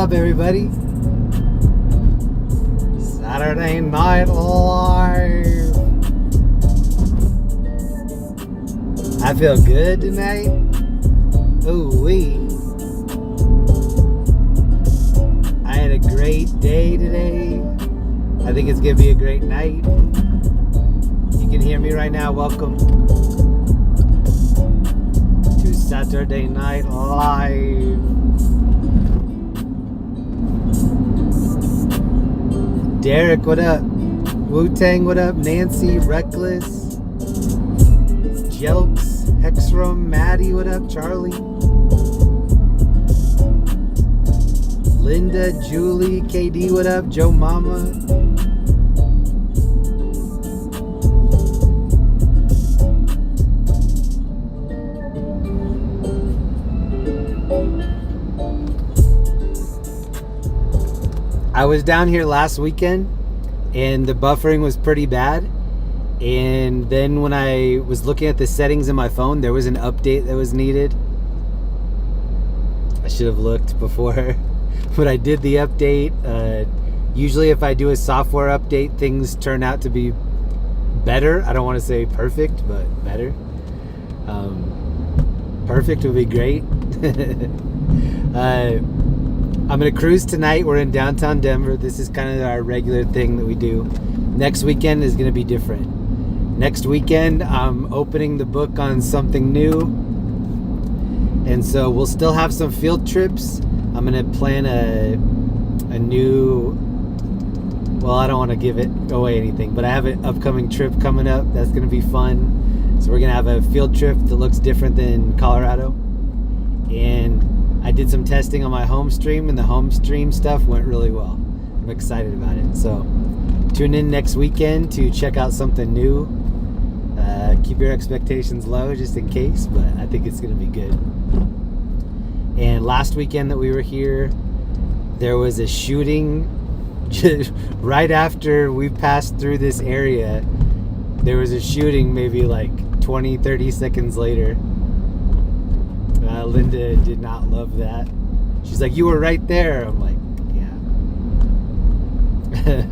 up, everybody? Saturday Night Live. I feel good tonight. Ooh-wee. I had a great day today. I think it's gonna be a great night. You can hear me right now. Welcome to Saturday Night Live. Derek, what up? Wu-Tang, what up? Nancy, Reckless, Jelks, Hexrum, Maddie, what up? Charlie, Linda, Julie, KD, what up? Joe Mama. I was down here last weekend and the buffering was pretty bad, and then when I was looking at the settings in my phone, there was an update that was needed. I should have looked before, but I did the update. Usually if I do a software update, things turn out to be better. I don't want to say perfect, but better. Perfect would be great. I'm going to cruise tonight. We're in downtown Denver. This is kind of our regular thing that we do. Next weekend is going to be different. Next weekend, I'm opening the book on something new. And so we'll still have some field trips. I'm going to plan a new... Well, I don't want to give it away anything, but I have an upcoming trip coming up. That's going to be fun. So we're going to have a field trip that looks different than Colorado. And I did some testing on my home stream, and the home stream stuff went really well. I'm excited about it. So tune in next weekend to check out something new. Keep your expectations low just in case, but I think it's going to be good. And last weekend that we were here, there was a shooting just right after we passed through this area. There was a shooting maybe like 20-30 seconds later. Linda did not love that. She's like, you were right there. I'm like, yeah.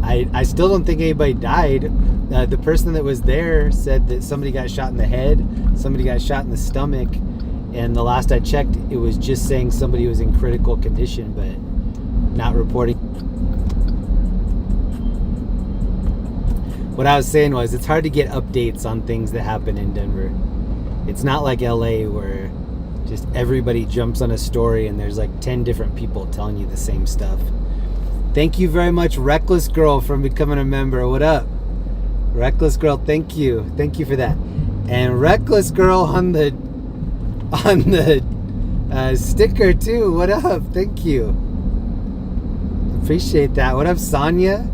I still don't think anybody died. The person that was there said that somebody got shot in the head, somebody got shot in the stomach, and the last I checked, it was just saying somebody was in critical condition, but not reporting. What I was saying was, it's hard to get updates on things that happen in Denver. It's not like LA where just everybody jumps on a story and there's like 10 different people telling you the same stuff. Thank you very much, Reckless Girl, for becoming a member. What up? Reckless Girl, thank you. Thank you for that. And Reckless Girl on the sticker too. What up? Thank you. Appreciate that. What up, Sonia?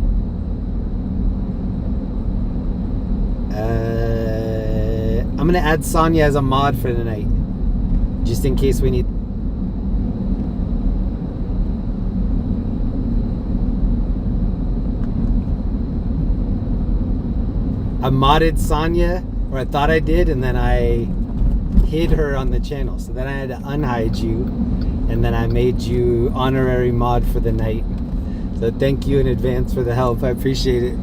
I'm gonna add Sonia as a mod for the night, just in case we need. I modded Sonia, or I thought I did, and then I hid her on the channel. So then I had to unhide you, and then I made you honorary mod for the night. So thank you in advance for the help. I appreciate it.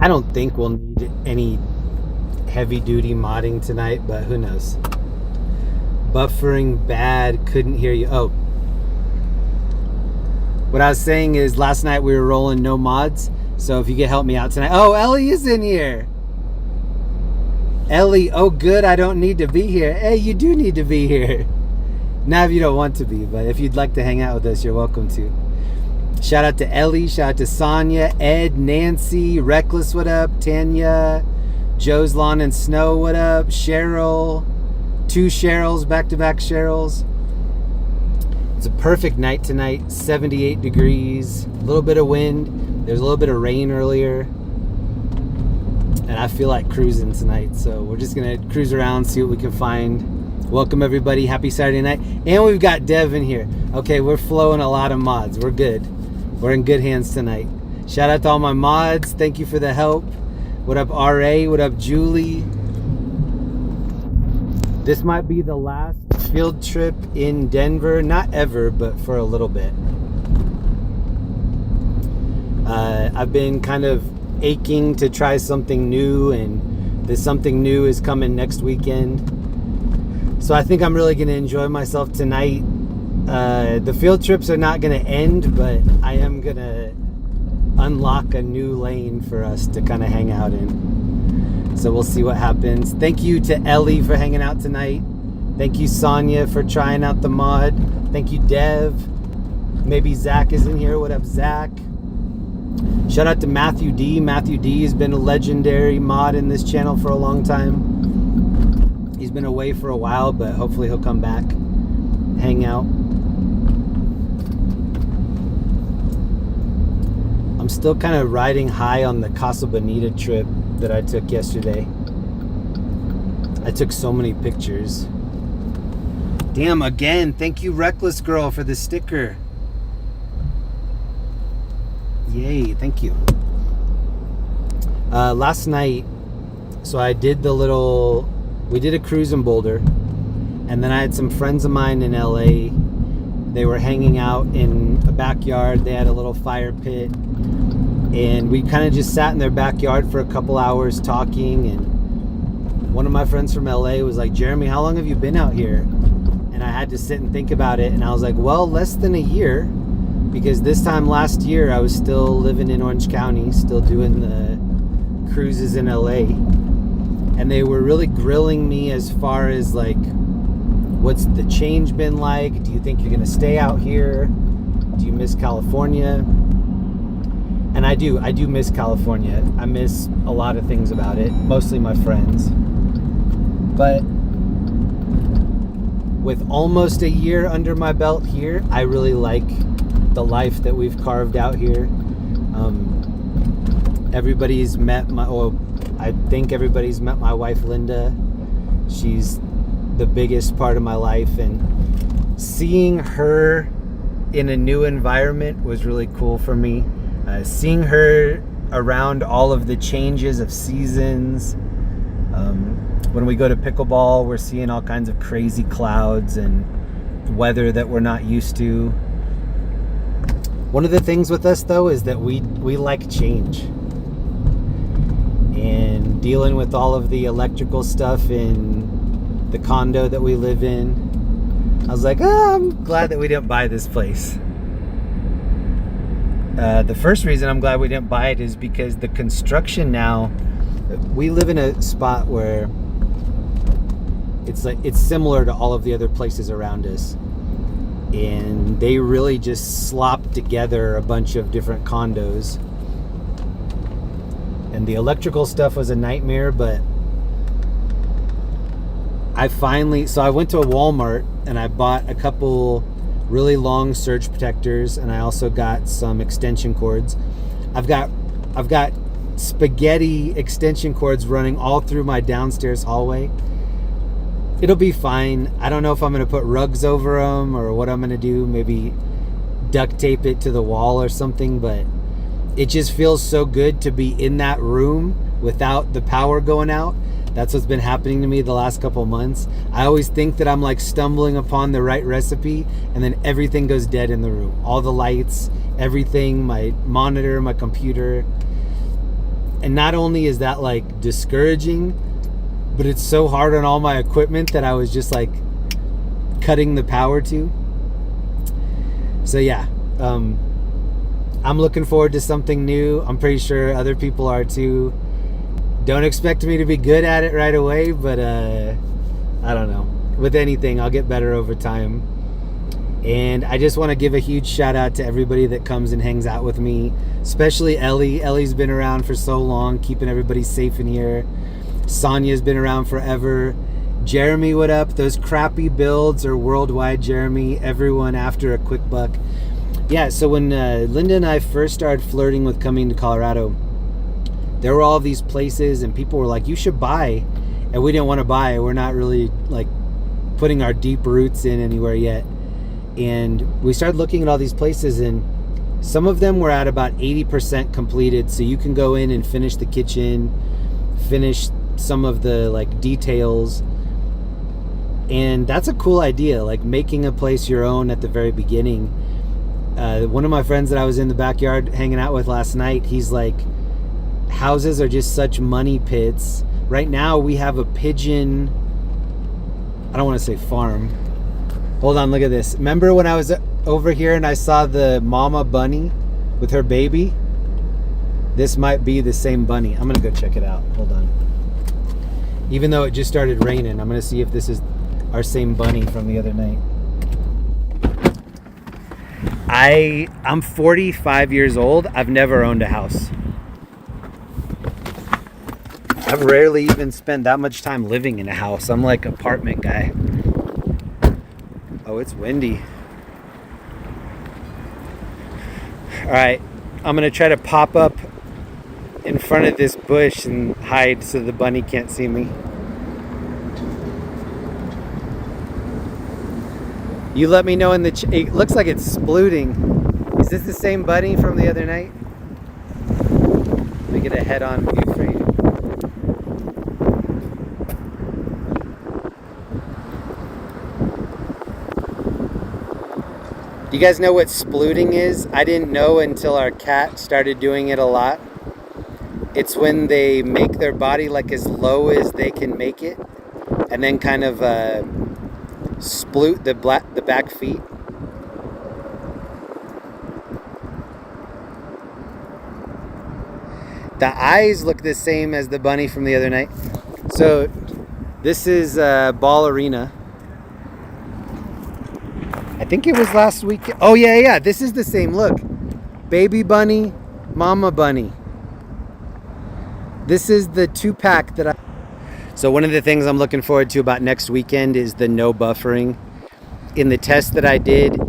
I don't think we'll need any heavy duty modding tonight, but who knows. Buffering bad, couldn't hear you. Oh, what I was saying is last night we were rolling no mods, so if you could help me out tonight. Oh, Ellie is in here. Ellie, oh good, I don't need to be here. Hey, you do need to be here. Now if you don't want to be, but if you'd like to hang out with us, you're welcome to. Shout out to Ellie, shout out to Sonia, Ed, Nancy, Reckless, what up, Tanya, Joe's Lawn and Snow, what up, Cheryl, 2 Cheryls, back-to-back Cheryls. It's a perfect night tonight, 78 degrees, a little bit of wind, there's a little bit of rain earlier, and I feel like cruising tonight, so we're just gonna cruise around, see what we can find. Welcome everybody, happy Saturday night, and we've got Dev in here. Okay, we're flowing a lot of mods, we're good. We're in good hands tonight. Shout out to all my mods. Thank you for the help. What up, RA? What up, Julie? This might be the last field trip in Denver. Not ever, but for a little bit. I've been kind of aching to try something new, and this something new is coming next weekend. So I think I'm really going to enjoy myself tonight. The field trips are not going to end, but I am going to unlock a new lane for us to kind of hang out in. So we'll see what happens. Thank you to Ellie for hanging out tonight. Thank you, Sonia, for trying out the mod. Thank you, Dev. Maybe Zach is in here. What up, Zach? Shout out to Matthew D. Matthew D has been a legendary mod in this channel for a long time. He's been away for a while, but hopefully he'll come back, hang out. I'm still kind of riding high on the Casa Bonita trip that I took yesterday. I took so many pictures. Damn, again, thank you, Reckless Girl, for the sticker. Yay, thank you. Last night, so I did we did a cruise in Boulder, and then I had some friends of mine in LA. They were hanging out in a backyard. They had a little fire pit, and we kind of just sat in their backyard for a couple hours talking, and one of my friends from LA was like, Jeremy, how long have you been out here? And I had to sit and think about it, and I was like, well, less than a year. Because this time last year, I was still living in Orange County, still doing the cruises in LA. And they were really grilling me as far as like, what's the change been like? Do you think you're going to stay out here? Do you miss California? And I do miss California. I miss a lot of things about it, mostly my friends. But with almost a year under my belt here, I really like the life that we've carved out here. Everybody's met I think everybody's met my wife Linda. She's the biggest part of my life, and seeing her in a new environment was really cool for me. Seeing her around all of the changes of seasons. When we go to pickleball, we're seeing all kinds of crazy clouds and weather that we're not used to. One of the things with us, though, is that we like change. And dealing with all of the electrical stuff in the condo that we live in, I was like, oh, I'm glad that we didn't buy this place. The first reason I'm glad we didn't buy it is because the construction now, we live in a spot where it's similar to all of the other places around us. And they really just slopped together a bunch of different condos. And the electrical stuff was a nightmare, but I went to a Walmart and I bought a couple really long surge protectors, and I also got some extension cords. I've got spaghetti extension cords running all through my downstairs hallway. It'll be fine. I don't know if I'm going to put rugs over them or what I'm going to do. Maybe duct tape it to the wall or something. But it just feels so good to be in that room without the power going out. That's what's been happening to me the last couple months. I always think that I'm like stumbling upon the right recipe, and then everything goes dead in the room. All the lights, everything, my monitor, my computer. And not only is that like discouraging, but it's so hard on all my equipment that I was just like cutting the power to. So yeah, I'm looking forward to something new. I'm pretty sure other people are too. Don't expect me to be good at it right away, but I don't know. With anything, I'll get better over time. And I just want to give a huge shout out to everybody that comes and hangs out with me, especially Ellie. Ellie's been around for so long, keeping everybody safe in here. Sonia's been around forever. Jeremy, what up? Those crappy builds are worldwide, Jeremy. Everyone after a quick buck. Yeah, so when Linda and I first started flirting with coming to Colorado, there were all these places and people were like, you should buy. And we didn't want to buy. We're not really like putting our deep roots in anywhere yet. And we started looking at all these places, and some of them were at about 80% completed. So you can go in and finish the kitchen, finish some of the like details. And that's a cool idea, like making a place your own at the very beginning. One of my friends that I was in the backyard hanging out with last night, he's like, houses are just such money pits. Right now we have a pigeon, I don't want to say farm. Hold on, look at this. Remember when I was over here and I saw the mama bunny with her baby? This might be the same bunny. I'm gonna go check it out. Hold on. Even though it just started raining, I'm gonna see if this is our same bunny from the other night. I'm 45 years old. I've never owned a house. I've rarely even spent that much time living in a house. I'm like apartment guy. Oh, it's windy. All right, I'm gonna try to pop up in front of this bush and hide so the bunny can't see me. You let me know in the it looks like it's splooting. Is this the same bunny from the other night? Let me get a head-on view for you. Do you guys know what splooting is? I didn't know until our cat started doing it a lot. It's when they make their body like as low as they can make it, and then kind of sploot the back feet. The eyes look the same as the bunny from the other night. So this is Ball Arena. I think it was last week. Oh yeah, this is the same. Look, baby bunny, mama bunny. This is the 2-pack that I... So one of the things I'm looking forward to about next weekend is the no buffering. In the test that I did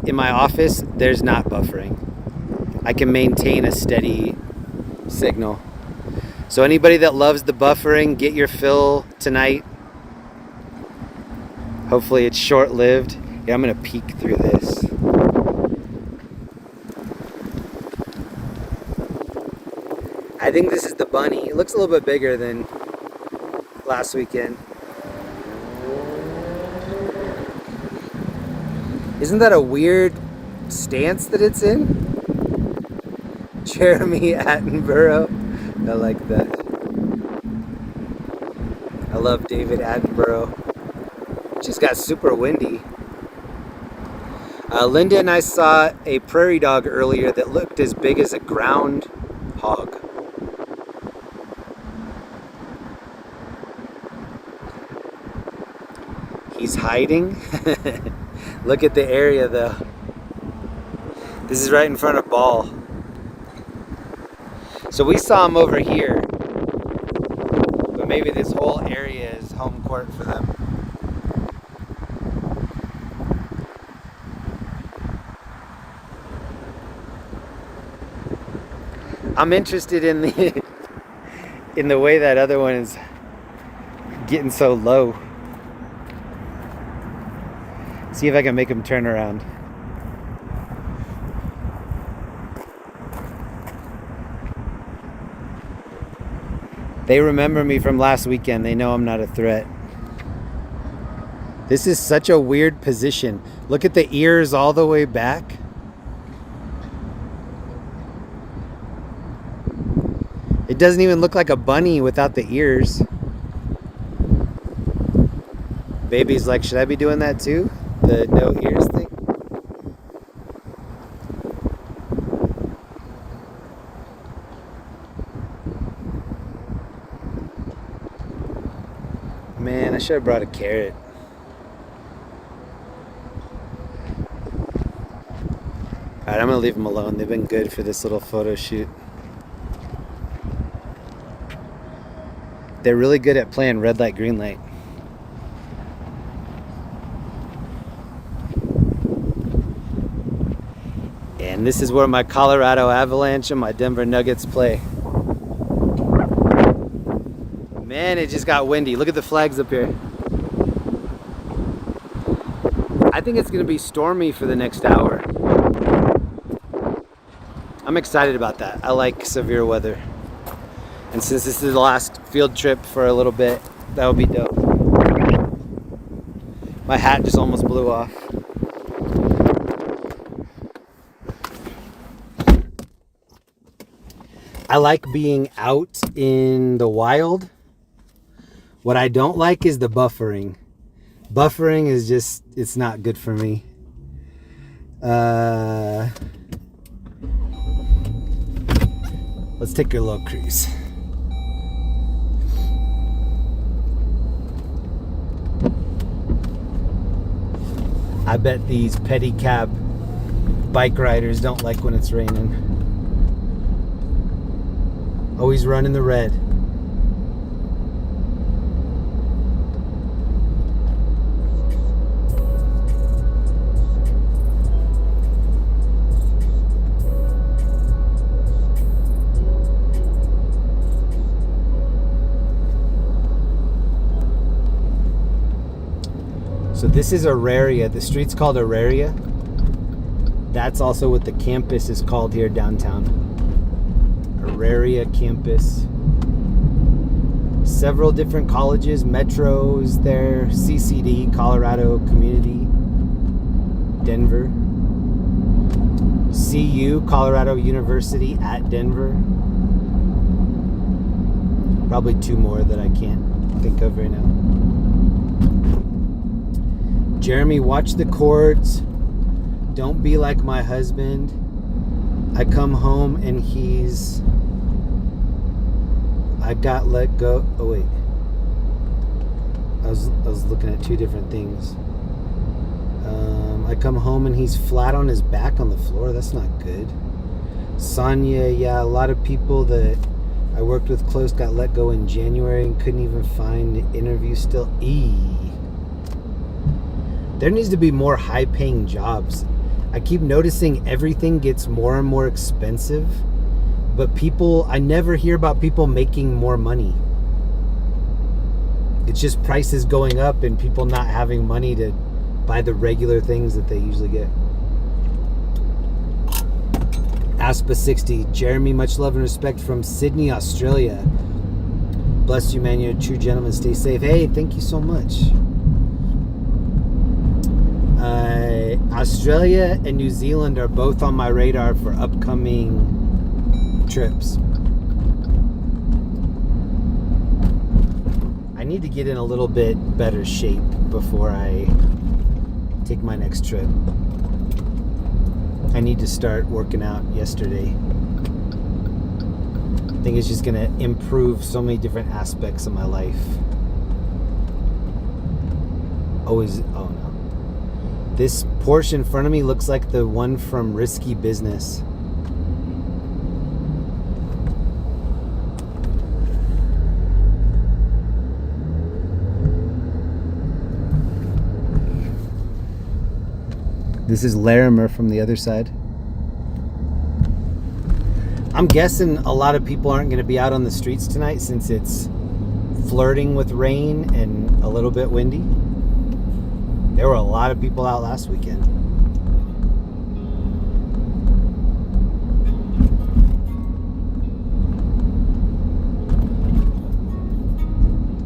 in my office, there's not buffering. I can maintain a steady signal. So anybody that loves the buffering, get your fill tonight. Hopefully it's short-lived. Yeah, I'm gonna peek through this. I think this is the bunny. It looks a little bit bigger than last weekend. Isn't that a weird stance that it's in? Jeremy Attenborough. I like that. I love David Attenborough. Just got super windy. Linda and I saw a prairie dog earlier that looked as big as a ground hog. He's hiding. Look at the area though. This is right in front of Ball. So we saw him over here, but maybe this whole area is home court for them. I'm interested in the way that other one is getting so low. See if I can make him turn around. They remember me from last weekend. They know I'm not a threat. This is such a weird position. Look at the ears all the way back. It doesn't even look like a bunny without the ears. Baby's like, should I be doing that too? The no ears thing? Man, I should have brought a carrot. Alright, I'm gonna leave them alone. They've been good for this little photo shoot. They're really good at playing red light, green light. And this is where my Colorado Avalanche and my Denver Nuggets play. Man, it just got windy. Look at the flags up here. I think it's gonna be stormy for the next hour. I'm excited about that. I like severe weather. And since this is the last field trip for a little bit, that would be dope. My hat just almost blew off. I like being out in the wild. What I don't like is the buffering. Buffering is just, it's not good for me. Let's take your little cruise. I bet these pedicab bike riders don't like when it's raining. Always run in the red. So this is Auraria. The street's called Auraria. That's also what the campus is called here downtown. Auraria campus. Several different colleges. Metro's there. CCD, Colorado Community. Denver. CU, Colorado University at Denver. Probably two more that I can't think of right now. Jeremy, watch the chords. Don't be like my husband. I come home and I got let go. Oh wait, I was looking at two different things. I come home and he's flat on his back on the floor. That's not good. Sonia, yeah, a lot of people that I worked with close got let go in January and couldn't even find the interview still. There needs to be more high-paying jobs. I keep noticing everything gets more and more expensive, but I never hear about people making more money. It's just prices going up and people not having money to buy the regular things that they usually get. Aspa 60, Jeremy, much love and respect from Sydney, Australia. Bless you, man. You're a true gentleman. Stay safe. Hey, thank you so much. Australia and New Zealand are both on my radar for upcoming trips. I need to get in a little bit better shape before I take my next trip. I need to start working out yesterday. I think it's just going to improve so many different aspects of my life. Oh no. This Porsche in front of me looks like the one from Risky Business. This is Larimer from the other side. I'm guessing a lot of people aren't going to be out on the streets tonight since it's flirting with rain and a little bit windy. There were a lot of people out last weekend.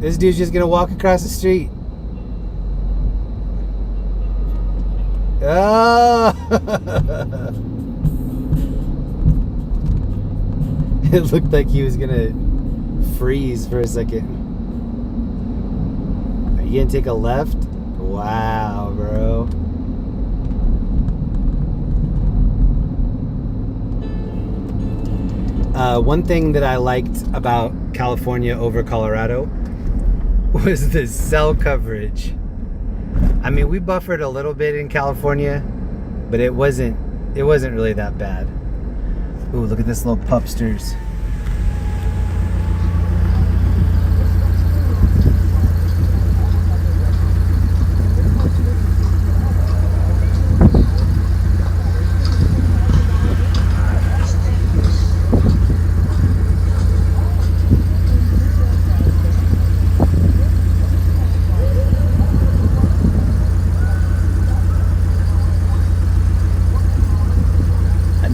This dude's just gonna walk across the street. Oh! It looked like he was gonna freeze for a second. Are you gonna take a left? Wow, bro. One thing that I liked about California over Colorado was the cell coverage. I mean, we buffered a little bit in California, but it wasn't really that bad. Ooh, look at this little pupsters.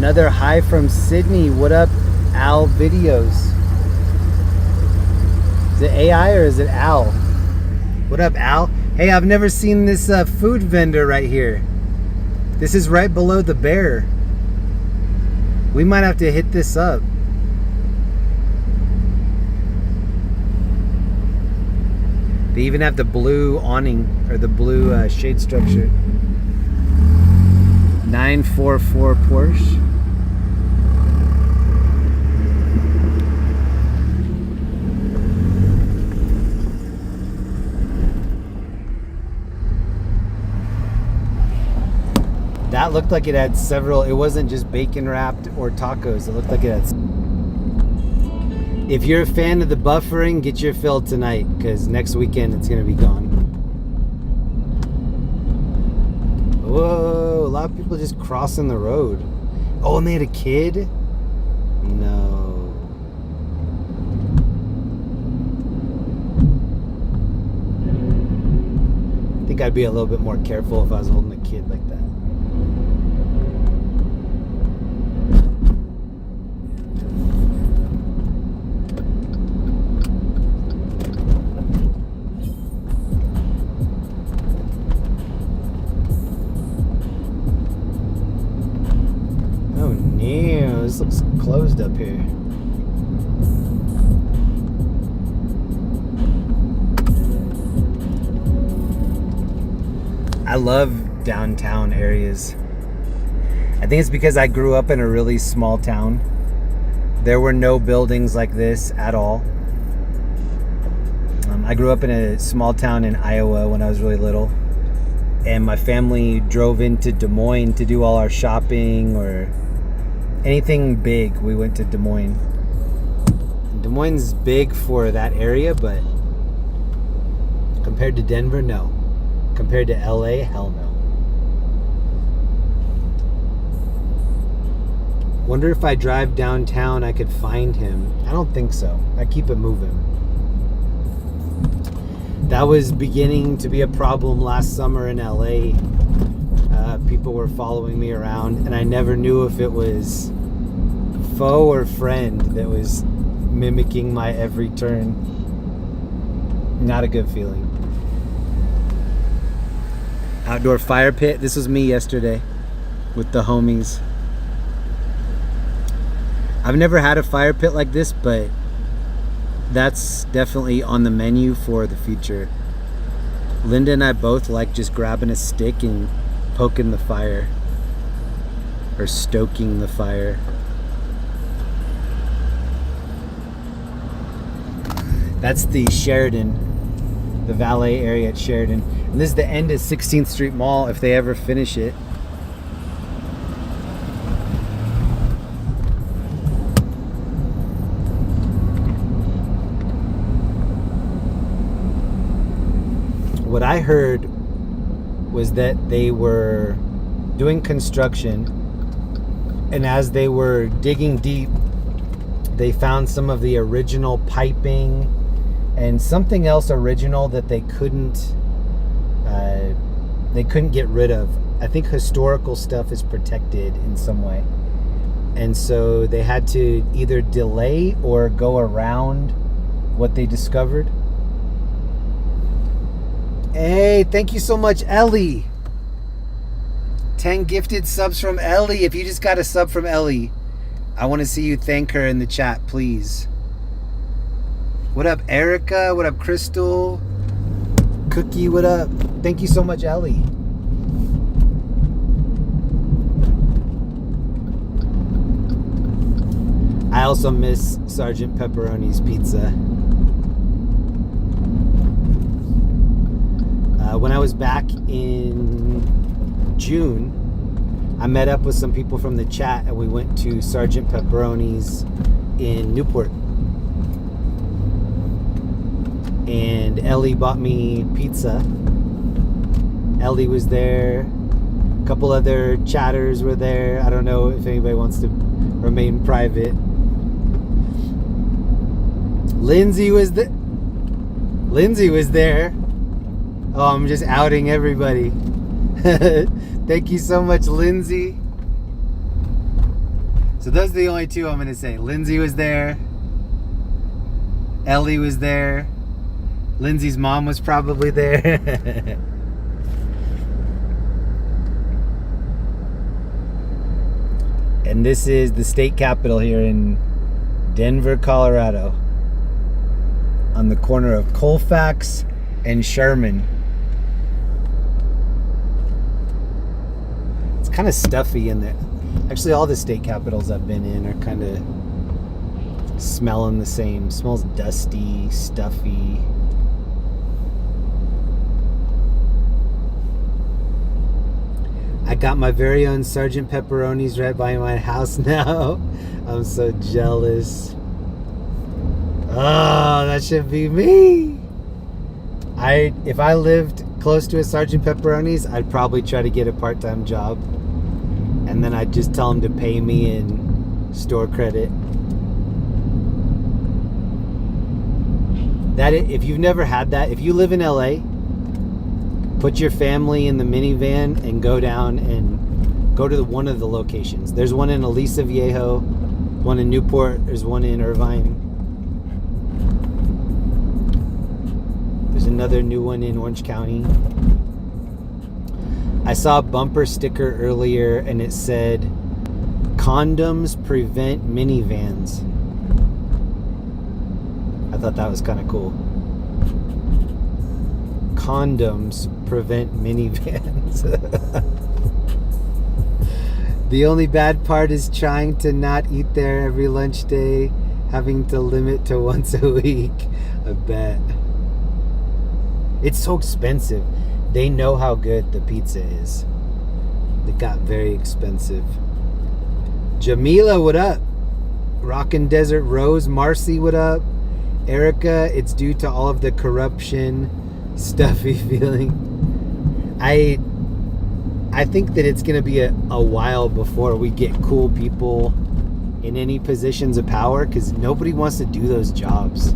Another hi from Sydney. What up, Al Videos? Is it AI or is it Al? What up, Al? Hey, I've never seen this food vendor right here. This is right below the bear. We might have to hit this up. They even have the blue awning, or the blue shade structure. 944 Porsche. That looked like it had several. It wasn't just bacon wrapped or tacos. It looked like it had. If you're a fan of the buffering, get your fill tonight, because next weekend it's going to be gone. Whoa, a lot of people just crossing the road. Oh, and they had a kid? No. I think I'd be a little bit more careful if I was holding a kid like that. This looks closed up here. I love downtown areas. I think it's because I grew up in a really small town. There were no buildings like this at all. I grew up in a small town in Iowa when I was really little. And my family drove into Des Moines to do all our shopping or anything big. We went to Des Moines. Des Moines is big for that area, but compared to Denver, no. Compared to LA, hell no. Wonder if I drive downtown I could find him. I don't think so. I keep it moving. That was beginning to be a problem last summer in LA. People were following me around, and I never knew if it was foe or friend that was mimicking my every turn. Not a good feeling. Outdoor fire pit. This was me yesterday with the homies. I've never had a fire pit like this, but that's definitely on the menu for the future. Linda and I both like just grabbing a stick and poking the fire, or stoking the fire. That's the Sheridan, the valet area at Sheridan. And this is the end of 16th Street Mall if they ever finish it. What I heard was that they were doing construction, and as they were digging deep, they found some of the original piping and something else original that they couldn't get rid of. I think historical stuff is protected in some way, and so they had to either delay or go around what they discovered. Hey, thank you so much, Ellie. 10 gifted subs from Ellie. If you just got a sub from Ellie, I want to see you thank her in the chat, please. What up, Erica? What up, Crystal? Cookie, what up? Thank you so much, Ellie. I also miss Sergeant Pepperoni's pizza. When I was back in June, I met up with some people from the chat and we went to Sergeant Pepperoni's in Newport. And Ellie bought me pizza. Ellie was there. A couple other chatters were there. I don't know if anybody wants to remain private. Lindsay was there. Oh, I'm just outing everybody. Thank you so much, Lindsay. So those are the only two I'm going to say. Lindsay was there. Ellie was there. Lindsay's mom was probably there. And this is the state capitol here in Denver, Colorado, on the corner of Colfax and Sherman. It's kind of stuffy in there. Actually, all the state capitals I've been in are kind of smelling the same. Smells dusty, stuffy. I got my very own Sergeant Pepperonis right by my house now. I'm so jealous. Oh, that should be me. If I lived close to a Sergeant Pepperonis, I'd probably try to get a part-time job. And then I'd just tell them to pay me in store credit. If you've never had that, if you live in LA, put your family in the minivan and go down and go to one of the locations. There's one in Aliso Viejo, one in Newport, there's one in Irvine. There's another new one in Orange County. I saw a bumper sticker earlier and it said, "Condoms prevent minivans." I thought that was kind of cool. Condoms prevent minivans. The only bad part is trying to not eat there every lunch day, having to limit to once a week. I bet. It's so expensive. They know how good the pizza is. It got very expensive. Jamila, what up? Rockin' Desert Rose, Marcy, what up? Erica, it's due to all of the corruption, stuffy feeling. I think that it's going to be a while before we get cool people in any positions of power, because nobody wants to do those jobs.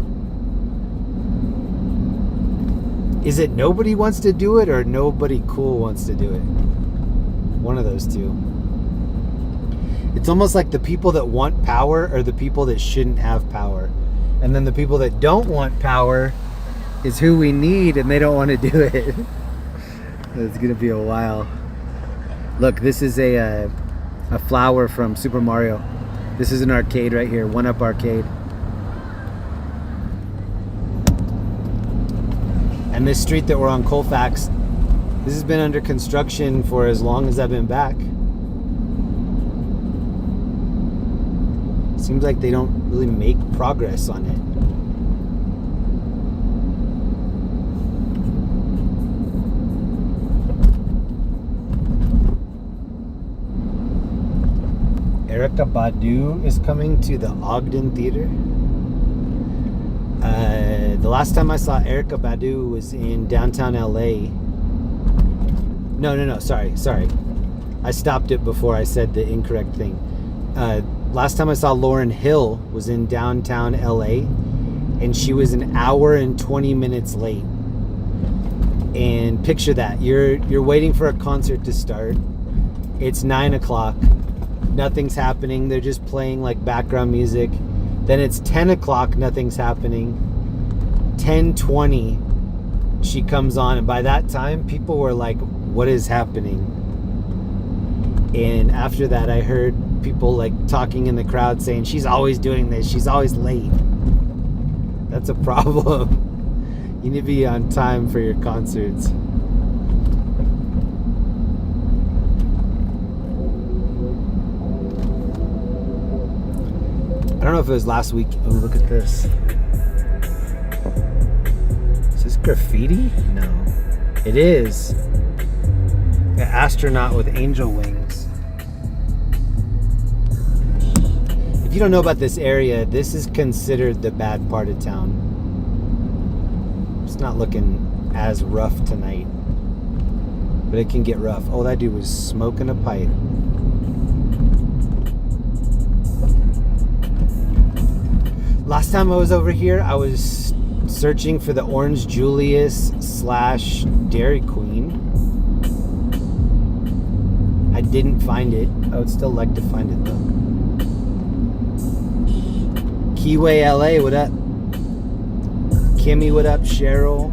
Is it nobody wants to do it or nobody cool wants to do it? One of those two. It's almost like the people that want power are the people that shouldn't have power. And then the people that don't want power is who we need, and they don't want to do it. It's going to be a while. Look, this is a flower from Super Mario. This is an arcade right here, 1UP Arcade. And this street that we're on, Colfax, this has been under construction for as long as I've been back. Seems like they don't really make progress on it. Erykah Badu is coming to the Ogden Theater. The last time I saw Erykah Badu was in downtown LA. No, sorry. I stopped it before I said the incorrect thing. Last time I saw Lauryn Hill was in downtown LA, and she was an hour and 20 minutes late. And picture that, you're waiting for a concert to start. It's 9 o'clock. Nothing's happening. They're just playing like background music. Then it's 10 o'clock. Nothing's happening. 10:20, she comes on, and by that time, people were like, "What is happening?" And after that, I heard people like talking in the crowd saying, "She's always doing this. She's always late." That's a problem. You need to be on time for your concerts. I don't know if it was last week. Oh, look at this. Is this graffiti? No. It is. An astronaut with angel wings. If you don't know about this area, this is considered the bad part of town. It's not looking as rough tonight, but it can get rough. Oh, that dude was smoking a pipe. Last time I was over here, I was searching for the Orange Julius / Dairy Queen. I didn't find it. I would still like to find it though. Keyway LA, what up? Kimmy, what up? Cheryl.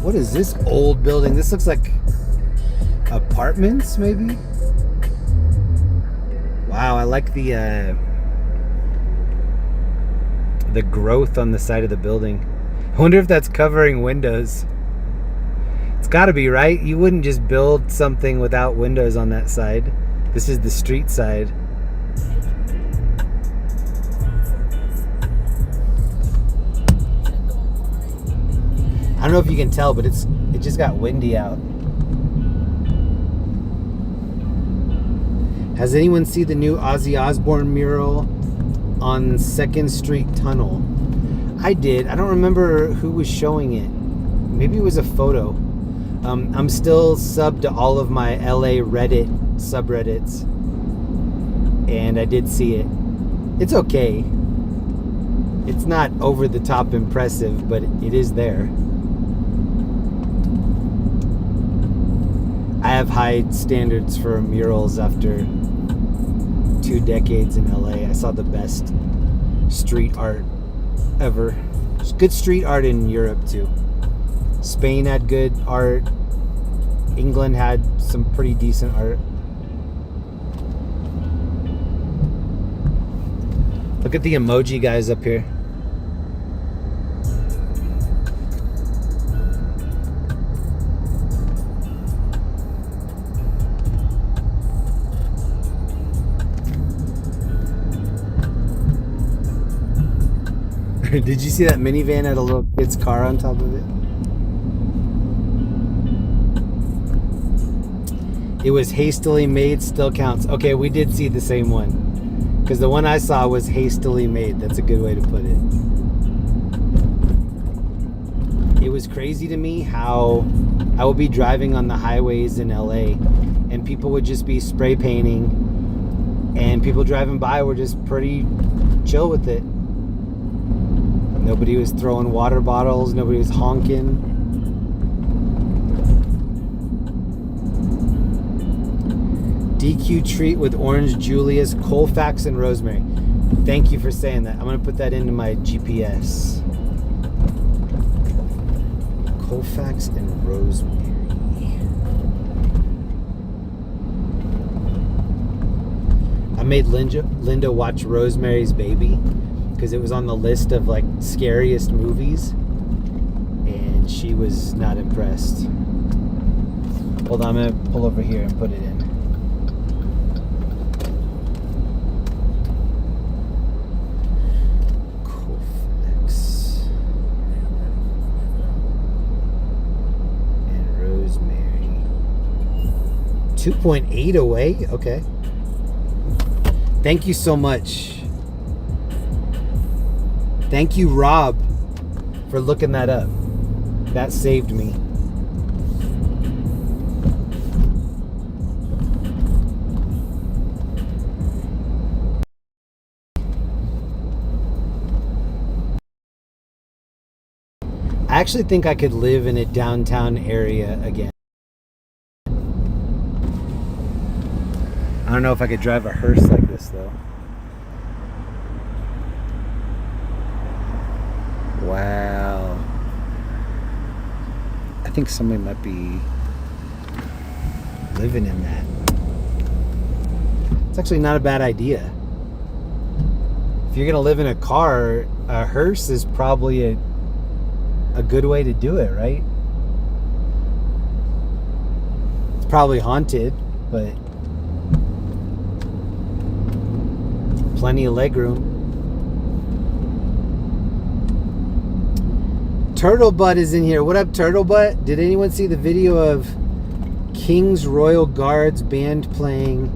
What is this old building? This looks like apartments, maybe? Wow, I like the growth on the side of the building. I wonder if that's covering windows. It's got to be, right? You wouldn't just build something without windows on that side. This is the street side. I don't know if you can tell, but it just got windy out. Has anyone seen the new Ozzy Osbourne mural on 2nd Street Tunnel? I did. I don't remember who was showing it. Maybe it was a photo. I'm still subbed to all of my LA Reddit subreddits, and I did see it. It's okay. It's not over the top impressive, but it is there. I have high standards for murals after 2 decades in LA. I saw the best street art ever. There's good street art in Europe too. Spain had good art. England had some pretty decent art. Look at the emoji guys up here. Did you see that minivan had a little kid's car on top of it? It was hastily made, still counts. Okay, we did see the same one. Because the one I saw was hastily made. That's a good way to put it. It was crazy to me how I would be driving on the highways in LA and people would just be spray painting and people driving by were just pretty chill with it. Nobody was throwing water bottles. Nobody was honking. DQ treat with orange Julius, Colfax, and rosemary. Thank you for saying that. I'm going to put that into my GPS. Colfax and rosemary. I made Linda watch Rosemary's Baby because it was on the list of like scariest movies and she was not impressed. Hold on, I'm gonna pull over here and put it in. Colfax and rosemary. 2.8 away? Okay. Thank you so much. Thank you, Rob, for looking that up. That saved me. I actually think I could live in a downtown area again. I don't know if I could drive a hearse like this, though. Wow. I think somebody might be living in that. It's actually not a bad idea. If you're gonna live in a car, a hearse is probably a good way to do it, right? It's probably haunted, but plenty of legroom. Turtle Butt is in here. What up, Turtle Butt? Did anyone see the video of King's Royal Guards band playing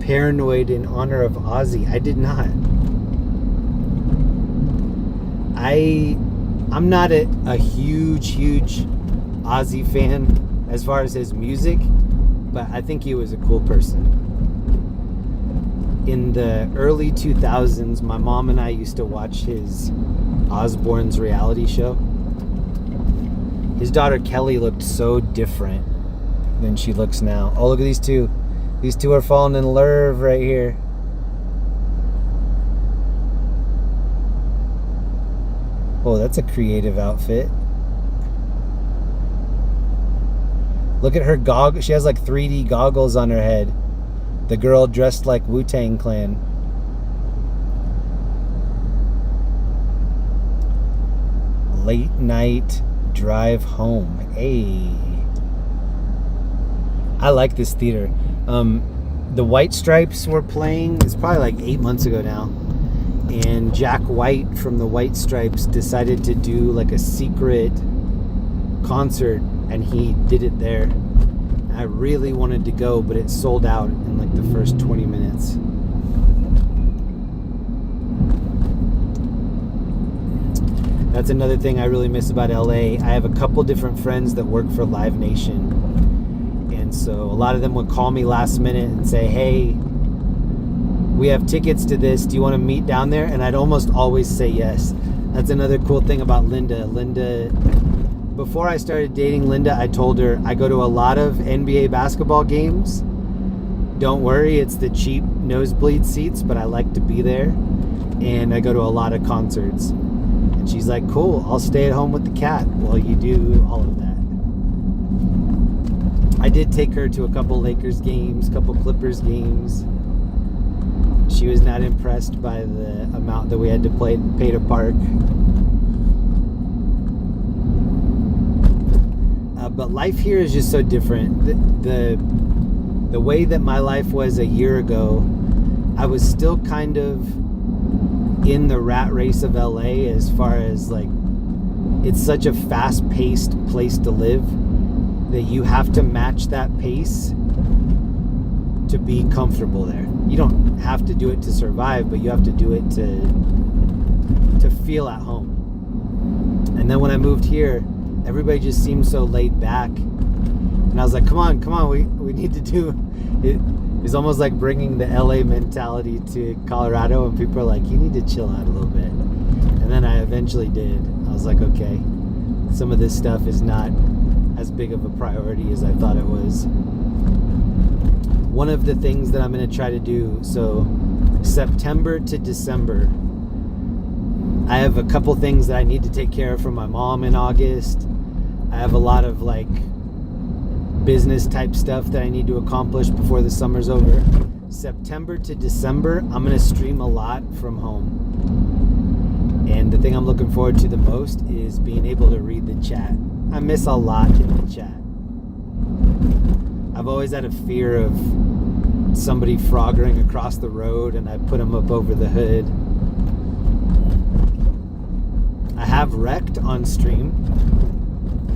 Paranoid in honor of Ozzy? I did not. I'm not a huge Ozzy fan as far as his music, but I think he was a cool person. In the early 2000s, my mom and I used to watch his Osbourne's reality show. His daughter Kelly looked so different than she looks now. Oh, look at these two. These two are falling in love right here. Oh, that's a creative outfit. Look at her goggles. She has like 3D goggles on her head. The girl dressed like Wu-Tang Clan. Late night drive home. Hey. I like this theater. The White Stripes were playing. It's probably like 8 months ago now. And Jack White from the White Stripes decided to do like a secret concert, and he did it there. I really wanted to go, but it sold out in like the first 20 minutes. That's another thing I really miss about LA. I have a couple different friends that work for Live Nation. And so a lot of them would call me last minute and say, hey, we have tickets to this. Do you want to meet down there? And I'd almost always say yes. That's another cool thing about Linda. Before I started dating Linda, I told her I go to a lot of NBA basketball games. Don't worry, it's the cheap nosebleed seats, but I like to be there. And I go to a lot of concerts. And she's like, cool, I'll stay at home with the cat while you do all of that. I did take her to a couple Lakers games, couple Clippers games. She was not impressed by the amount that we had to pay to park. But life here is just so different. The way that my life was a year ago, I was still kind of in the rat race of LA as far as like, it's such a fast-paced place to live that you have to match that pace to be comfortable there. You don't have to do it to survive, but you have to do it to feel at home. And then when I moved here, everybody just seemed so laid back. And I was like, come on, we need to do it. It's almost like bringing the LA mentality to Colorado, and people are like, you need to chill out a little bit. And then I eventually did. I was like, okay, some of this stuff is not as big of a priority as I thought it was. One of the things that I'm going to try to do, so September to December, I have a couple things that I need to take care of for my mom in August. I have a lot of like business type stuff that I need to accomplish before the summer's over. September to December, I'm going to stream a lot from home. And the thing I'm looking forward to the most is being able to read the chat. I miss a lot in the chat. I've always had a fear of somebody froggering across the road, and I put them up over the hood. I have wrecked on stream.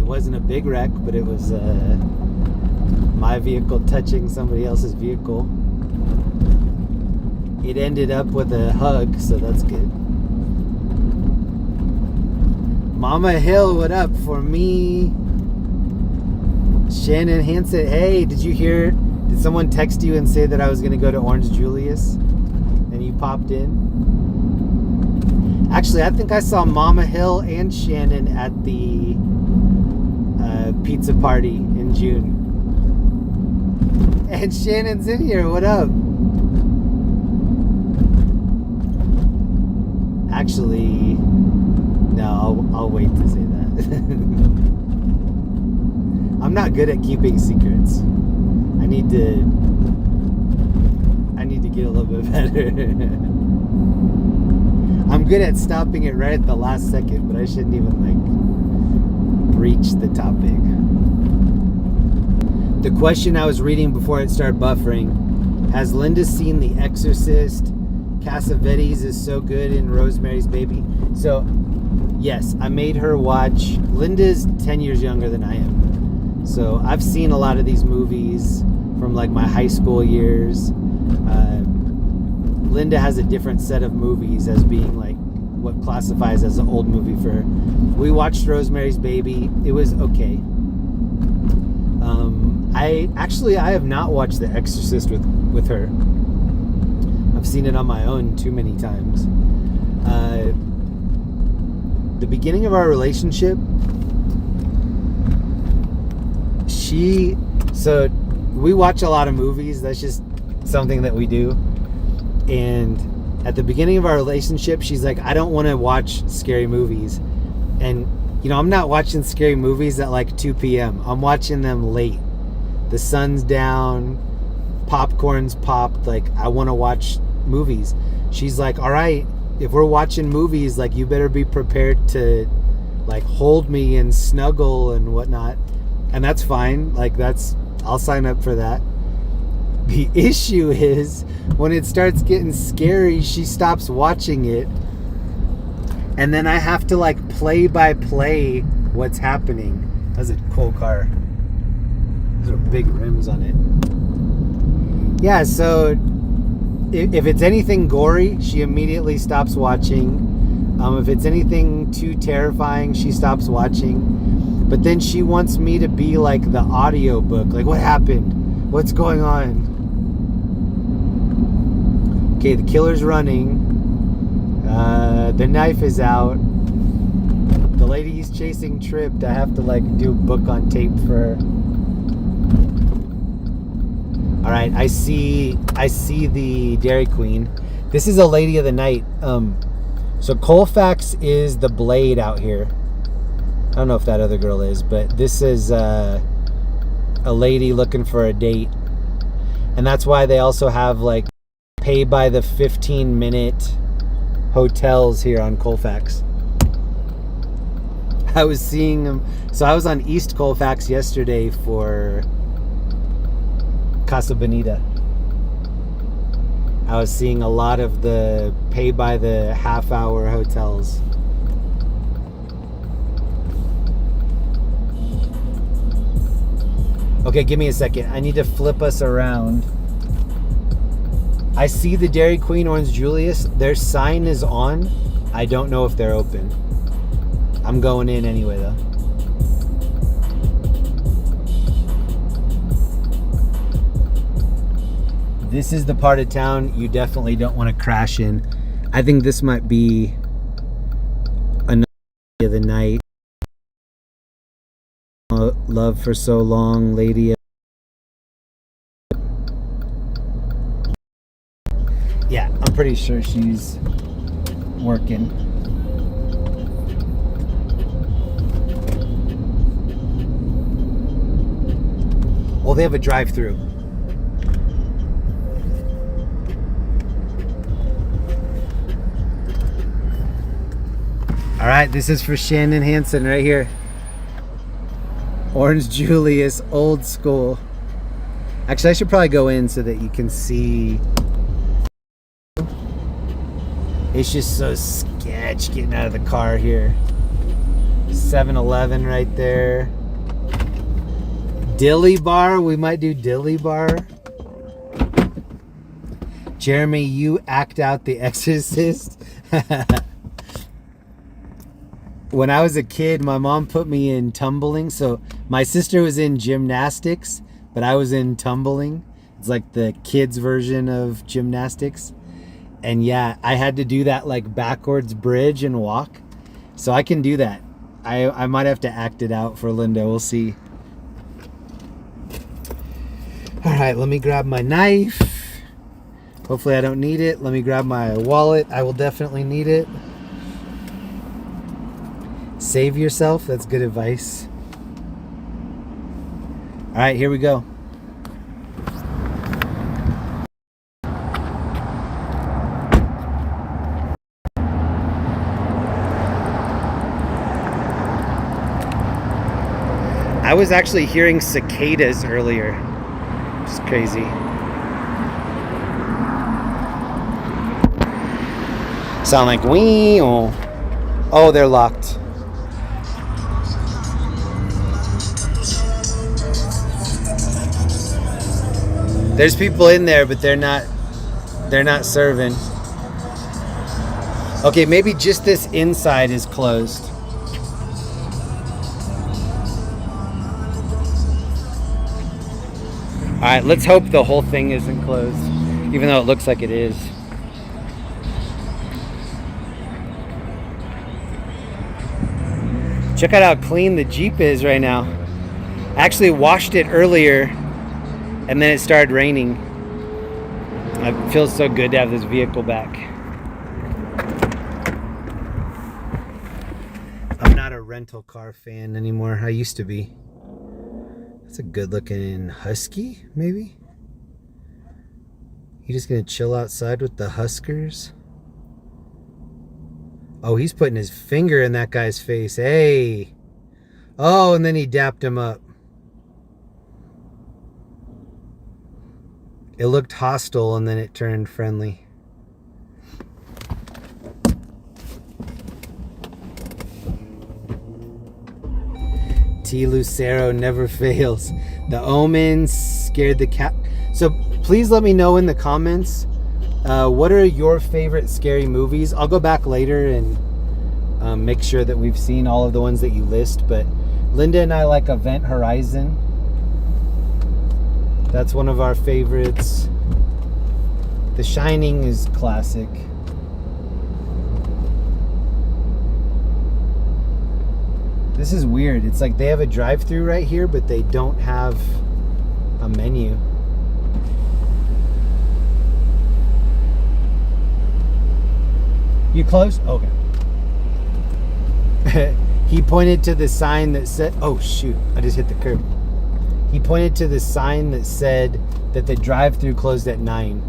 It wasn't a big wreck, but it was my vehicle touching somebody else's vehicle. It ended up with a hug, so that's good. Mama Hill, what up for me? Shannon Hansen, hey, did you hear? Did someone text you and say that I was going to go to Orange Julius? And you popped in? Actually, I think I saw Mama Hill and Shannon at the pizza party in June. And Shannon's in here, what up? Actually, no, I'll wait to say that. I'm not good at keeping secrets. I need to get a little bit better. I'm good at stopping it right at the last second, but I shouldn't even like breach the topic. The question I was reading before it started buffering: has Linda seen The Exorcist? Cassavetes is so good in Rosemary's Baby. So yes, I made her watch. Linda's 10 years younger than I am, so I've seen a lot of these movies from like my high school years. Linda has a different set of movies as being like what classifies as an old movie for her. We watched Rosemary's Baby. It was okay. I have not watched The Exorcist with her. I've seen it on my own too many times. The beginning of our relationship, we watch a lot of movies. That's just something that we do. And at the beginning of our relationship, she's like, I don't want to watch scary movies. And, you know, I'm not watching scary movies at like 2 p.m. I'm watching them late. The sun's down, popcorn's popped. Like, I want to watch movies. She's like, all right, if we're watching movies, like, you better be prepared to, like, hold me and snuggle and whatnot. And that's fine. Like, I'll sign up for that. The issue is when it starts getting scary, she stops watching it. And then I have to like play by play what's happening. That's a cool car. Those are big rims on it. Yeah, so if it's anything gory, she immediately stops watching. If it's anything too terrifying, she stops watching. But then she wants me to be like the audio book. Like, what happened? What's going on? Okay, the killer's running. The knife is out. The lady he's chasing tripped. I have to like do a book on tape for her. All right, I see the Dairy Queen. This is a lady of the night. So Colfax is the Blade out here. I don't know if that other girl is, but this is a lady looking for a date. And that's why they also have like pay by the 15-minute hotels here on Colfax. I was seeing them. So I was on East Colfax yesterday for Casa Bonita. I was seeing a lot of the pay by the half-hour hotels. Okay, give me a second. I need to flip us around. I see the Dairy Queen, Orange Julius. Their sign is on. I don't know if they're open. I'm going in anyway, though. This is the part of town you definitely don't want to crash in. I think this might be another of the night. Love for so long, lady. Yeah, I'm pretty sure she's working. Well, they have a drive-through. All right, this is for Shannon Hansen right here. Orange Julius, old school. Actually, I should probably go in so that you can see. It's just so sketch getting out of the car here. 7-Eleven right there. Dilly Bar, we might do Dilly Bar. Jeremy, you act out The Exorcist. When I was a kid, my mom put me in tumbling. So my sister was in gymnastics, but I was in tumbling. It's like the kids' version of gymnastics. And yeah, I had to do that like backwards bridge and walk. So I can do that. I might have to act it out for Linda. We'll see. All right, let me grab my knife. Hopefully I don't need it. Let me grab my wallet. I will definitely need it. Save yourself. That's good advice. All right, here we go. I was actually hearing cicadas earlier. It's crazy. Sound like wee. Oh, they're locked. There's people in there, but they're not serving. Okay, maybe just this inside is closed. All right, let's hope the whole thing isn't closed, even though it looks like it is. Check out how clean the Jeep is right now. I actually washed it earlier And then it started raining. It feels so good to have this vehicle back. I'm not a rental car fan anymore. I used to be. That's a good looking husky, maybe? You just gonna chill outside with the Huskers? Oh, he's putting his finger in that guy's face. Hey! Oh, and then he dapped him up. It looked hostile and then it turned friendly. T. Lucero never fails. The Omen scared the cat. So please let me know in the comments, what are your favorite scary movies? I'll go back later and make sure that we've seen all of the ones that you list. But Linda and I like Event Horizon. That's one of our favorites. The Shining is classic. This is weird. It's like they have a drive-thru right here, but they don't have a menu. You close? Okay. He pointed to the sign that said, oh shoot, I just hit the curb. He pointed to the sign that said that the drive-thru closed at 9.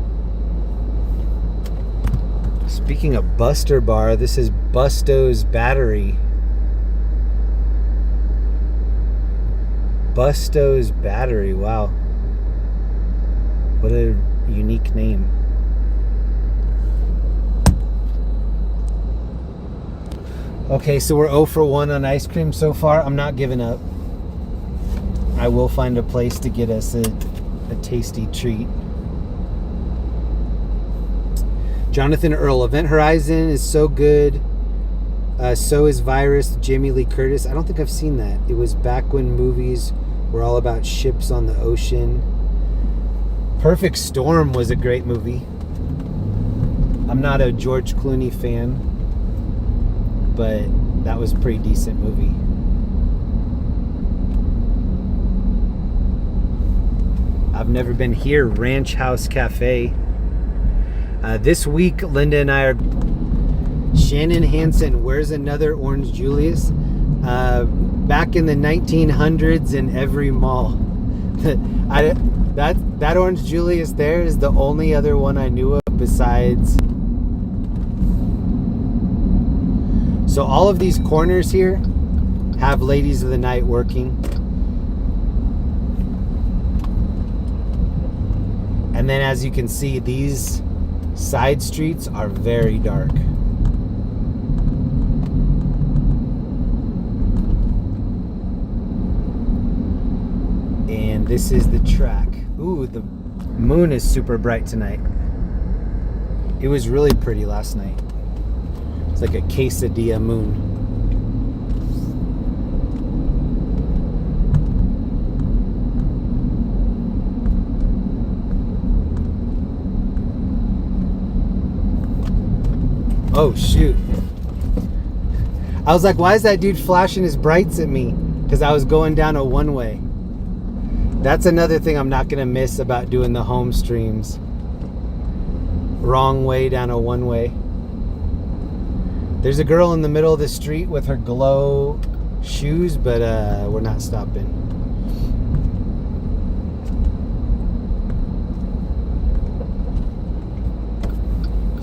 Speaking of Buster Bar, this is Busto's Battery. Busto's Battery, wow. What a unique name. Okay, so we're 0 for 1 on ice cream so far. I'm not giving up. I will find a place to get us a tasty treat. Jonathan Earl, Event Horizon is so good. So is Virus, Jamie Lee Curtis. I don't think I've seen that. It was back when movies were all about ships on the ocean. Perfect Storm was a great movie. I'm not a George Clooney fan, but that was a pretty decent movie. I've never been here. Ranch House Cafe. This week, Linda and I are... Shannon Hansen, where's another Orange Julius? Back in the 1900s in every mall. That Orange Julius there is the only other one I knew of besides... So all of these corners here have ladies of the night working. And then as you can see, these side streets are very dark. And this is the track. Ooh, the moon is super bright tonight. It was really pretty last night. It's like a quesadilla moon. Oh shoot. I was like, why is that dude flashing his brights at me? Because I was going down a one-way. That's another thing I'm not going to miss about doing the home streams. Wrong way down a one-way. There's a girl in the middle of the street with her glow shoes, but we're not stopping.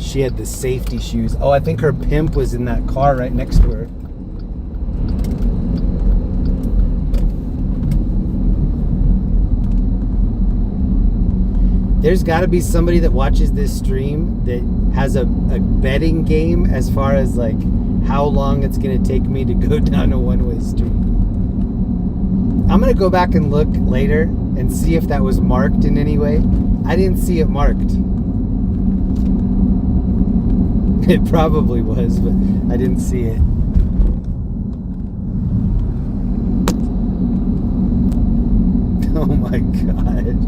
She had the safety shoes. Oh, I think her pimp was in that car right next to her. There's got to be somebody that watches this stream that has a betting game as far as like how long it's going to take me to go down a one-way street. I'm going to go back and look later and see if that was marked in any way. I didn't see it marked. It probably was, but I didn't see it. Oh my God.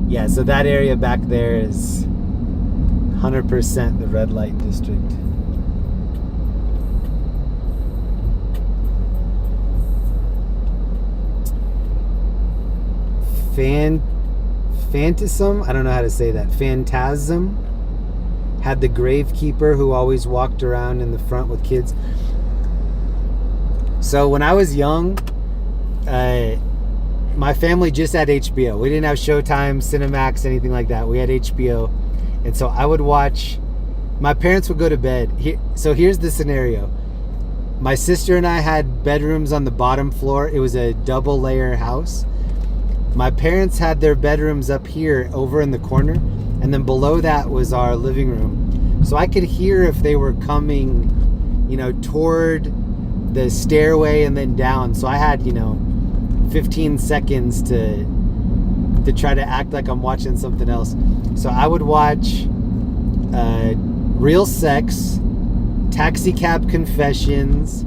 Yeah, so that area back there is 100% the red light district. Phantasm, I don't know how to say that. Phantasm had the gravekeeper who always walked around in the front with kids. So when I was young, my family just had HBO. We didn't have Showtime, Cinemax, anything like that. We had HBO. And so I would watch, my parents would go to bed. So here's the scenario. My sister and I had bedrooms on the bottom floor. It was a double layer house. My parents had their bedrooms up here over in the corner. And then below that was our living room. So I could hear if they were coming, toward the stairway and then down. So I had, 15 seconds to try to act like I'm watching something else. So I would watch Real Sex, Taxi Cab Confessions,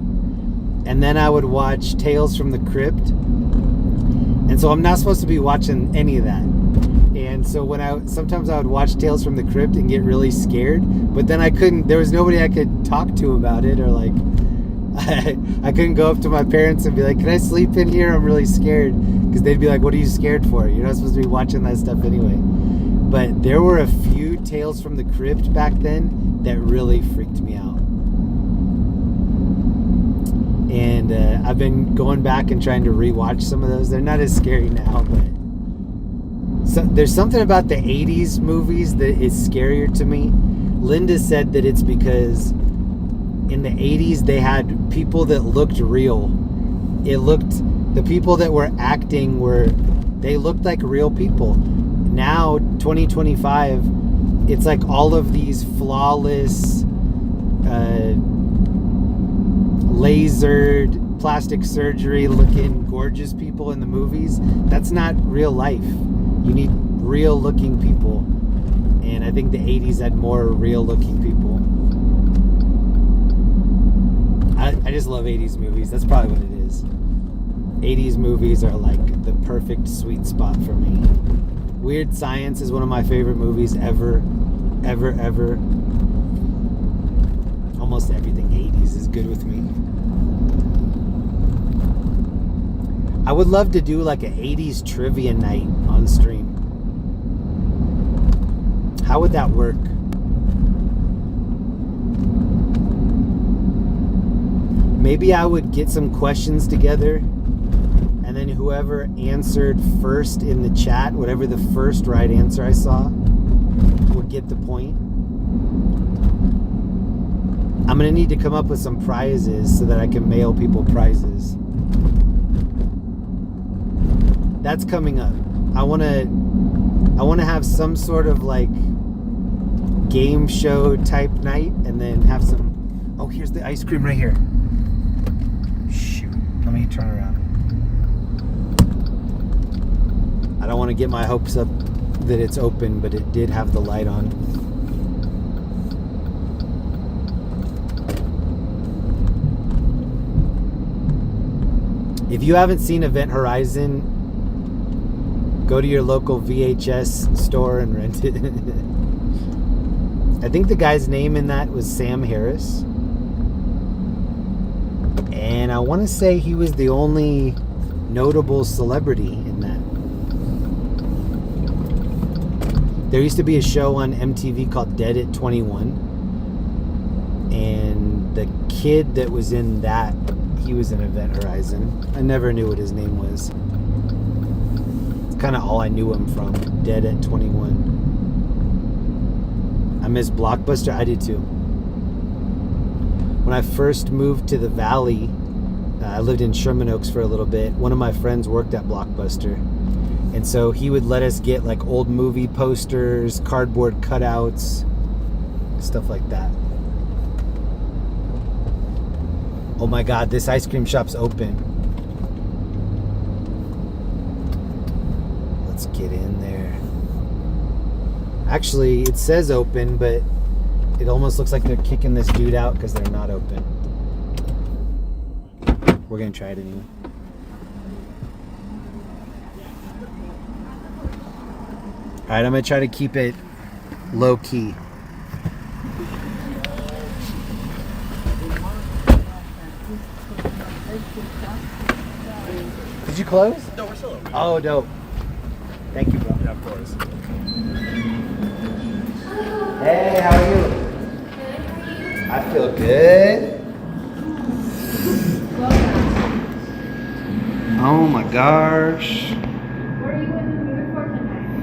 and then I would watch Tales from the Crypt. And so I'm not supposed to be watching any of that. And so sometimes I would watch Tales from the Crypt and get really scared, but then there was nobody I could talk to about it, or like I couldn't go up to my parents and be like, can I sleep in here? I'm really scared. Because they'd be like, what are you scared for? You're not supposed to be watching that stuff anyway. But there were a few Tales from the Crypt back then that really freaked me out. And I've been going back and trying to rewatch some of those. They're not as scary now, but there's something about the 80s movies that is scarier to me. Linda said that it's because in the 80s they had people that looked real. The people that were acting they looked like real people. Now 2025, it's like all of these flawless lasered plastic surgery looking gorgeous people in the movies. That's not real life. You need real looking people, and I think the 80s had more real looking people. I just love 80s movies. That's probably what it is. 80s movies are like the perfect sweet spot for me. Weird Science is one of my favorite movies ever. Almost everything 80s is good with me. I would love to do like an 80s trivia night on stream. How would that work? Maybe I would get some questions together, and then whoever answered first in the chat, whatever the first right answer I saw, would get the point. I'm going to need to come up with some prizes so that I can mail people prizes. That's coming up. I want to have some sort of like game show type night, and then have some. Oh, here's the ice cream right here. Shoot, let me turn around. I don't want to get my hopes up that it's open, but it did have the light on. If you haven't seen Event Horizon, go to your local VHS store and rent it. I think the guy's name in that was Sam Harris. And I want to say he was the only notable celebrity in that. There used to be a show on MTV called Dead at 21. And the kid that was in that, he was in Event Horizon. I never knew what his name was. It's kind of all I knew him from. Dead at 21. I miss Blockbuster. I did too. When I first moved to the Valley, I lived in Sherman Oaks for a little bit. One of my friends worked at Blockbuster. And so he would let us get like old movie posters, cardboard cutouts, stuff like that. Oh my God, this ice cream shop's open. Let's get in there. Actually, it says open, but it almost looks like they're kicking this dude out because they're not open. We're gonna try it anyway. All right, I'm gonna try to keep it low key. Did you close? No, we're still open. Oh, dope. Thank you, bro. Yeah, of course. Hey, how are you? I feel good. Oh my gosh. What are you in the mood for tonight?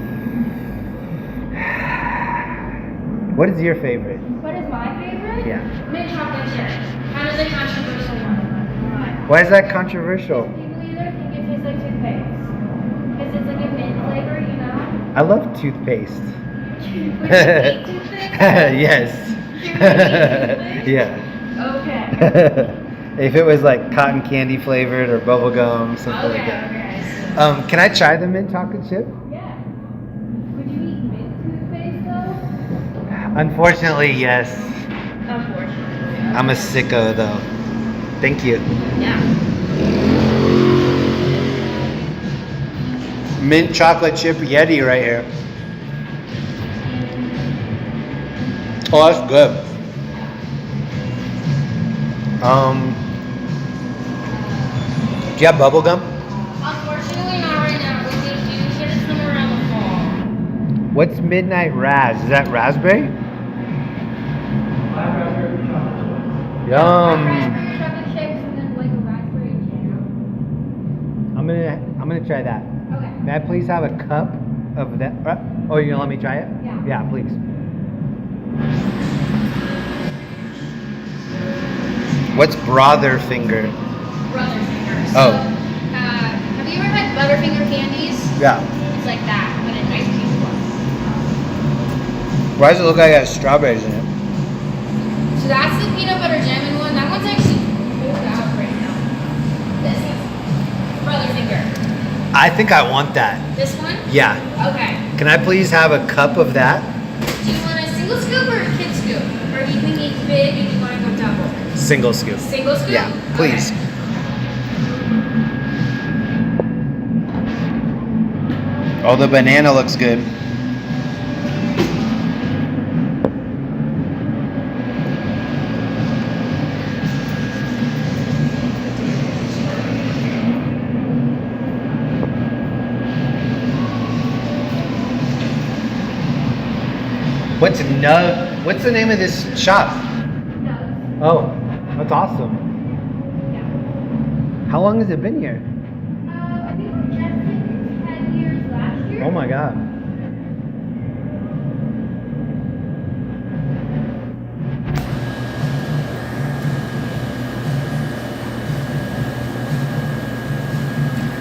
What is your favorite? What is my favorite? Yeah. Mint chocolate chip. Kind of the controversial one. Alright. Why is that controversial? People either think it tastes like toothpaste. Because it's like a mint flavor, you know? I love toothpaste. Would you eat toothpaste? Yes. You would eat toothpaste? Yeah. Okay. If it was like cotton candy flavored or bubble gum, something like that. Okay. Can I try the mint chocolate chip? Yeah. Would you eat mint toothpaste though? Unfortunately, yes. Unfortunately. I'm a sicko though. Thank you. Yeah. Mint chocolate chip Yeti right here. Oh, that's good. Do you have bubble gum? Unfortunately, not right now, but we do get it somewhere around the fall. What's Midnight Raz? Is that raspberry? Yum. Raspberry chocolate chips and then like a raspberry jam. I'm gonna try that. Okay. May I please have a cup of that? Oh, you're gonna let me try it? Yeah. Yeah, please. What's brother finger? Brother fingers. Oh. So, have you ever had Butterfinger candies? Yeah. It's like that, but in ice cream form. Why does it look like it has strawberries in it? So that's the peanut butter jam one. That one's actually pulled out right now. This is Brother finger. I think I want that. This one? Yeah. Okay. Can I please have a cup of that? Do you want a single scoop or a kid scoop? Or do you think it's big and you want to go double? Single scoop. Single scoop? Yeah, please. Okay. Oh, the banana looks good. What's the name of this shop? Oh, that's awesome. How long has it been here? I think we just hit 10 years last year. Oh my god.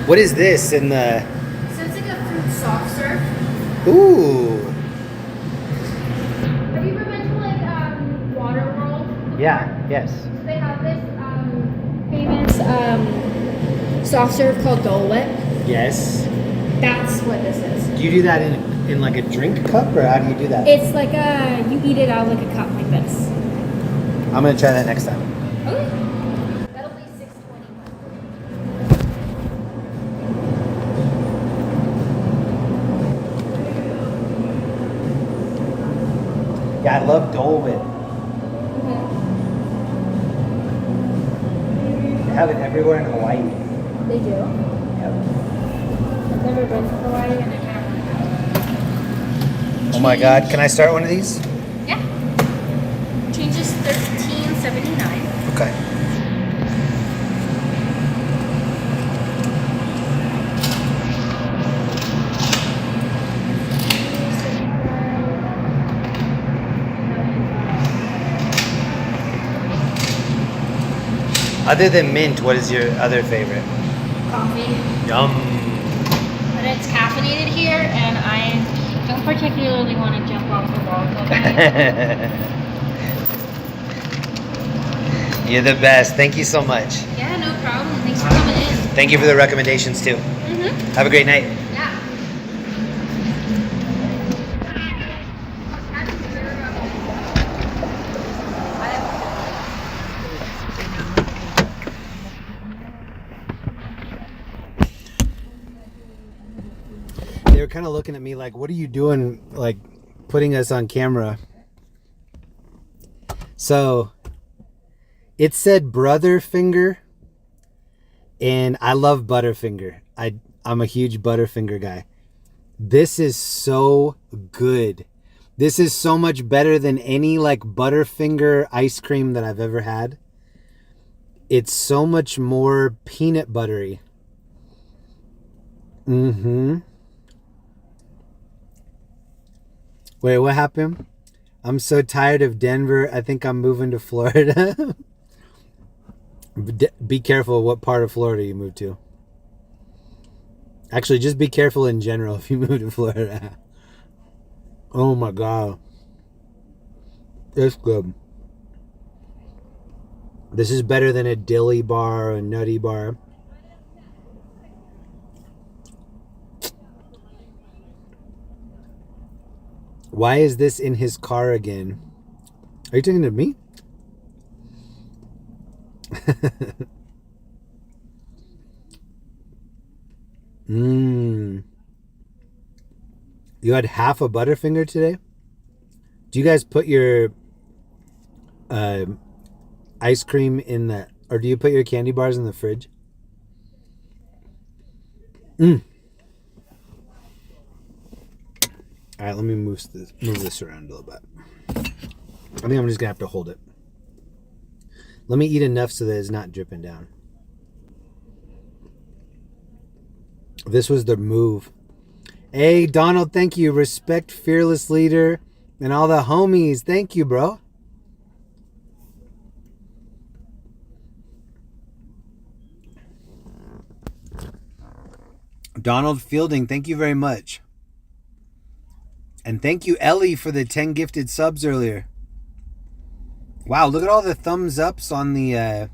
What is this in the... So it's like a fruit soft serve. Ooh. Have you ever been to like Waterworld? Yeah, yes. So they have this famous soft serve called Dole Whip. Yes. That's what this is. Do you do that in like a drink cup, or how do you do that? It's like you eat it out of like a cup like this. I'm gonna try that next time. Okay. That'll be $6.21. Yeah, I love Dole Whip. They have it everywhere in Hawaii. They do. Yep. I've never been to Hawaii and I kind of Oh my god, can I start one of these? Yeah. Changes $13.79. Okay. Other than mint, what is your other favorite? Coffee. Yum. But it's caffeinated here, and I don't particularly want to jump off the wall. You're the best. Thank you so much. Yeah, no problem. Thanks for coming in. Thank you for the recommendations too. Mm-hmm. Have a great night. Yeah. They were kind of looking at me like, what are you doing, like putting us on camera? So it said brother finger, and I love Butterfinger. I'm a huge Butterfinger guy. This is so good. This is so much better than any like Butterfinger ice cream that I've ever had. It's so much more peanut buttery. Mm-hmm. Wait, what happened? I'm so tired of Denver. I think I'm moving to Florida. Be careful what part of Florida you move to. Actually, just be careful in general if you move to Florida. Oh my God. It's good. This is better than a dilly bar or a nutty bar. Why is this in his car again? Are you talking to me? Mmm. You had half a Butterfinger today? Do you guys put your ice cream in the, or do you put your candy bars in the fridge? All right, let me move this around a little bit. I think I'm just gonna have to hold it. Let me eat enough so that it's not dripping down. This was the move. Hey, Donald, thank you. Respect, fearless leader, and all the homies. Thank you, bro. Donald Fielding, thank you very much. And thank you, Ellie, for the 10 gifted subs earlier. Wow, look at all the thumbs ups on the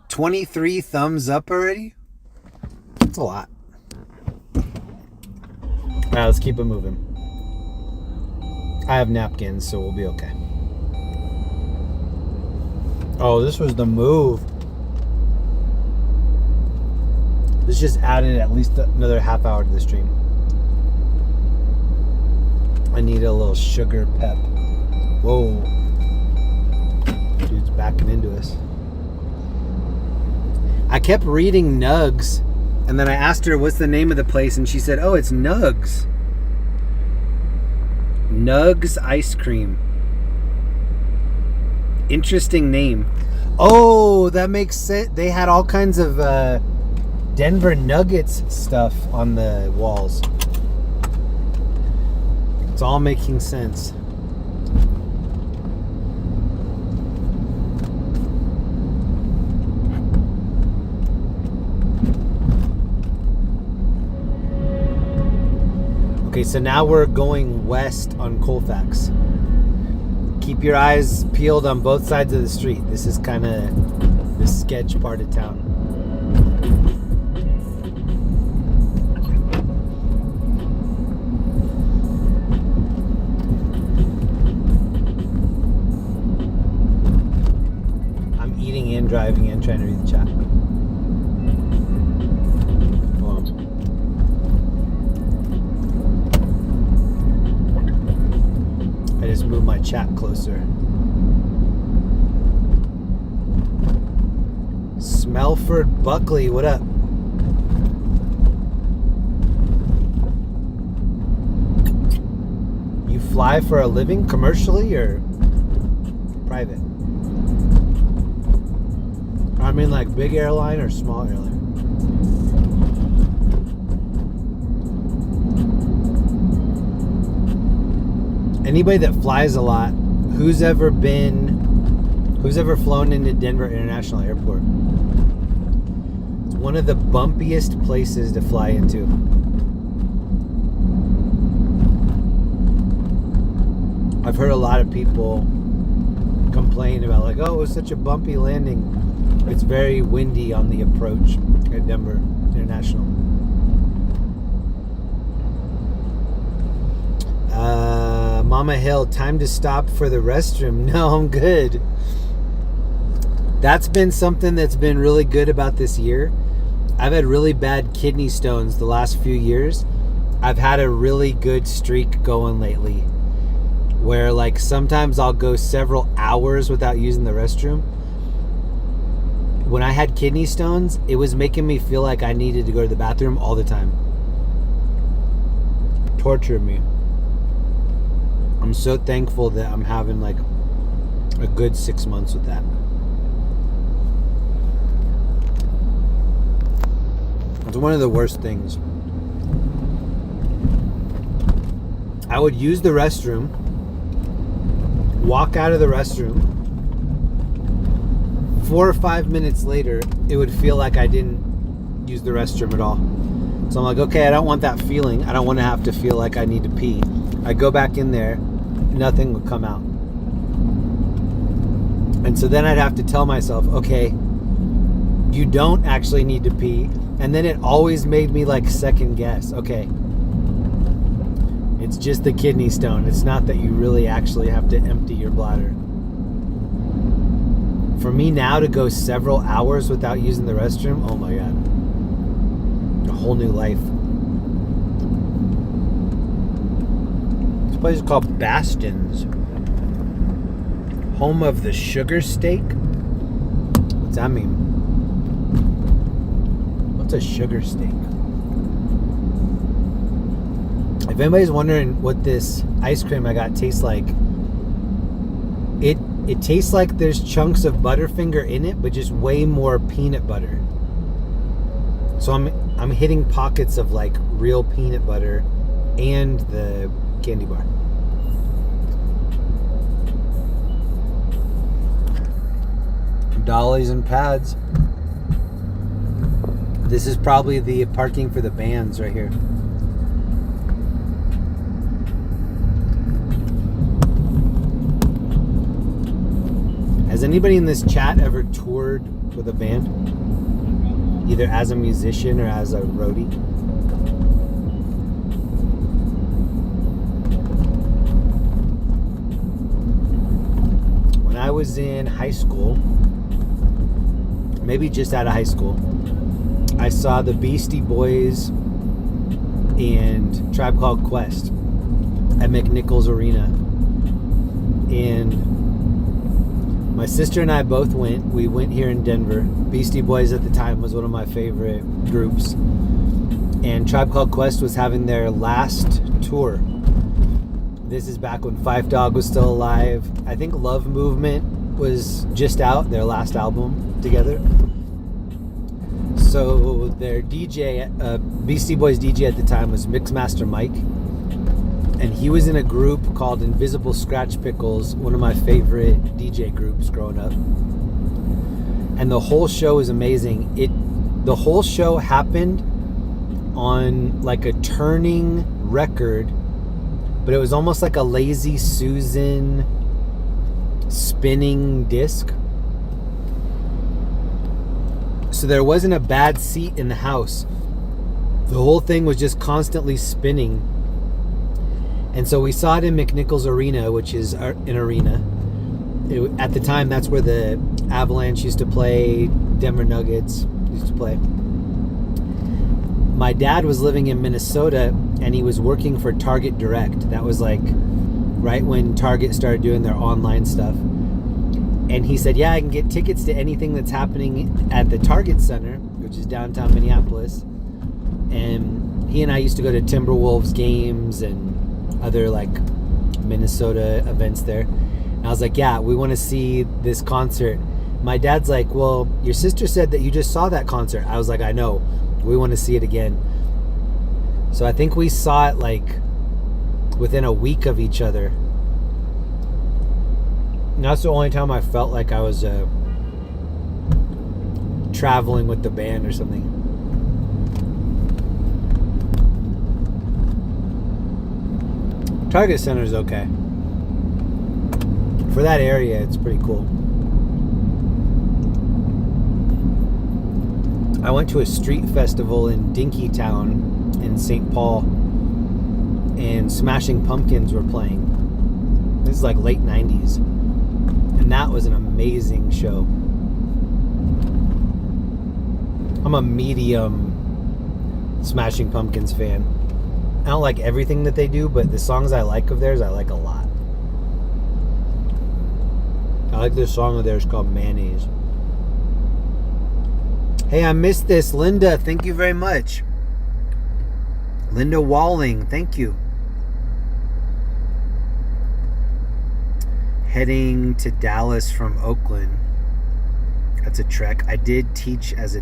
23 thumbs up already. That's a lot. All right, let's keep it moving. I have napkins, so we'll be okay. Oh, this was the move. This just added at least another half hour to the stream. I need a little sugar pep. Whoa. Dude's backing into us. I kept reading Nugs, and then I asked her what's the name of the place, and she said, oh, it's Nugs. Nugs Ice Cream. Interesting name. Oh, that makes sense. They had all kinds of Denver Nuggets stuff on the walls. It's all making sense. Okay, so now we're going west on Colfax. Keep your eyes peeled on both sides of the street. This is kind of the sketch part of town. I'm eating and driving and trying to read the chat. Just move my chat closer. Smelford Buckley, what up? You fly for a living, commercially or private? I mean, like big airline or small airline? Anybody that flies a lot, who's ever flown into Denver International Airport? It's one of the bumpiest places to fly into. I've heard a lot of people complain about like, oh, it was such a bumpy landing. It's very windy on the approach at Denver International. Mama Hill, time to stop for the restroom. No, I'm good. That's been something that's been really good about this year. I've had really bad kidney stones the last few years. I've had a really good streak going lately where like sometimes I'll go several hours without using the restroom. When I had kidney stones, it was making me feel like I needed to go to the bathroom all the time. torture me. I'm so thankful that I'm having like a good 6 months with that. It's one of the worst things. I would use the restroom, walk out of the restroom. 4 or 5 minutes later, it would feel like I didn't use the restroom at all. So I'm like, okay, I don't want that feeling. I don't want to have to feel like I need to pee. I go back in there, nothing would come out. And so then I'd have to tell myself, okay, you don't actually need to pee. And then it always made me like second guess. Okay, it's just the kidney stone. It's not that you really actually have to empty your bladder. For me now to go several hours without using the restroom, oh my God. A whole new life. This place is called Bastion's. Home of the sugar steak? What's that mean? What's a sugar steak? If anybody's wondering what this ice cream I got tastes like, it tastes like there's chunks of Butterfinger in it, but just way more peanut butter. So I'm hitting pockets of like real peanut butter and the candy bar. Dollies and pads. This is probably the parking for the bands right here. Has anybody in this chat ever toured with a band? Either as a musician or as a roadie? When I was in high school, maybe just out of high school, I saw the Beastie Boys and Tribe Called Quest at McNichols Arena. And my sister and I both went. We went here in Denver. Beastie Boys at the time was one of my favorite groups. And Tribe Called Quest was having their last tour. This is back when Phife Dawg was still alive. I think Love Movement was just out, their last album together. So their DJ, Beastie Boys DJ at the time was Mixmaster Mike. And he was in a group called Invisible Scratch Pickles, one of my favorite DJ groups growing up. And the whole show is amazing. The whole show happened on like a turning record, but it was almost like a Lazy Susan spinning disc. So there wasn't a bad seat in the house. The whole thing was just constantly spinning. And so we saw it in McNichols Arena, which is an arena. At the time, that's where the Avalanche used to play, Denver Nuggets used to play. My dad was living in Minnesota, and he was working for Target Direct. That was like right when Target started doing their online stuff. And he said, yeah, I can get tickets to anything that's happening at the Target Center, which is downtown Minneapolis. And he and I used to go to Timberwolves games and other like Minnesota events there. And I was like, yeah, we want to see this concert. My dad's like, well, your sister said that you just saw that concert. I was like, I know. We want to see it again. So I think we saw it like within a week of each other. And that's the only time I felt like I was traveling with the band or something. Target Center is okay. For that area, it's pretty cool. I went to a street festival in Dinkytown in St. Paul, and Smashing Pumpkins were playing. This is like late 90s. And that was an amazing show. I'm a medium Smashing Pumpkins fan. I don't like everything that they do, but the songs I like of theirs, I like a lot. I like this song of theirs called Mayonnaise. Hey, I missed this. Linda, thank you very much. Linda Walling, thank you. heading to Dallas from Oakland. That's a trek. I did as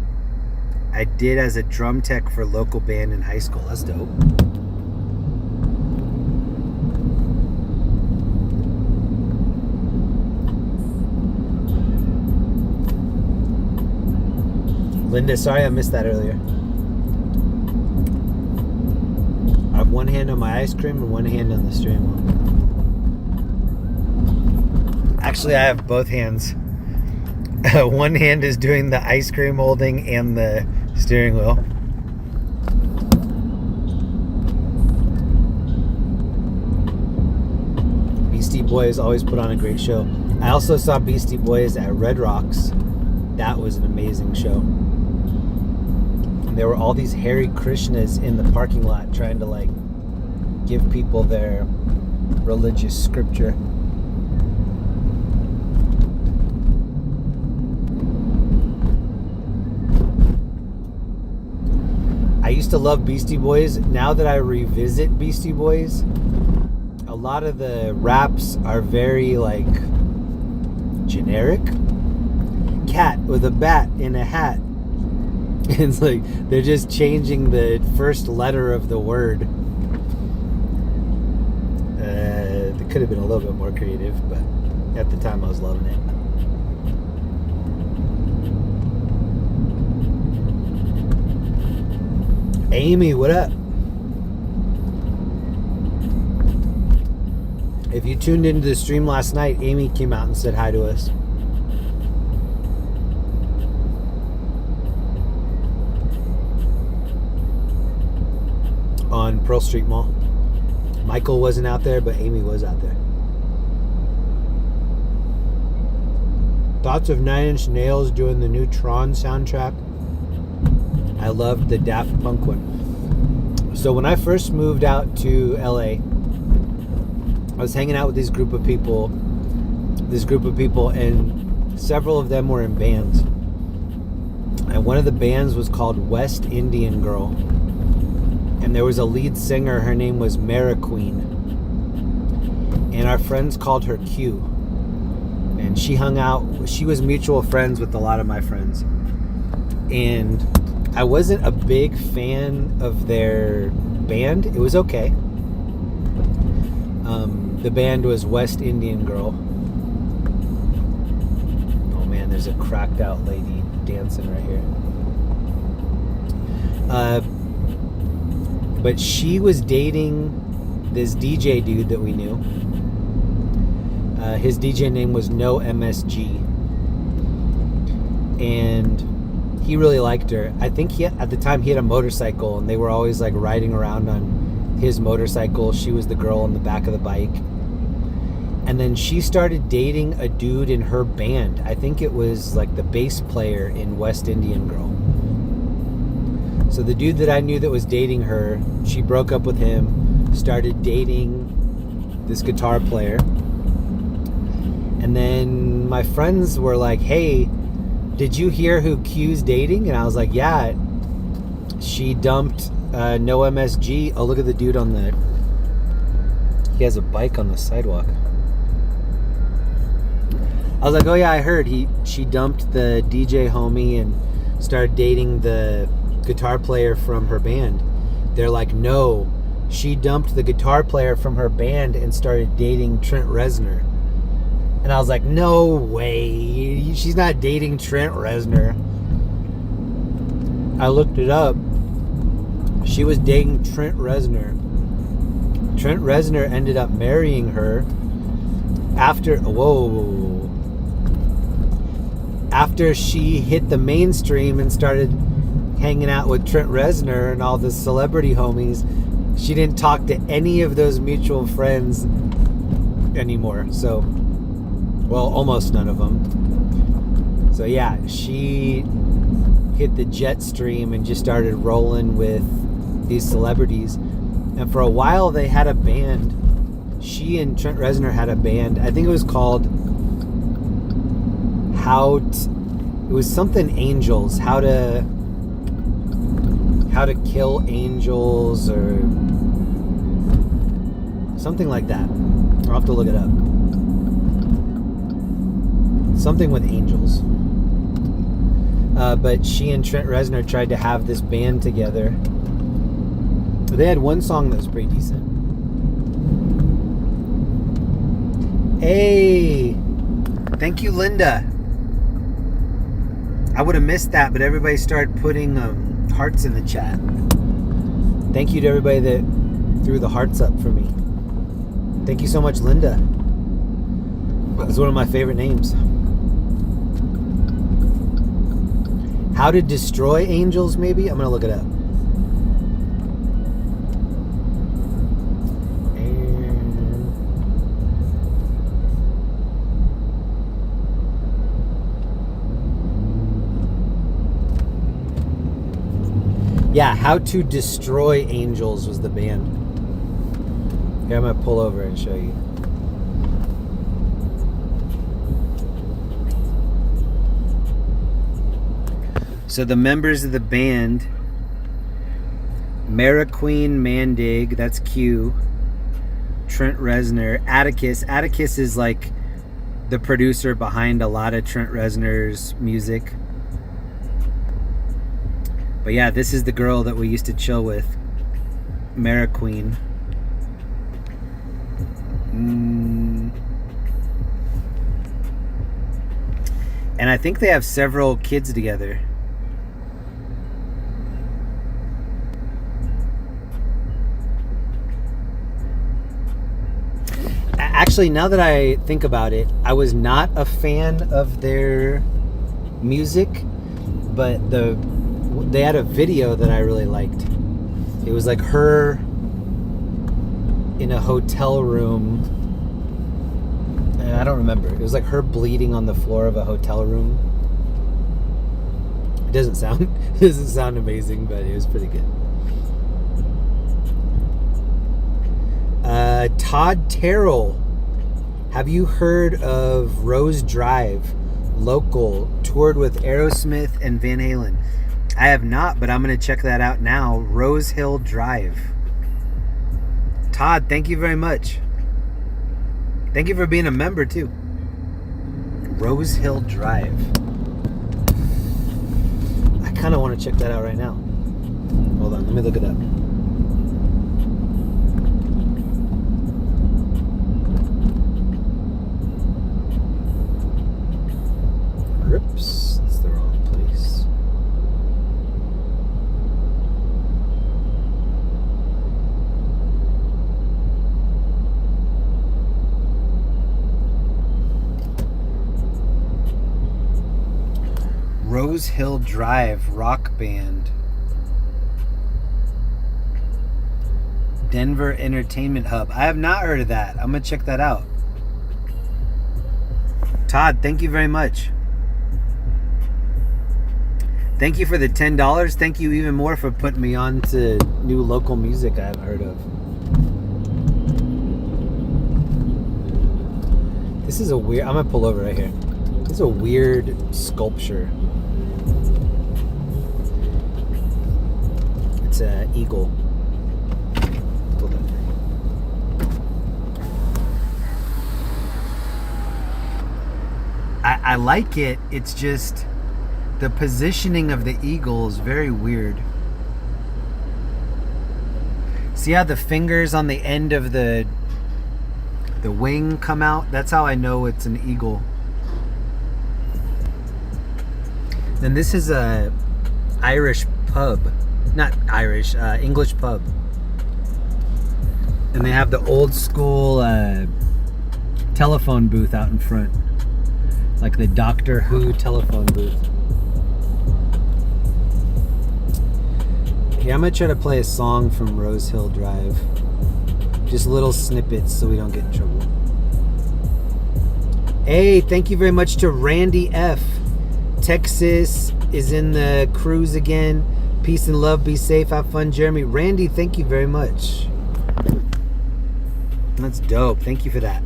a drum tech for local band in high school. That's dope. Linda, sorry I missed that earlier. I have one hand on my ice cream and one hand on the steering wheel. Actually, I have both hands. One hand is doing the ice cream holding and the steering wheel. Beastie Boys always put on a great show. I also saw Beastie Boys at Red Rocks. That was an amazing show. And there were all these Hare Krishnas in the parking lot trying to like give people their religious scripture. I used to love Beastie Boys. Now that I revisit Beastie Boys, a lot of the raps are very like generic. Cat with a bat in a hat. It's like they're just changing the first letter of the word. They could have been a little bit more creative, but at the time I was loving it. Amy, what up? If you tuned into the stream last night, Amy came out and said hi to us. On Pearl Street Mall. Michael wasn't out there, but Amy was out there. Thoughts of Nine Inch Nails doing the new Tron soundtrack? I loved the Daft Punk one. So when I first moved out to LA, I was hanging out with this group of people, and several of them were in bands. And one of the bands was called West Indian Girl. And there was a lead singer, her name was Mara Queen. And our friends called her Q. And she was mutual friends with a lot of my friends. And I wasn't a big fan of their band. It was okay. The band was West Indian Girl. Oh man, there's a cracked out lady dancing right here. But she was dating this DJ dude that we knew. His DJ name was No MSG. And he really liked her. I think at the time he had a motorcycle, and they were always like riding around on his motorcycle. She was the girl on the back of the bike. And then she started dating a dude in her band. I think it was like the bass player in West Indian Girl. So the dude that I knew that was dating her, she broke up with him, started dating this guitar player. And then my friends were like, hey, did you hear who Q's dating? And I was like, yeah, she dumped No MSG. Oh, look at the dude he has a bike on the sidewalk. I was like, oh yeah, I heard she dumped the DJ homie and started dating the guitar player from her band. They're like, no, she dumped the guitar player from her band and started dating Trent Reznor. And I was like, no way, she's not dating Trent Reznor. I looked it up. She was dating Trent Reznor. Trent Reznor ended up marrying her after she hit the mainstream and started hanging out with Trent Reznor and all the celebrity homies. She didn't talk to any of those mutual friends anymore. So, well, almost none of them. So yeah, she hit the jet stream and just started rolling with these celebrities. And for a while they had a band. She and Trent Reznor had a band. I think it was called it was something Angels, how to kill angels or something like that. I'll have to look it up. Something with angels. But she and Trent Reznor tried to have this band together. They had one song that was pretty decent. Hey! Thank you, Linda. I would have missed that, but everybody started putting hearts in the chat. Thank you to everybody that threw the hearts up for me. Thank you so much, Linda. That's one of my favorite names. How to destroy angels, maybe? I'm going to look it up. Yeah, How to Destroy Angels was the band. Here, I'm going to pull over and show you. So the members of the band, Mariqueen Mandig, that's Q, Trent Reznor, Atticus. Atticus is like the producer behind a lot of Trent Reznor's music. But yeah, this is the girl that we used to chill with, Mariqueen. And I think they have several kids together. Actually, now that I think about it, I was not a fan of their music, but they had a video that I really liked. It was like her in a hotel room. I don't remember. It was like her bleeding on the floor of a hotel room. It doesn't sound amazing, but it was pretty good. Todd Terrell. Have you heard of Rose Drive? Local, toured with Aerosmith and Van Halen. I have not, but I'm going to check that out now. Rose Hill Drive. Todd, thank you very much. Thank you for being a member, too. Rose Hill Drive. I kind of want to check that out right now. Hold on, let me look it up. Oops, that's the wrong place. Rose Hill Drive rock band. Denver Entertainment Hub. I have not heard of that. I'm going to check that out. Todd, thank you very much. Thank you for the $10. Thank you even more for putting me on to new local music I haven't heard of. This is a weird... I'm going to pull over right here. This is a weird sculpture. It's an eagle. Hold on. I like it. It's just... the positioning of the eagle is very weird. See how the fingers on the end of the wing come out? That's how I know it's an eagle. Then this is a Irish pub. Not Irish, English pub. And they have the old school telephone booth out in front. Like the Doctor Who telephone booth. Yeah, I'm going to try to play a song from Rose Hill Drive. Just little snippets so we don't get in trouble. Hey, thank you very much to Randy F. Texas is in the cruise again. Peace and love. Be safe. Have fun, Jeremy. Randy, thank you very much. That's dope. Thank you for that.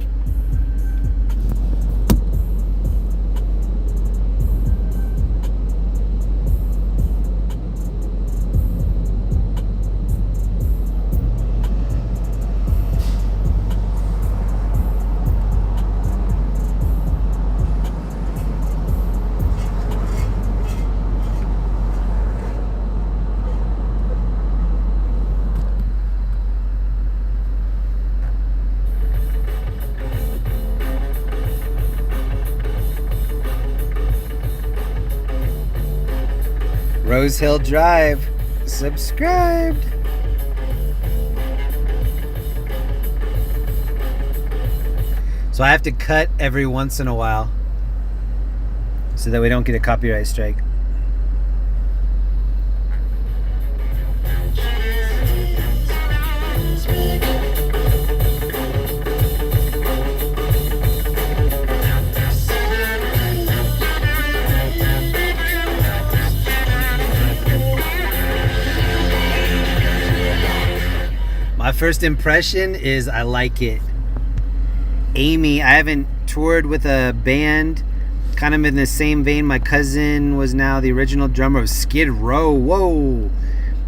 Rose Hill Drive. Subscribed. So I have to cut every once in a while so that we don't get a copyright strike. My first impression is I like it. Amy, I haven't toured with a band kind of in the same vein. My cousin was now the original drummer of Skid Row. Whoa!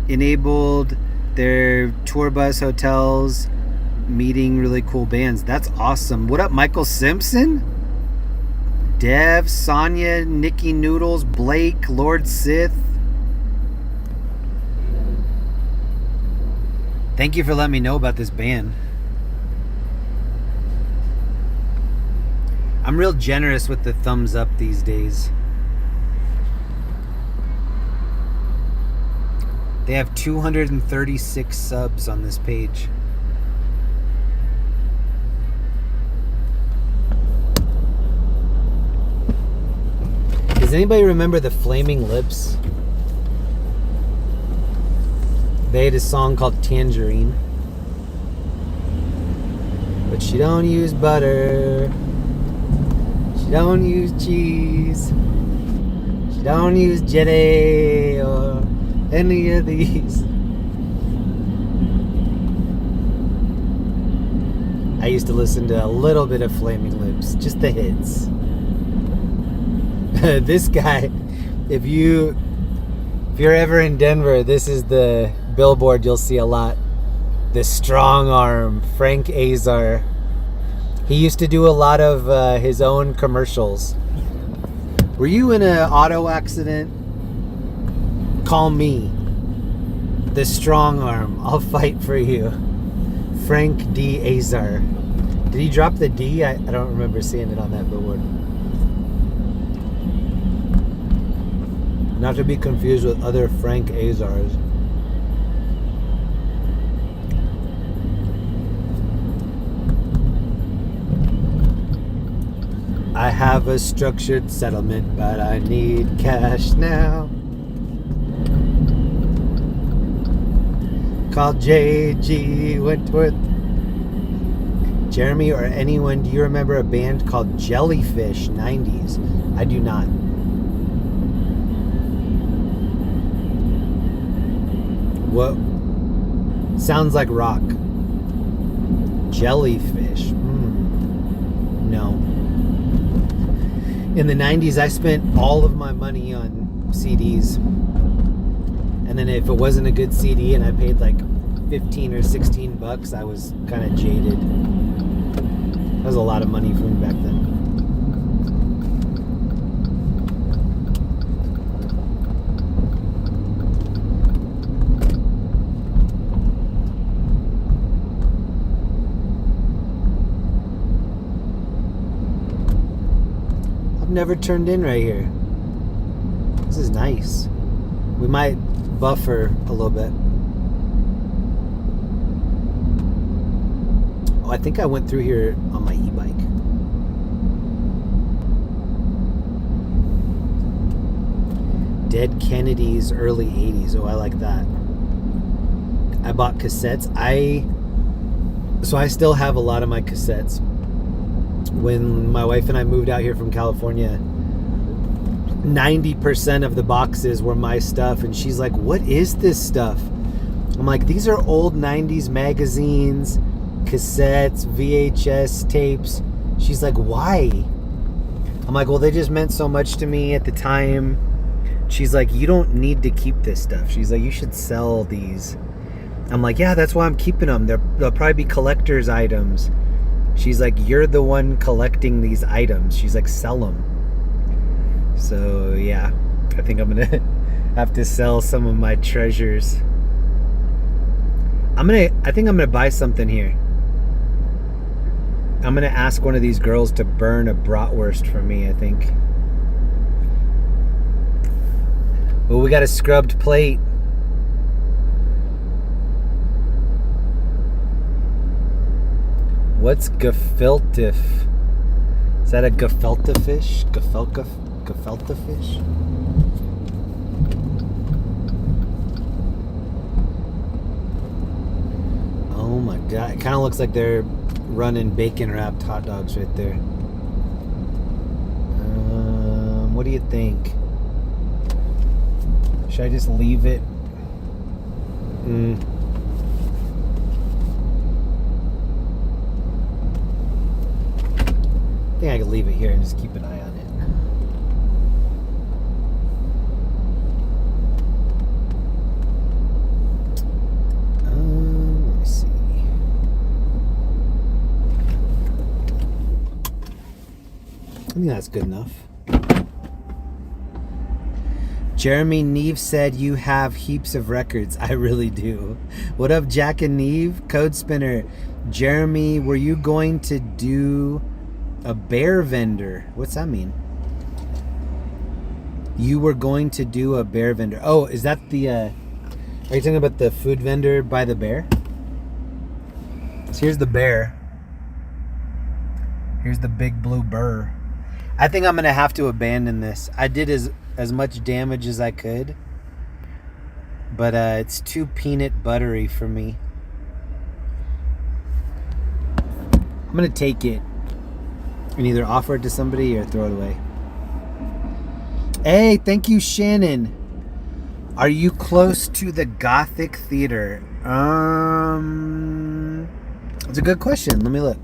Enabled their tour bus hotels, meeting really cool bands. That's awesome. What up, Michael Simpson? Dev, Sonia, Nikki Noodles, Blake, Lord Sith. Thank you for letting me know about this band. I'm real generous with the thumbs up these days. They have 236 subs on this page. Does anybody remember the Flaming Lips? They had a song called Tangerine. But she don't use butter. She don't use cheese. She don't use jelly or any of these. I used to listen to a little bit of Flaming Lips, just the hits. This guy, if you're ever in Denver, this is the billboard you'll see a lot. The Strong Arm, Frank Azar. He used to do a lot of his own commercials. Were you in an auto accident? Call me. The Strong Arm. I'll fight for you. Frank D. Azar. Did he drop the D? I don't remember seeing it on that billboard. Not to be confused with other Frank Azars. I have a structured settlement, but I need cash now. Call J.G. Wentworth. Jeremy or anyone, do you remember a band called Jellyfish 90s? I do not. What? Sounds like rock. Jellyfish. No. In the 90s, I spent all of my money on CDs. And then if it wasn't a good CD and I paid like 15 or 16 bucks, I was kind of jaded. That was a lot of money for me back then. Never turned in right here. This is nice. We might buffer a little bit. Oh, I think I went through here on my e-bike. Dead Kennedys, early 80s. Oh, I like that. I bought cassettes. So I still have a lot of my cassettes. When my wife and I moved out here from California, 90% of the boxes were my stuff, and she's like, what is this stuff? I'm like, these are old 90s magazines, cassettes, VHS tapes. She's like, why? I'm like, well, they just meant so much to me at the time. She's like, you don't need to keep this stuff. She's like, you should sell these. I'm like, yeah, that's why I'm keeping them. They'll probably be collector's items. She's like, you're the one collecting these items. She's like, sell them. So yeah, I think I'm gonna have to sell some of my treasures. I think I'm gonna buy something here. I'm gonna ask one of these girls to burn a bratwurst for me, I think. Oh, we got a scrubbed plate. What's gefilte? Is that a gefilte fish? Gefilte fish? Oh my god. It kind of looks like they're running bacon wrapped hot dogs right there. What do you think? Should I just leave it? I think I could leave it here and just keep an eye on it. Let me see. I think that's good enough. Jeremy Neve said you have heaps of records. I really do. What up, Jack and Neve? Code Spinner. Jeremy, were you going to do a bear vendor? What's that mean? You were going to do a bear vendor. Oh, is that the are you talking about the food vendor by the bear? So here's the bear. Here's the big blue burr. I think I'm gonna have to abandon this. I did as much damage as I could, but it's too peanut buttery for me. I'm gonna take it and either offer it to somebody or throw it away. Hey, thank you, Shannon. Are you close to the Gothic Theater? It's a good question. Let me look.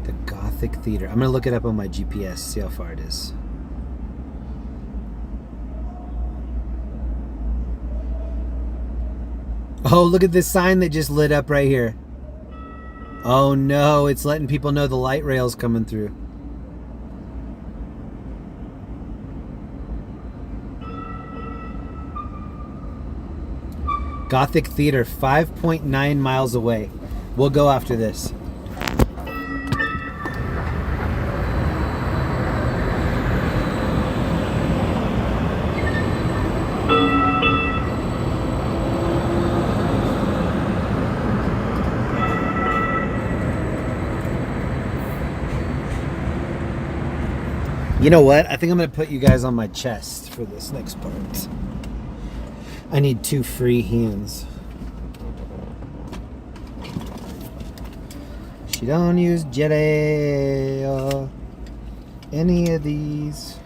The Gothic Theater. I'm gonna look it up on my GPS, see how far it is. Oh, look at this sign that just lit up right here. Oh no, it's letting people know the light rail's coming through. Gothic Theater, 5.9 miles away. We'll go after this. You know what? I think I'm going to put you guys on my chest for this next part. I need 2 free hands. She don't use jelly or any of these.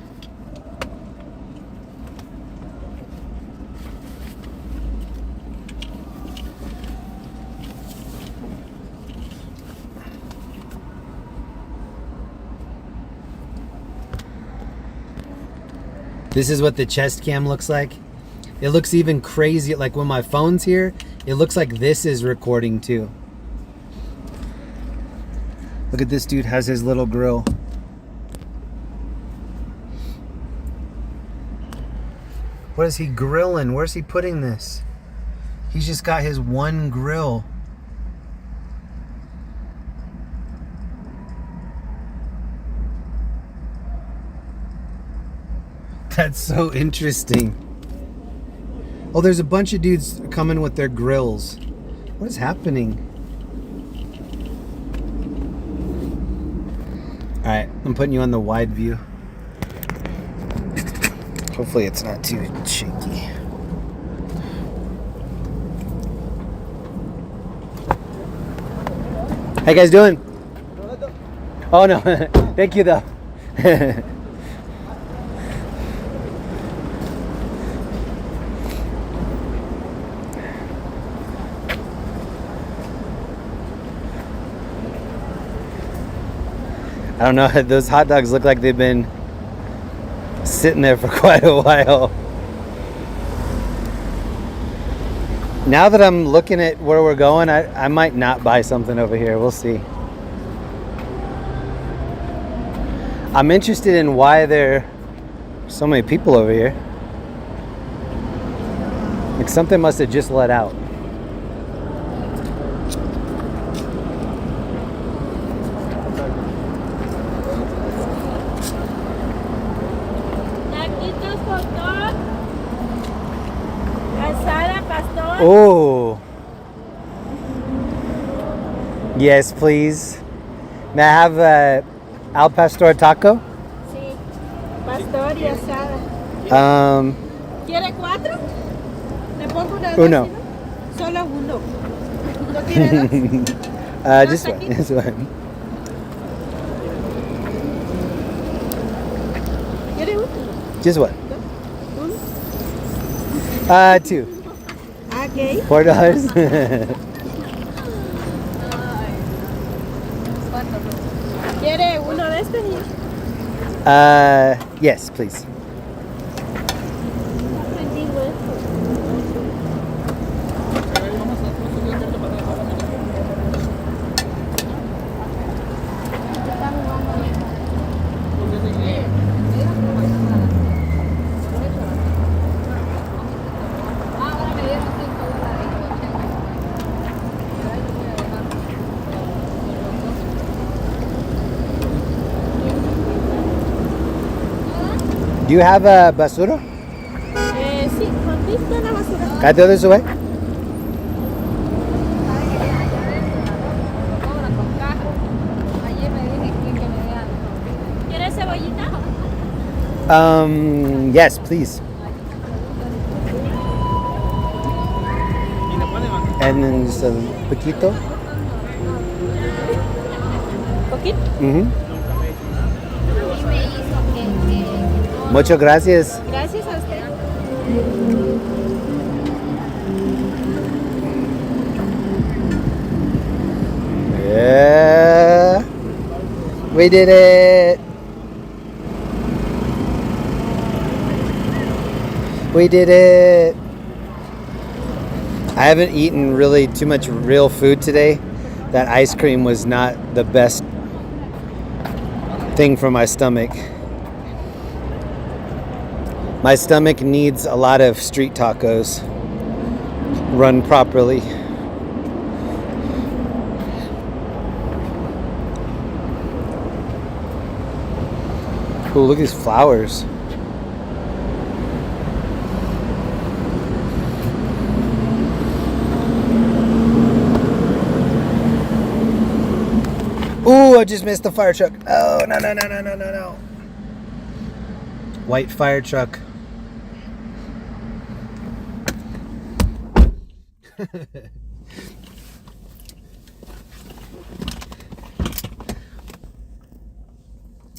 This is what the chest cam looks like. It looks even crazy. Like when my phone's here, it looks like this is recording too. Look at this dude has his little grill. What is he grilling? Where's he putting this? He's just got his one grill. That's so interesting. Oh, there's a bunch of dudes coming with their grills. What is happening? All right, I'm putting you on the wide view. Hopefully it's not too shaky. How you guys doing? Oh no, thank you though. I don't know, those hot dogs look like they've been sitting there for quite a while. Now that I'm looking at where we're going, I might not buy something over here. We'll see. I'm interested in why there are so many people over here. Like something must have just let out. hot dog, asada, pastor. Oh. Yes, please. May I have a al pastor taco? Sí, pastor y asada. ¿Quiere 4? Le pongo una Uno. dos, ¿sí, no? Solo uno. ¿No quiere dos? Just one. Just one. ¿Quiere uno? Just one. ¿Uno? 2. Ok. $4. ¿Quiere uno de estos? Yes, please. Do you have a basura? Sí, aquí está la basura. Can I throw this away? ¿Quiere cebollita? Yes, please. And then just a poquito. ¿Poquito? Muchas gracias. Gracias a usted. Yeah. We did it. We did it. I haven't eaten really too much real food today. That ice cream was not the best thing for my stomach. My stomach needs a lot of street tacos run properly. Ooh, look at these flowers. Ooh, I just missed the fire truck. Oh, no. White fire truck.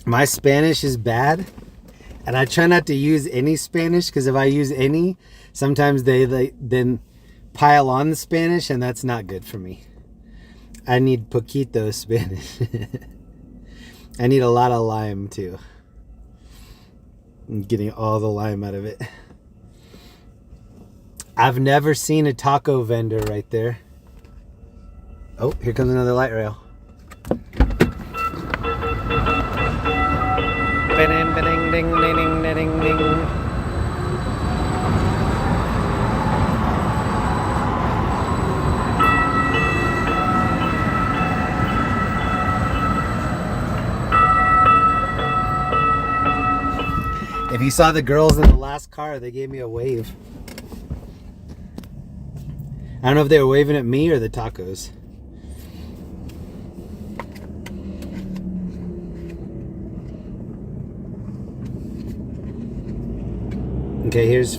My Spanish is bad, and I try not to use any Spanish, because if I use any, sometimes they then pile on the Spanish, and that's not good for me. I need poquito Spanish. I need a lot of lime too. I'm getting all the lime out of it. I've never seen a taco vendor right there. Oh, here comes another light rail. Ding, ding, ding, ding, ding, ding. If you saw the girls in the last car, they gave me a wave. I don't know if they were waving at me or the tacos. Okay, here's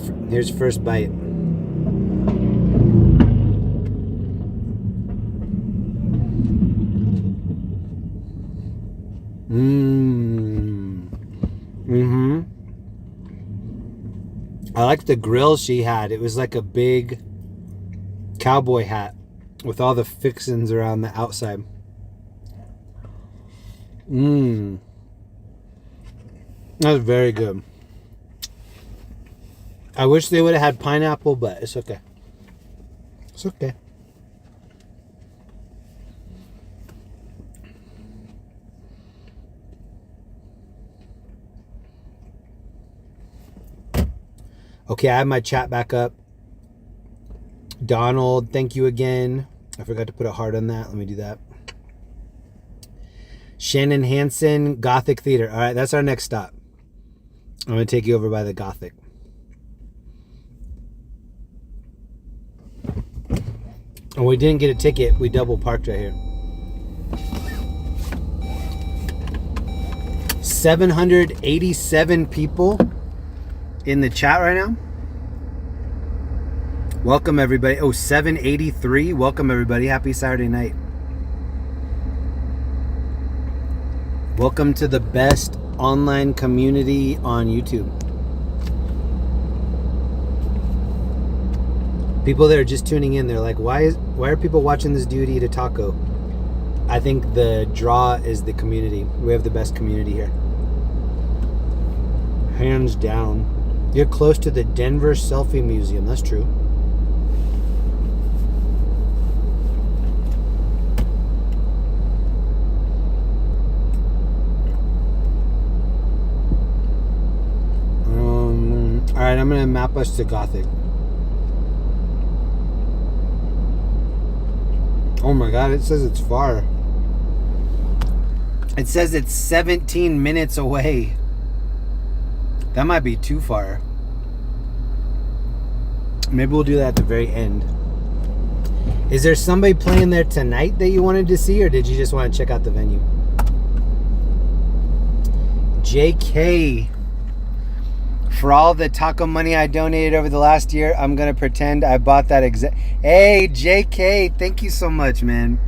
first bite. I liked the grill she had. It was like a big cowboy hat with all the fixings around the outside. That was very good. I wish they would have had pineapple, but it's okay. It's okay. Okay, I have my chat back up. Donald, thank you again. I forgot to put a heart on that. Let me do that. Shannon Hansen, Gothic Theater. All right, that's our next stop. I'm going to take you over by the Gothic. And we didn't get a ticket. We double parked right here. 787 people in the chat right now. Welcome everybody. Oh, 783. Welcome everybody. Happy Saturday night. Welcome to the best online community on YouTube. People that are just tuning in, they're like, why are people watching this dude eat a taco? I think the draw is the community. We have the best community here. Hands down. You're close to the Denver Selfie Museum. That's true. All right, I'm gonna map us to Gothic. Oh my God, it says it's far. It says it's 17 minutes away. That might be too far. Maybe we'll do that at the very end. Is there somebody playing there tonight that you wanted to see, or did you just want to check out the venue? JK. For all the taco money I donated over the last year, I'm going to pretend I bought that Hey, JK, thank you so much, man.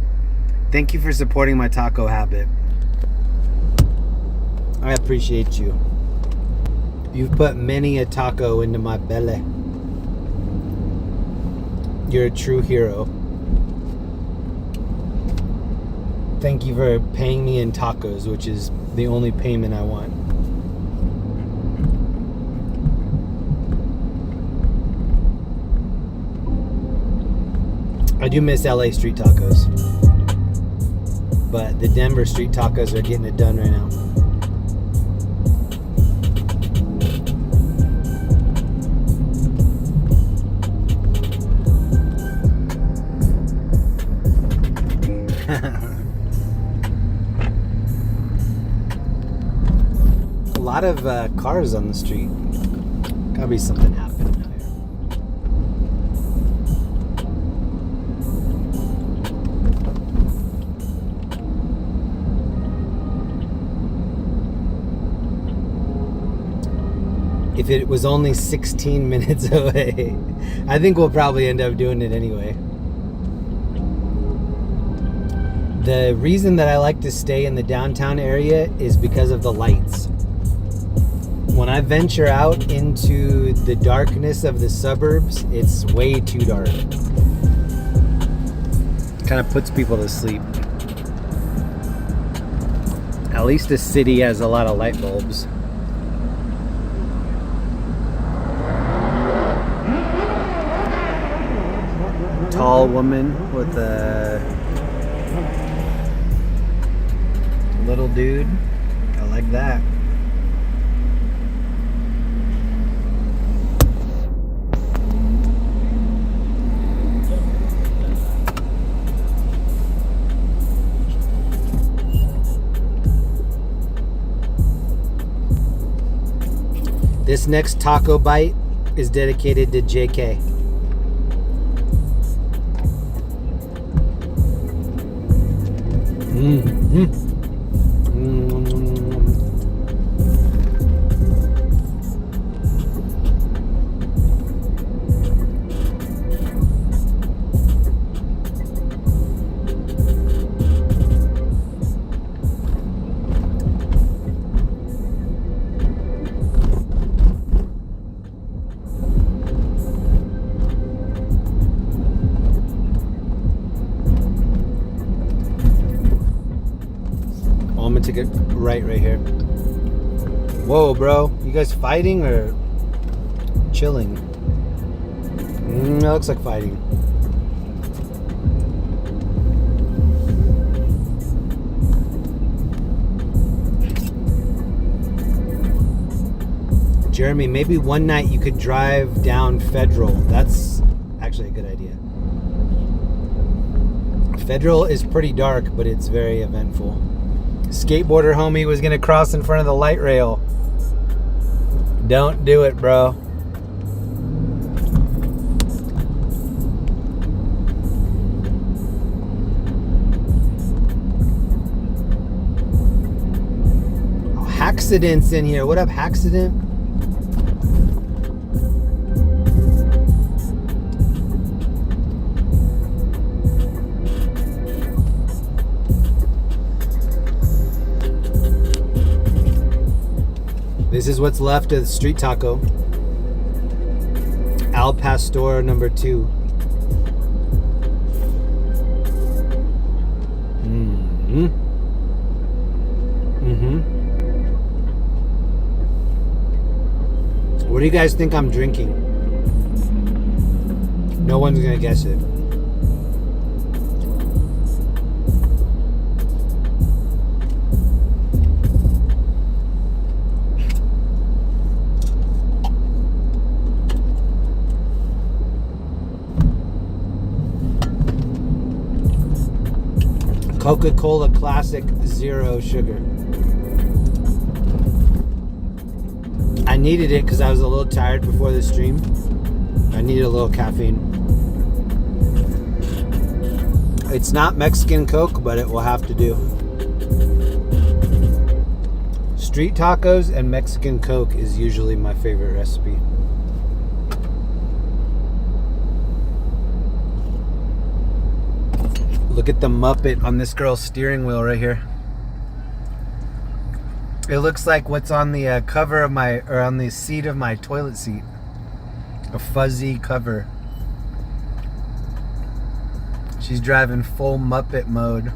Thank you for supporting my taco habit. I appreciate you. You've put many a taco into my belly. You're a true hero. Thank you for paying me in tacos, which is the only payment I want. I do miss LA street tacos, but the Denver street tacos are getting it done right now. A lot of cars on the street. Gotta be something happening out here. If it was only 16 minutes away, I think we'll probably end up doing it anyway. The reason that I like to stay in the downtown area is because of the lights. When I venture out into the darkness of the suburbs, it's way too dark. Kind of puts people to sleep. At least the city has a lot of light bulbs. Tall woman with a little dude. I like that. This next taco bite is dedicated to JK. Take it right here. Whoa, bro. You guys fighting or chilling? That looks like fighting. Jeremy, maybe one night you could drive down Federal. That's actually a good idea. Federal is pretty dark, but it's very eventful. Skateboarder homie was gonna cross in front of the light rail. Don't do it, bro. Hacksident's in here. What up, Hacksident? This is what's left of the street taco. Al Pastor number 2. Mm-hmm. Mm-hmm. What do you guys think I'm drinking? No one's gonna guess it. Coca-Cola Classic Zero Sugar. I needed it because I was a little tired before the stream. I needed a little caffeine. It's not Mexican Coke, but it will have to do. Street tacos and Mexican Coke is usually my favorite recipe. Look at the Muppet on this girl's steering wheel right here. It looks like what's on the cover of on the seat of my toilet seat. A fuzzy cover. She's driving full Muppet mode.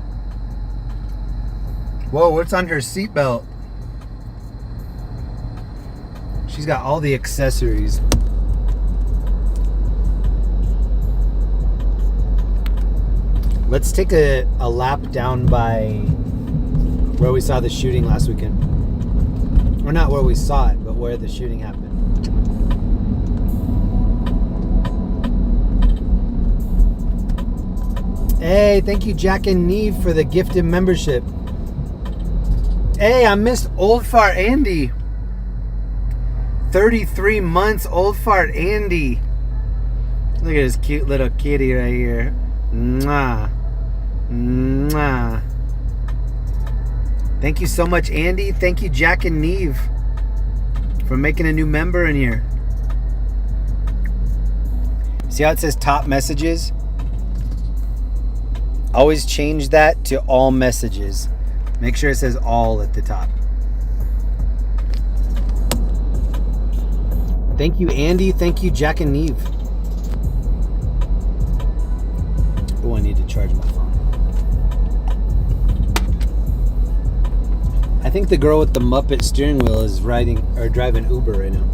Whoa, what's on her seatbelt? She's got all the accessories. Let's take a lap down by where we saw the shooting last weekend. Or not where we saw it, but where the shooting happened. Hey, thank you Jack and Neve for the gifted membership. Hey, I missed Old Fart Andy. 33 months, Old Fart Andy. Look at this cute little kitty right here. Mwah. Mwah. Thank you so much, Andy. Thank you, Jack and Neve, for making a new member in here. See how it says top messages? Always change that to all messages. Make sure it says all at the top. Thank you, Andy. Thank you, Jack and Neve. Oh, I need to charge my phone. I think the girl with the Muppet steering wheel is driving Uber right now.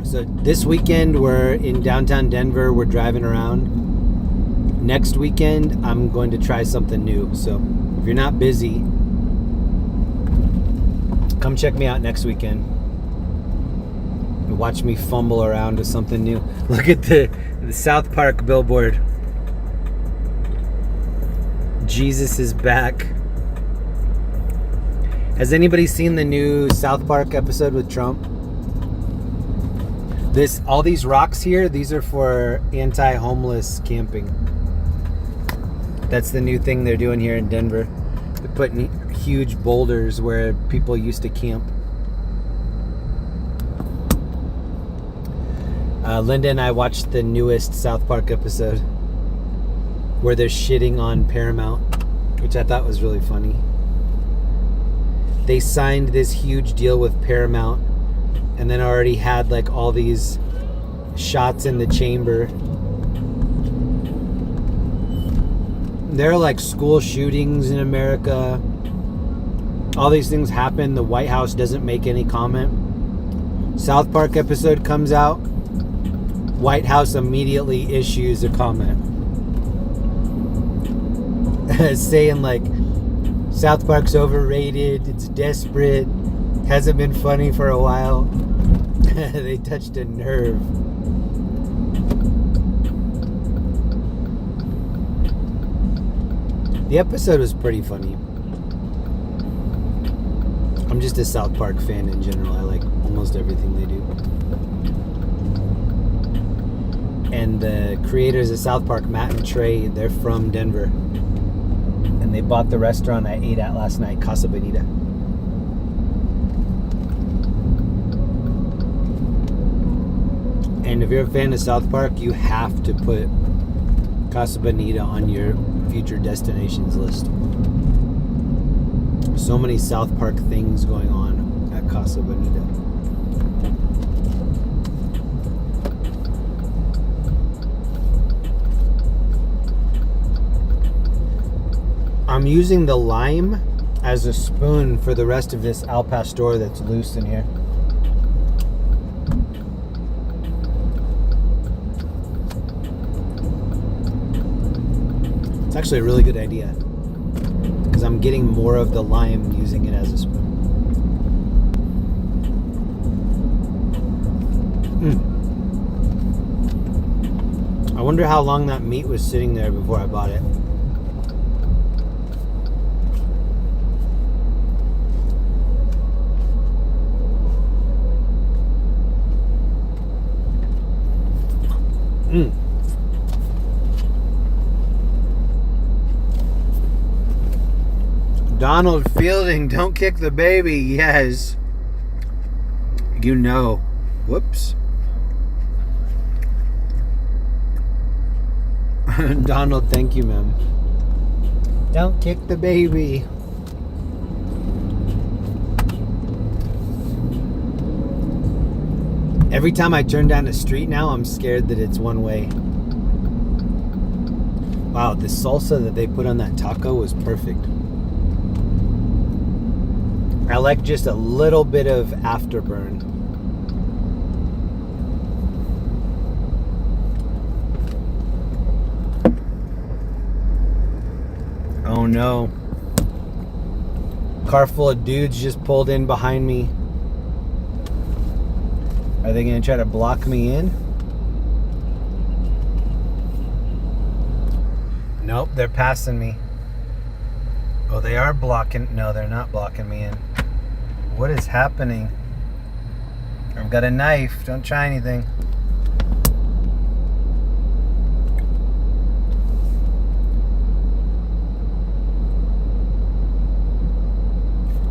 So this weekend we're in downtown Denver. We're driving around. Next weekend I'm going to try something new. So if you're not busy, come check me out next weekend. Watch me fumble around with something new. Look at the South Park billboard. Jesus is back. Has anybody seen the new South Park episode with Trump? All these rocks here, these are for anti-homeless camping. That's the new thing they're doing here in Denver. They're putting huge boulders where people used to camp. Linda and I watched the newest South Park episode where they're shitting on Paramount, which I thought was really funny. They signed this huge deal with Paramount and then already had like all these shots in the chamber. There are like school shootings in America. All these things happen. The White House doesn't make any comment. South Park episode comes out. White House immediately issues a comment saying like South Park's overrated, it's desperate, hasn't been funny for a while. They touched a nerve. The episode was pretty funny. I'm just a South Park fan in general. I like almost everything they do. And the creators of South Park, Matt and Trey, they're from Denver. And they bought the restaurant I ate at last night, Casa Bonita. And if you're a fan of South Park, you have to put Casa Bonita on your future destinations list. So many South Park things going on at Casa Bonita. I'm using the lime as a spoon for the rest of this al pastor that's loose in here. It's actually a really good idea because I'm getting more of the lime using it as a spoon. I wonder how long that meat was sitting there before I bought it. Donald Fielding, don't kick the baby. Yes. You know. Whoops. Donald, thank you, ma'am. Don't kick the baby. Every time I turn down the street now, I'm scared that it's one way. Wow, the salsa that they put on that taco was perfect. I like just a little bit of afterburn. Oh no. Car full of dudes just pulled in behind me. Are they going to try to block me in? Nope, they're passing me. Oh, they are blocking. No, they're not blocking me in. What is happening? I've got a knife. Don't try anything.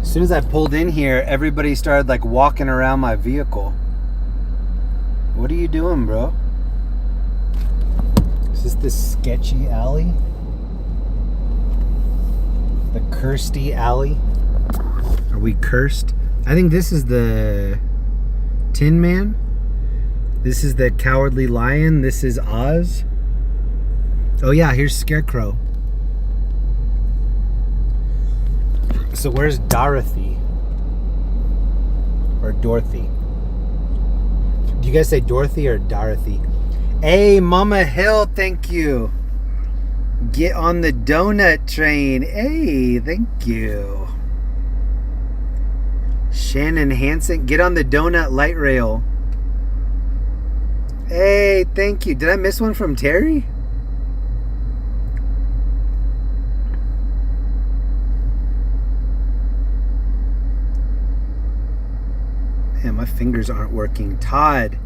As soon as I pulled in here, everybody started like walking around my vehicle. What are you doing, bro? Is this the sketchy alley? The cursedy alley? Are we cursed? I think this is the Tin Man. This is the Cowardly Lion. This is Oz. Oh yeah, here's Scarecrow. So where's Dorothy? Or Dorothy? Do you guys say Dorothy or Dorothy? Hey, Mama Hill, thank you. Get on the donut train. Hey, thank you. Shannon Hansen, get on the donut light rail. Hey, thank you. Did I miss one from Terry? Man, my fingers aren't working. Todd.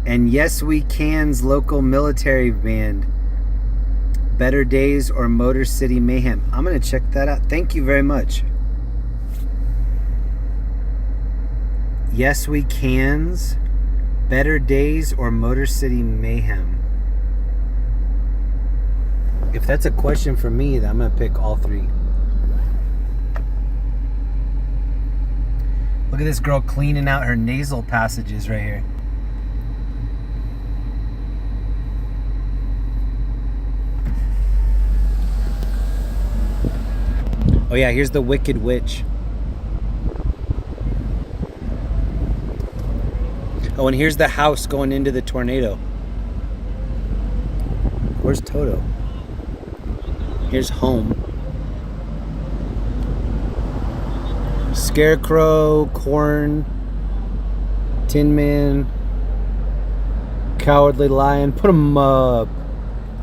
And Yes We Can's local military band. Better Days or Motor City Mayhem. I'm going to check that out. Thank you very much. Yes We Can's Better Days or Motor City Mayhem. If that's a question for me, then I'm going to pick all three. Look at this girl cleaning out her nasal passages right here. Oh yeah, here's the Wicked Witch. Oh, and here's the house going into the tornado. Where's Toto? Here's home. Scarecrow, Corn, Tin Man, Cowardly Lion. Put them up.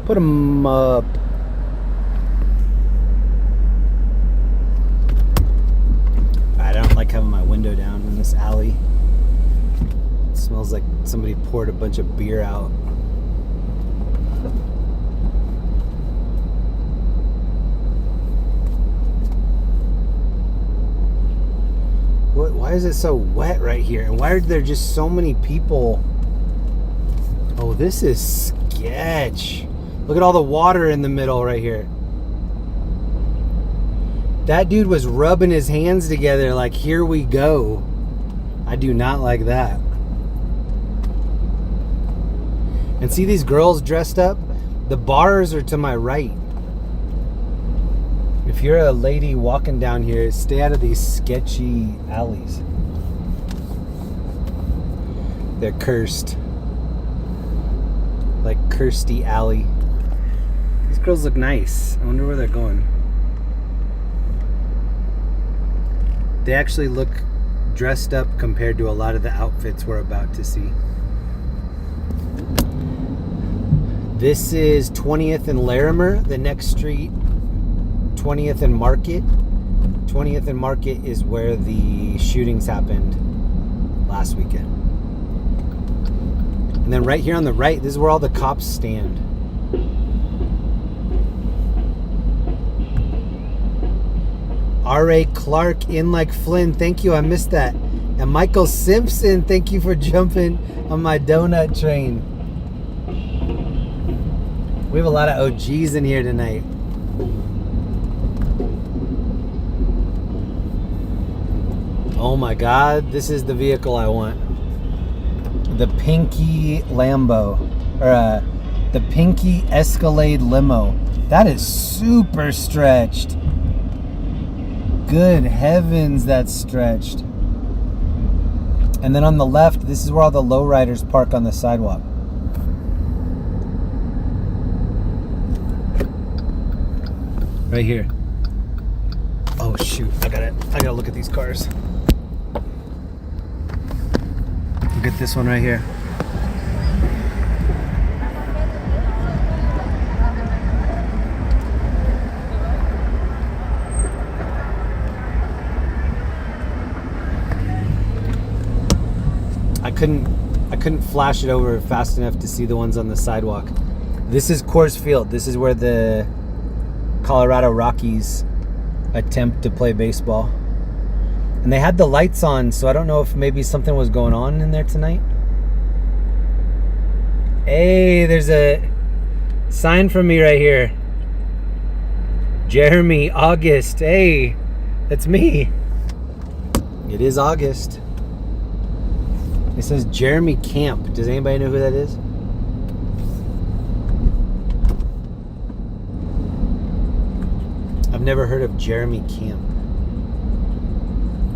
Put them up. I don't like having my window down in this alley. It smells like somebody poured a bunch of beer out. is it so wet right here? And why are there just so many people? Oh, this is sketch. Look at all the water in the middle right here. That dude was rubbing his hands together like, here we go. I do not like that. And see these girls dressed up? The bars are to my right. If you're a lady walking down here, stay out of these sketchy alleys. They're cursed. Like Kirsty Alley. These girls look nice. I wonder where they're going. They actually look dressed up compared to a lot of the outfits we're about to see. This is 20th and Larimer, the next street, 20th and Market. 20th and Market is where the shootings happened last weekend. And then right here on the right, this is where all the cops stand. R.A. Clark in like Flynn, thank you, I missed that. And Michael Simpson, thank you for jumping on my donut train. We have a lot of OGs in here tonight. Oh my God, this is the vehicle I want. The Pinky Lambo, or the Pinky Escalade limo. That is super stretched. Good heavens, that's stretched. And then on the left, this is where all the lowriders park on the sidewalk. Right here. Oh shoot, I gotta look at these cars. Look at this one right here. I couldn't flash it over fast enough to see the ones on the sidewalk. This is Coors Field. This is where the Colorado Rockies attempt to play baseball. And they had the lights on, so I don't know if maybe something was going on in there tonight. Hey, there's a sign from me right here. Jeremy, August. Hey, that's me. It is August. It says Jeremy Camp. Does anybody know who that is? I've never heard of Jeremy Camp.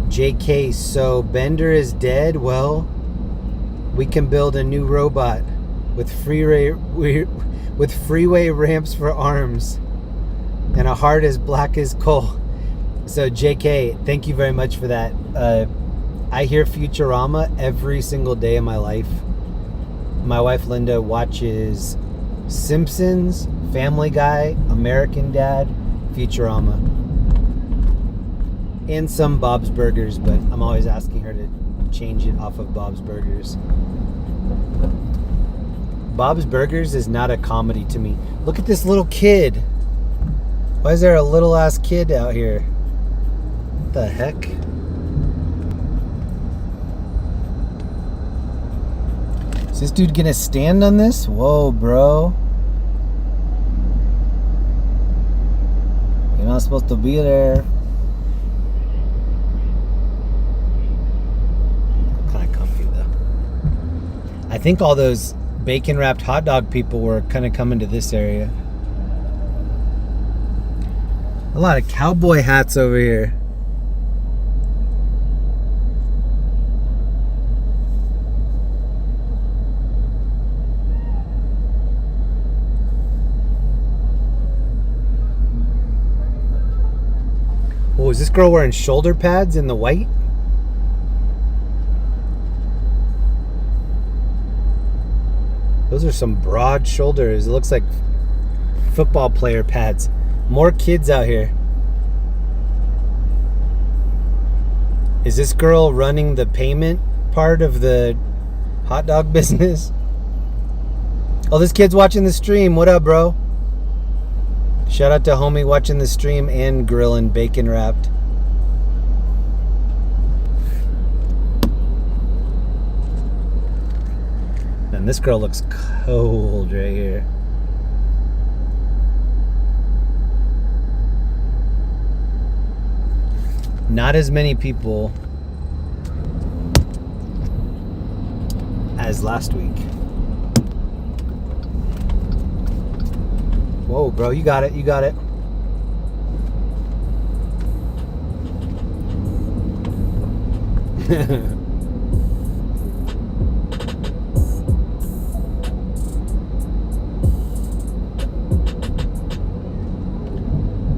JK, so Bender is dead? Well, we can build a new robot with freeway ramps for arms and a heart as black as coal. So JK, thank you very much for that. I hear Futurama every single day of my life. My wife Linda watches Simpsons, Family Guy, American Dad, Futurama, and some Bob's Burgers, but I'm always asking her to change it off of Bob's Burgers. Bob's Burgers is not a comedy to me. Look at this little kid. Why is there a little ass kid out here? What the heck? Is this dude gonna stand on this? Whoa, bro. You're not supposed to be there. Kind of comfy though. I think all those bacon wrapped hot dog people were kind of coming to this area. A lot of cowboy hats over here. Oh, is this girl wearing shoulder pads in the white? Those are some broad shoulders. It looks like football player pads. More kids out here. Is this girl running the payment part of the hot dog business? Oh, this kid's watching the stream. What up, bro? Shout out to homie watching the stream and grilling bacon wrapped. this girl looks cold right here. Not as many people as last week. Whoa, bro, you got it, you got it.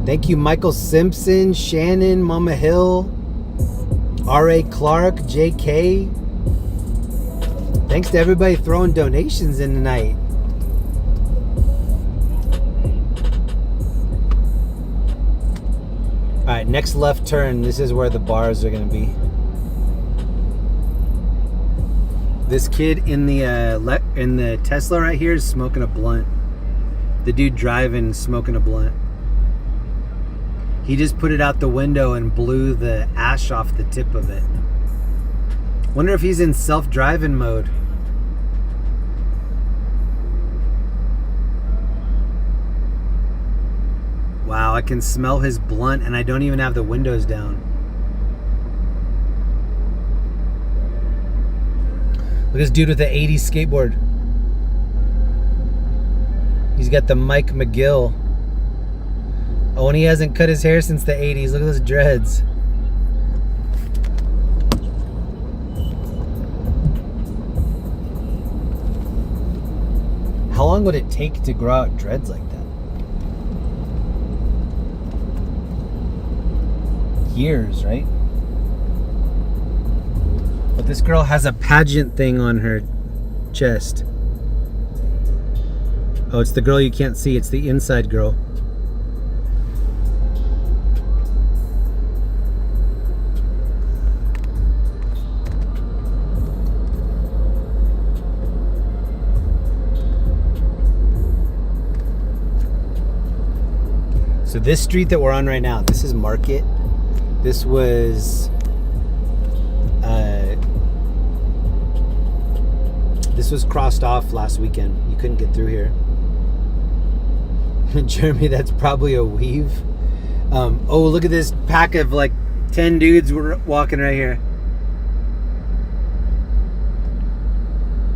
Thank you, Michael Simpson, Shannon, Mama Hill, R.A. Clark, J.K. Thanks to everybody throwing donations in tonight. Alright, next left turn. This is where the bars are going to be. This kid in the Tesla right here is smoking a blunt. The dude driving smoking a blunt. He just put it out the window and blew the ash off the tip of it. Wonder if he's in self-driving mode. Wow, I can smell his blunt and I don't even have the windows down. Look at this dude with the 80s skateboard. He's got the Mike McGill. Oh, and he hasn't cut his hair since the 80s. Look at those dreads. How long would it take to grow out dreads like that? Years, right? But this girl has a pageant thing on her chest. Oh, it's the girl you can't see. It's the inside girl. So this street that we're on right now, this is Market. This was crossed off last weekend. You couldn't get through here. Jeremy, that's probably a weave. Oh, look at this pack of like 10 dudes were walking right here.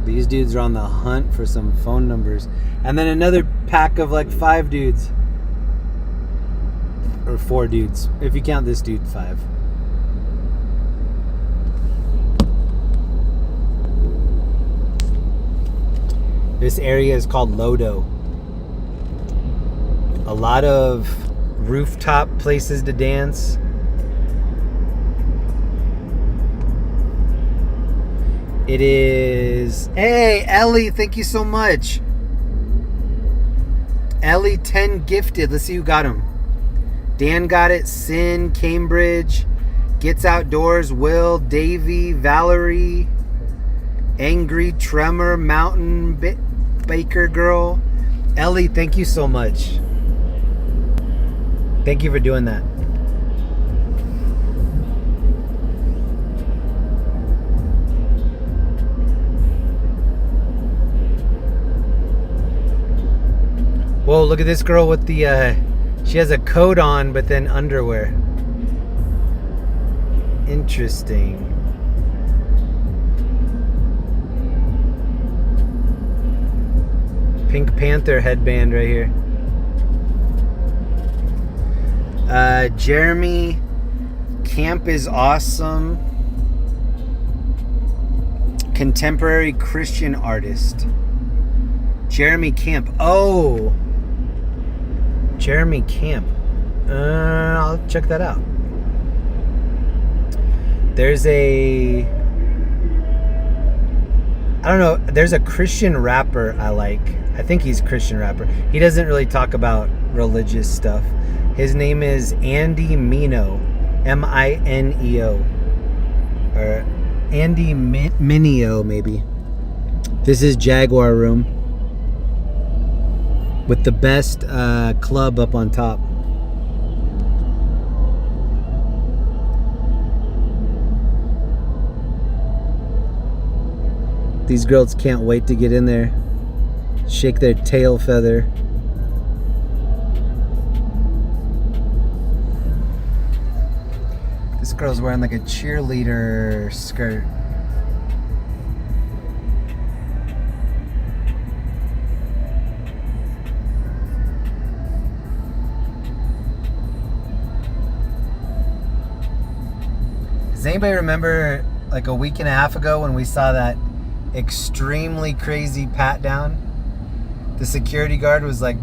These dudes are on the hunt for some phone numbers. And then another pack of like 5 dudes. Or 4 dudes. If you count this dude, 5. This area is called Lodo. A lot of rooftop places to dance. It is... Hey, Ellie, thank you so much. Ellie 10 gifted. Let's see who got him. Dan got it. Sin, Cambridge, Gets Outdoors, Will, Davey, Valerie, Angry Tremor, Mountain Baker Girl. Ellie, thank you so much. Thank you for doing that. Whoa, look at this girl with the, she has a coat on, but then underwear. Interesting. Pink Panther headband right here. Jeremy Camp is awesome. Contemporary Christian artist. Jeremy Camp. Oh! Jeremy Camp. I'll check that out. There's a... I don't know. There's a Christian rapper I like. I think he's a Christian rapper. He doesn't really talk about religious stuff. His name is Andy Mineo. M-I-N-E-O. Or Andy Mineo, maybe. This is Jaguar Room. With the best club up on top. These girls can't wait to get in there. Shake their tail feather. This girl's wearing like a cheerleader skirt. Does anybody remember like a week and a half ago when we saw that extremely crazy pat down? The security guard was like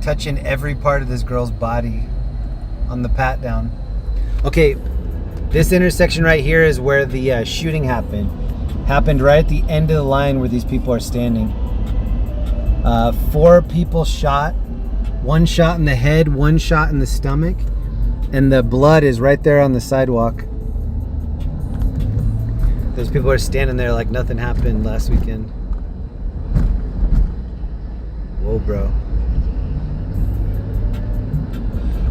touching every part of this girl's body on the pat down. Okay, this intersection right here is where the shooting happened. Happened right at the end of the line where these people are standing. 4 people shot. 1 shot in the head, 1 shot in the stomach. And the blood is right there on the sidewalk. Those people are standing there like nothing happened last weekend. Whoa, bro.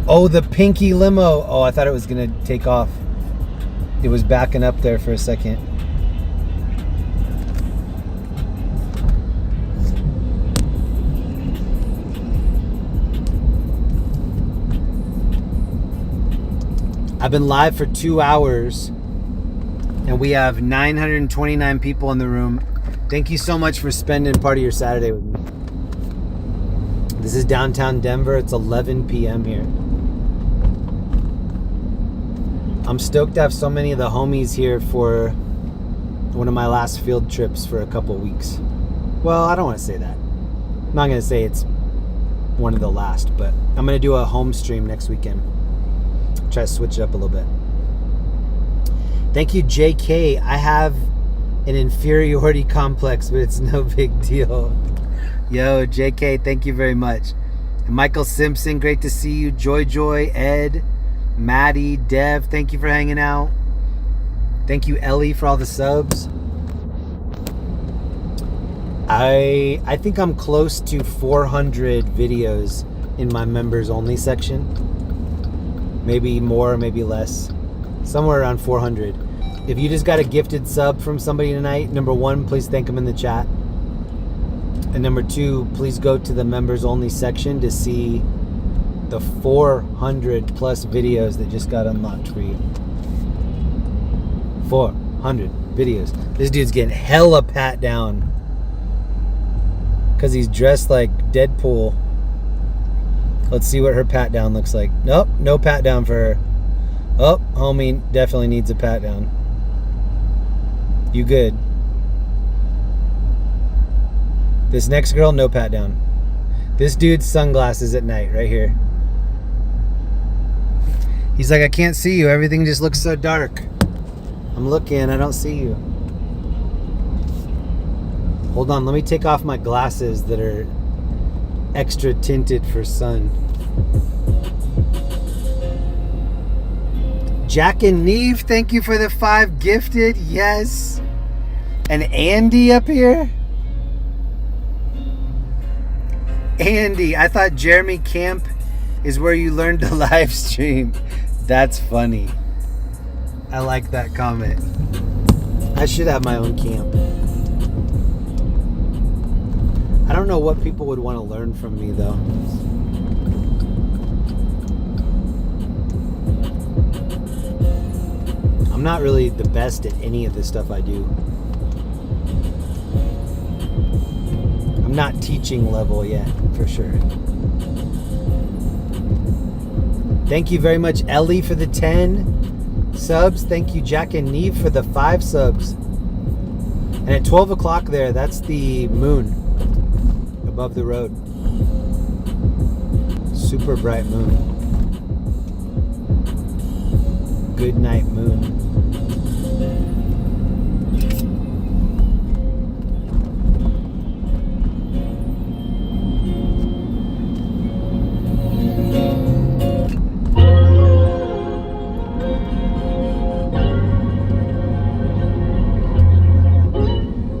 Oh, the pinky limo. Oh, I thought it was gonna take off. It was backing up there for a second. I've been live for 2 hours and we have 929 people in the room. Thank you so much for spending part of your Saturday with me. This is downtown Denver. It's 11 p.m. here. I'm stoked to have so many of the homies here for one of my last field trips for a couple weeks. Well, I don't want to say that. I'm not going to say it's one of the last, but I'm going to do a home stream next weekend. Try to switch it up a little bit. Thank you, JK. I have an inferiority complex, but it's no big deal. Yo, JK, thank you very much. And Michael Simpson, great to see you. Joy, Ed, Maddie, Dev, thank you for hanging out. Thank you, Ellie, for all the subs. I think I'm close to 400 videos in my members only section. Maybe more, maybe less. Somewhere around 400. If you just got a gifted sub from somebody tonight, number 1, please thank them in the chat. And number 2, please go to the members only section to see the 400 plus videos that just got unlocked for you. 400 videos. This dude's getting hella pat down because he's dressed like Deadpool. Let's see what her pat down looks like. Nope, no pat down for her. Oh, homie definitely needs a pat down. You good? This next girl, no pat down. This dude's sunglasses at night, right here. He's like, I can't see you. Everything just looks so dark. I'm looking, I don't see you. Hold on, let me take off my glasses that are extra tinted for sun. Jack and Neve, thank you for the 5 gifted. Yes. And Andy up here. Andy, I thought Jeremy Camp is where you learned to live stream. That's funny. I like that comment. I should have my own camp. I don't know what people would want to learn from me though. I'm not really the best at any of the stuff I do. I'm not teaching level yet, for sure. Thank you very much, Ellie, for the 10 subs. Thank you, Jack and Neve, for the 5 subs. And at 12 o'clock there, that's the moon above the road. Super bright moon. Good night, moon.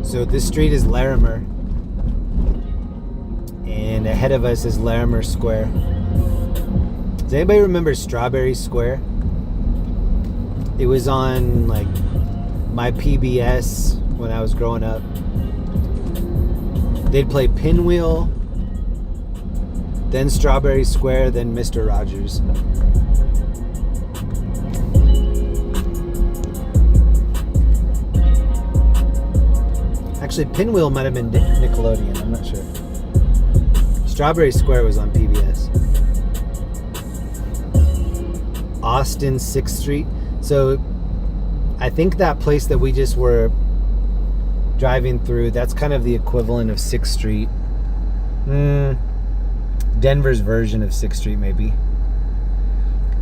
So this street is Larimer, and ahead of us is Larimer Square. Does anybody remember Strawberry Square? It was on like my PBS when I was growing up. They'd play Pinwheel, then Strawberry Square, then Mr. Rogers. Actually, Pinwheel might have been Nickelodeon. I'm not sure. Strawberry Square was on PBS. Austin 6th Street. So I think that place that we just were driving through, that's kind of the equivalent of 6th Street. Denver's version of 6th Street, maybe.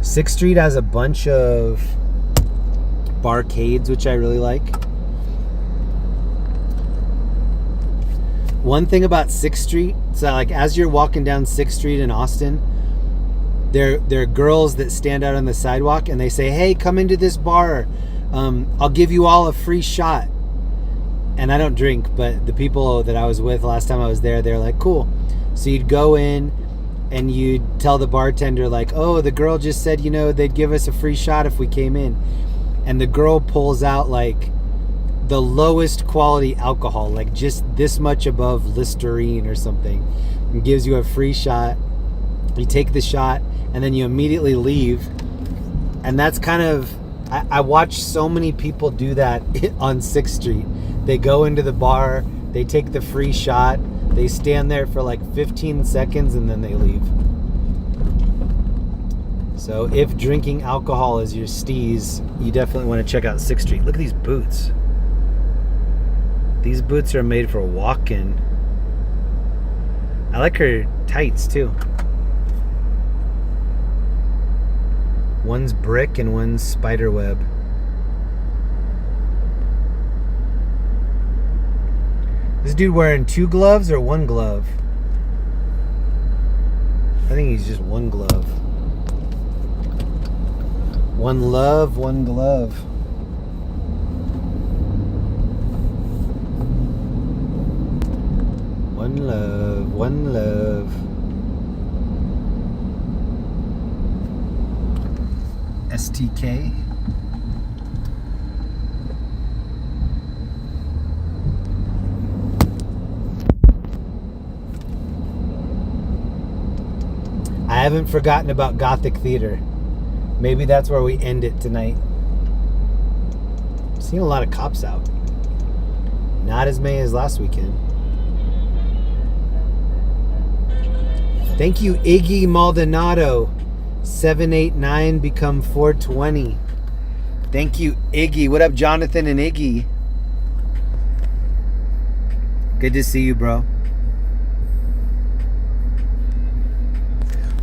6th Street has a bunch of barcades, which I really like. One thing about 6th Street, so like as you're walking down 6th Street in Austin, there are girls that stand out on the sidewalk and they say, "Hey, come into this bar. I'll give you all a free shot." And I don't drink, but the people that I was with last time I was there, they're like, "Cool." So you'd go in and you'd tell the bartender like, "Oh, the girl just said, they'd give us a free shot if we came in." And the girl pulls out like the lowest quality alcohol, like just this much above Listerine or something, and gives you a free shot. You take the shot and then you immediately leave. And that's kind of, I watch so many people do that on 6th Street. They go into the bar, they take the free shot, they stand there for like 15 seconds and then they leave. So if drinking alcohol is your steez, you definitely want to check out 6th Street. Look at these boots. These boots are made for walking. I like her tights too. One's brick and one's spider web. This dude wearing 2 gloves or 1 glove? I think he's just 1 glove. 1 love, 1 glove. One love, 1 love. STK. I haven't forgotten about Gothic Theater. Maybe that's where we end it tonight. I'm seeing a lot of cops out. Not as many as last weekend. Thank you, Iggy Maldonado. 789 become 420. Thank you, Iggy. What up, Jonathan and Iggy? Good to see you, bro.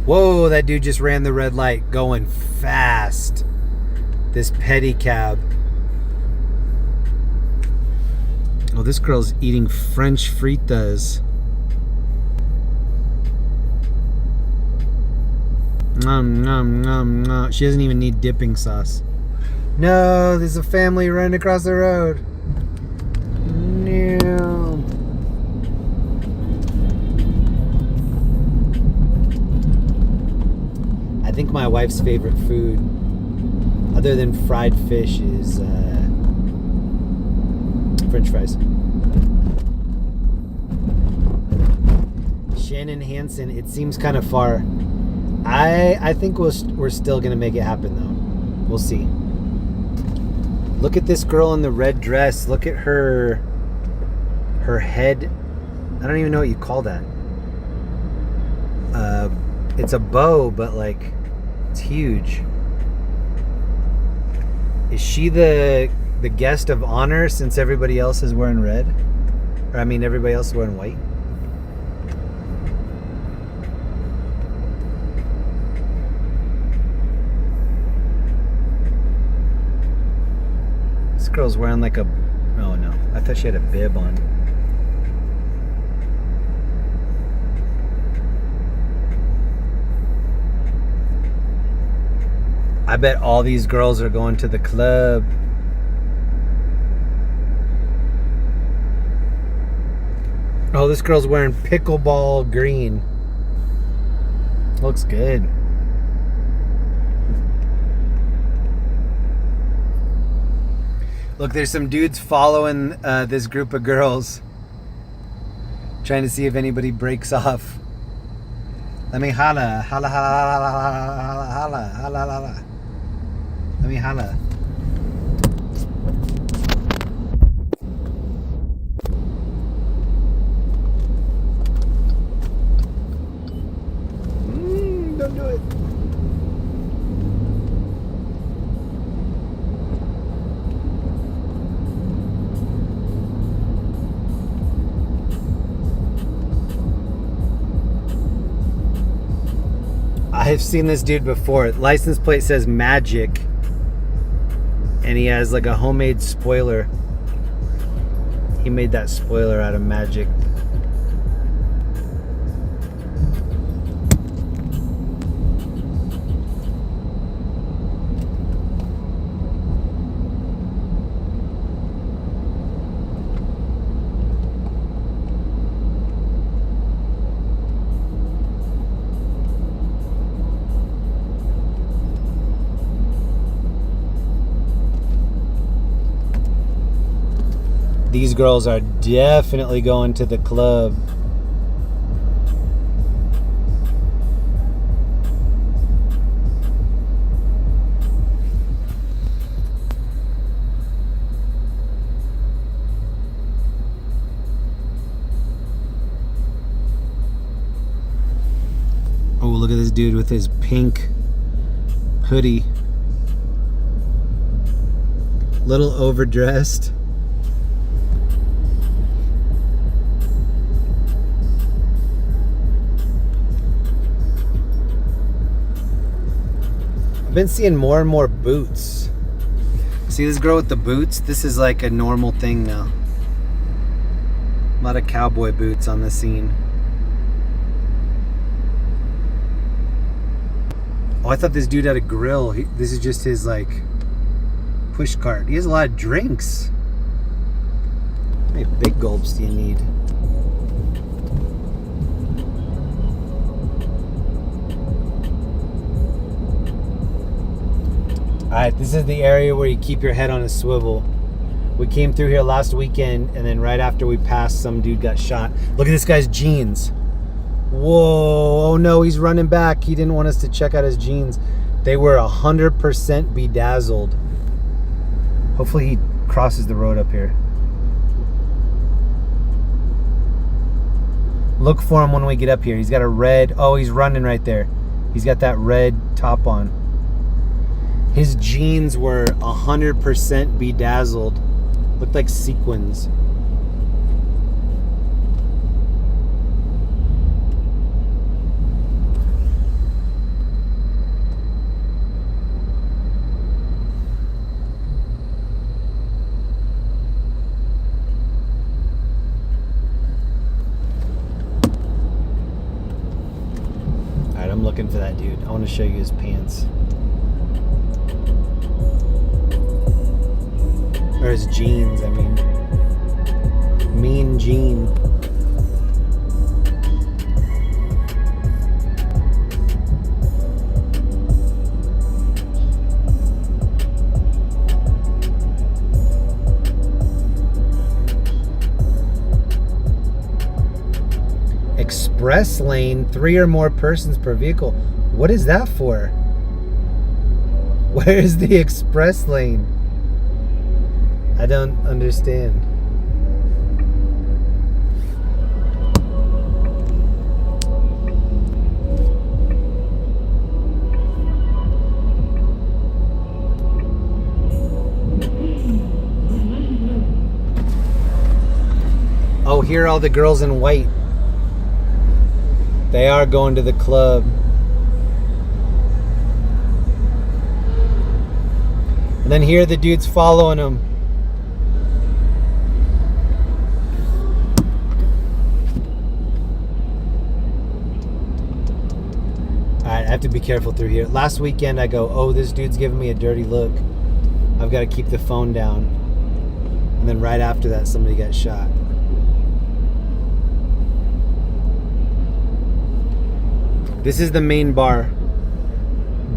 Whoa, that dude just ran the red light going fast. This pedicab. Oh, this girl's eating French fritas. Nom, nom, nom, nom. She doesn't even need dipping sauce. No, there's a family running across the road. No. I think my wife's favorite food, other than fried fish, is French fries. Shannon Hansen, it seems kind of far. I think we're still gonna make it happen though. We'll see. Look at this girl in the red dress. Look at her head. I don't even know what you call that. It's a bow, but like it's huge. Is she the guest of honor since everybody else is wearing red? Or I mean everybody else is wearing white? This girl's wearing like a... Oh no, I thought she had a bib on. I bet all these girls are going to the club. Oh, this girl's wearing pickleball green. Looks good. Look, there's some dudes following this group of girls. Trying to see if anybody breaks off. Let me holla. Holla, holla, holla, holla, holla, holla, holla. Let me holla. Don't do it. I've seen this dude before. License plate says Magic, and he has like a homemade spoiler. He made that spoiler out of Magic. These girls are definitely going to the club. Oh, look at this dude with his pink hoodie. Little overdressed. I've been seeing more and more boots. See this girl with the boots? This is like a normal thing now. A lot of cowboy boots on the scene. Oh, I thought this dude had a grill. This is just his like push cart. He has a lot of drinks. How many big gulps do you need? Alright, this is the area where you keep your head on a swivel. We came through here last weekend, and then right after we passed, some dude got shot. Look at this guy's jeans. Whoa, oh no, he's running back. He didn't want us to check out his jeans. They were 100% bedazzled. Hopefully he crosses the road up here. Look for him when we get up here. He's got a red, oh, he's running right there. He's got that red top on. His jeans were 100% bedazzled. Looked like sequins. Alright, I'm looking for that dude. I want to show you his pants. Or his jeans, I mean. Mean Gene. Express lane, 3 or more persons per vehicle. What is that for? Where is the express lane? I don't understand. Oh, here are all the girls in white. They are going to the club. And then here are the dudes following them. Alright, I have to be careful through here. Last weekend I go, oh, this dude's giving me a dirty look. I've got to keep the phone down. And then right after that, somebody got shot. This is the main bar.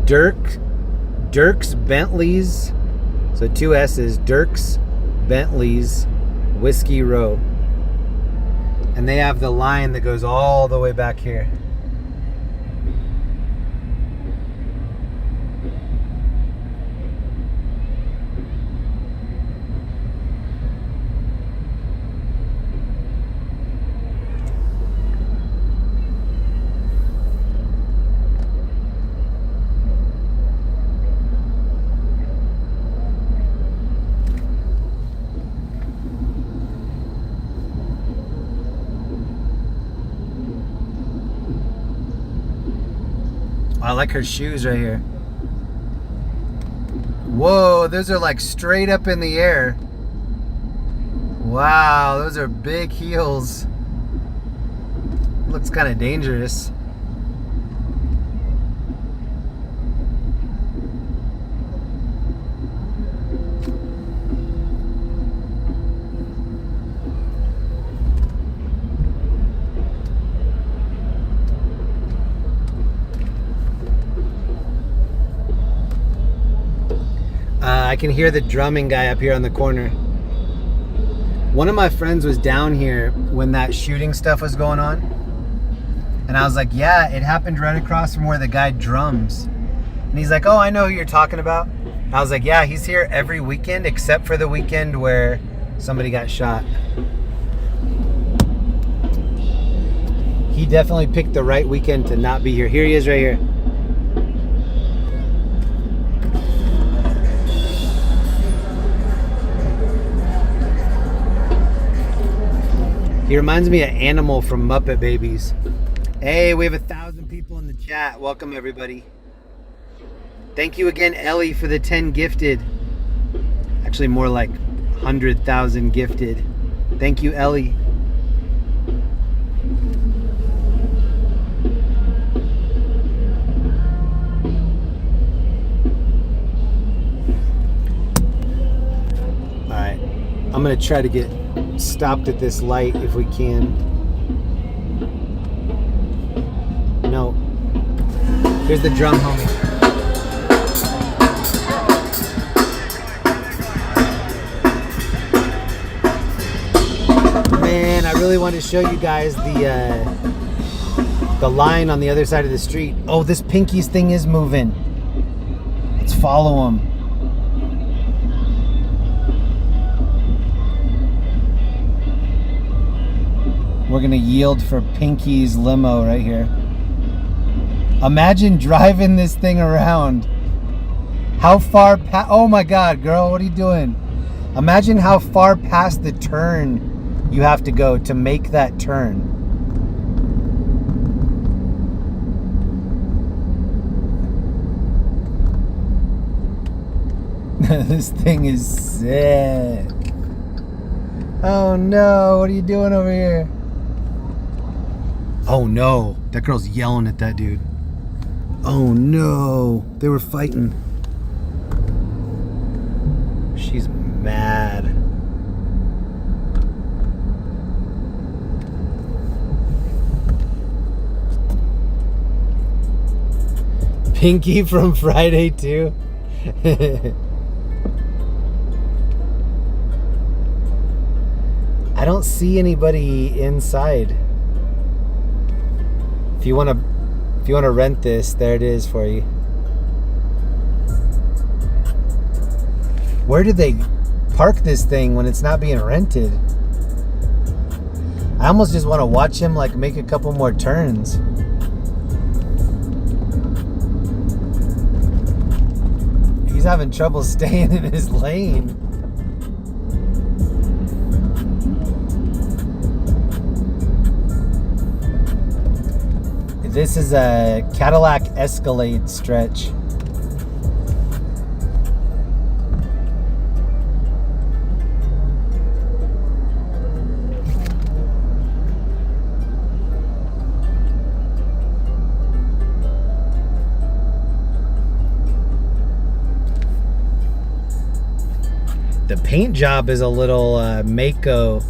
Dirk's Bentley's, so 2 S's, Dirk's Bentley's Whiskey Row. And they have the line that goes all the way back here. I like her shoes right here. Whoa, those are like straight up in the air. Wow, those are big heels. Looks kind of dangerous. I can hear the drumming guy up here on the corner. One of my friends was down here when that shooting stuff was going on. And I was like, yeah, it happened right across from where the guy drums. And he's like, oh, I know who you're talking about. I was like, yeah, he's here every weekend except for the weekend where somebody got shot. He definitely picked the right weekend to not be here. Here he is right here. He reminds me of Animal from Muppet Babies. Hey, we have 1,000 people in the chat. Welcome, everybody. Thank you again, Ellie, for the 10 gifted. Actually, more like 100,000 gifted. Thank you, Ellie. All right, I'm gonna try to get stopped at this light if we can. No. Here's the drum homie. Man, I really want to show you guys the line on the other side of the street. Oh, this Pinky's thing is moving. Let's follow him. We're gonna yield for Pinky's limo right here. Imagine driving this thing around. How far past? Oh my God, girl, what are you doing? Imagine how far past the turn you have to go to make that turn. This thing is sick. Oh no, what are you doing over here? Oh no, that girl's yelling at that dude. Oh no, they were fighting. She's mad. Pinky from Friday too. I don't see anybody inside. If you want to rent this, there it is for you. Where did they park this thing when it's not being rented? I almost just want to watch him like make a couple more turns. He's having trouble staying in his lane. This is a Cadillac Escalade stretch. The paint job is a little Mako.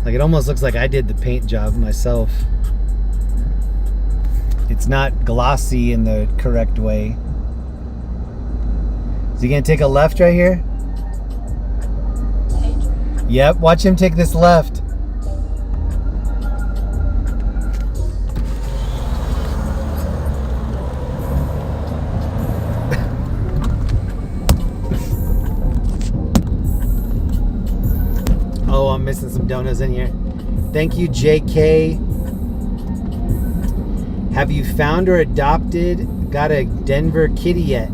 Like it almost looks like I did the paint job myself. It's not glossy in the correct way. Is he gonna take a left right here? Yep, watch him take this left. missing some donuts in here. Thank you, JK. Have you found or got a Denver kitty yet?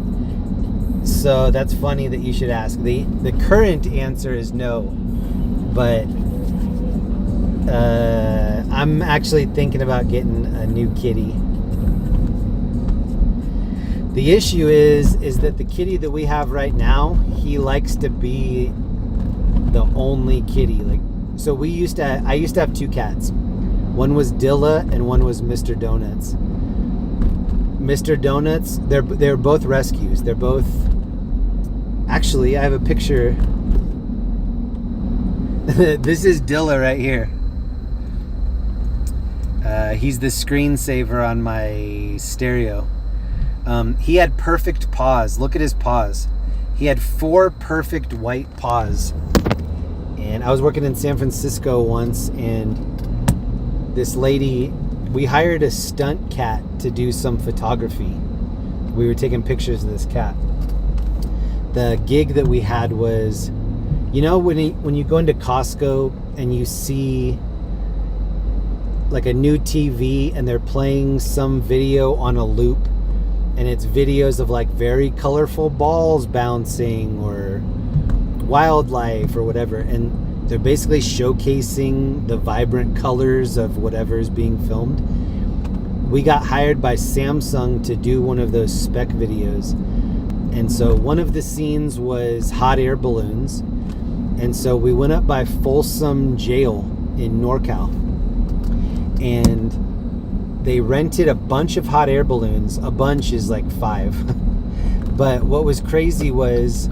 So that's funny that you should ask. The current answer is no, but I'm actually thinking about getting a new kitty. The issue is that the kitty that we have right now, he likes to be the only kitty. Like, so I used to have two cats. One was Dilla and one was Mr. Donuts. Mr. Donuts, they're both rescues. They're both, actually, I have a picture. This is Dilla right here. He's the screensaver on my stereo. He had perfect paws. Look at his paws. He had 4 perfect white paws. And I was working in San Francisco once, and this lady, we hired a stunt cat to do some photography. We were taking pictures of this cat. The gig that we had was, you know, when you go into Costco and you see like a new TV and they're playing some video on a loop, and it's videos of like very colorful balls bouncing or wildlife or whatever, and they're basically showcasing the vibrant colors of whatever is being filmed. We got hired by Samsung to do one of those spec videos, and so one of the scenes was hot air balloons, and so we went up by Folsom Jail in NorCal, and they rented a bunch of hot air balloons. A bunch is like 5. But what was crazy was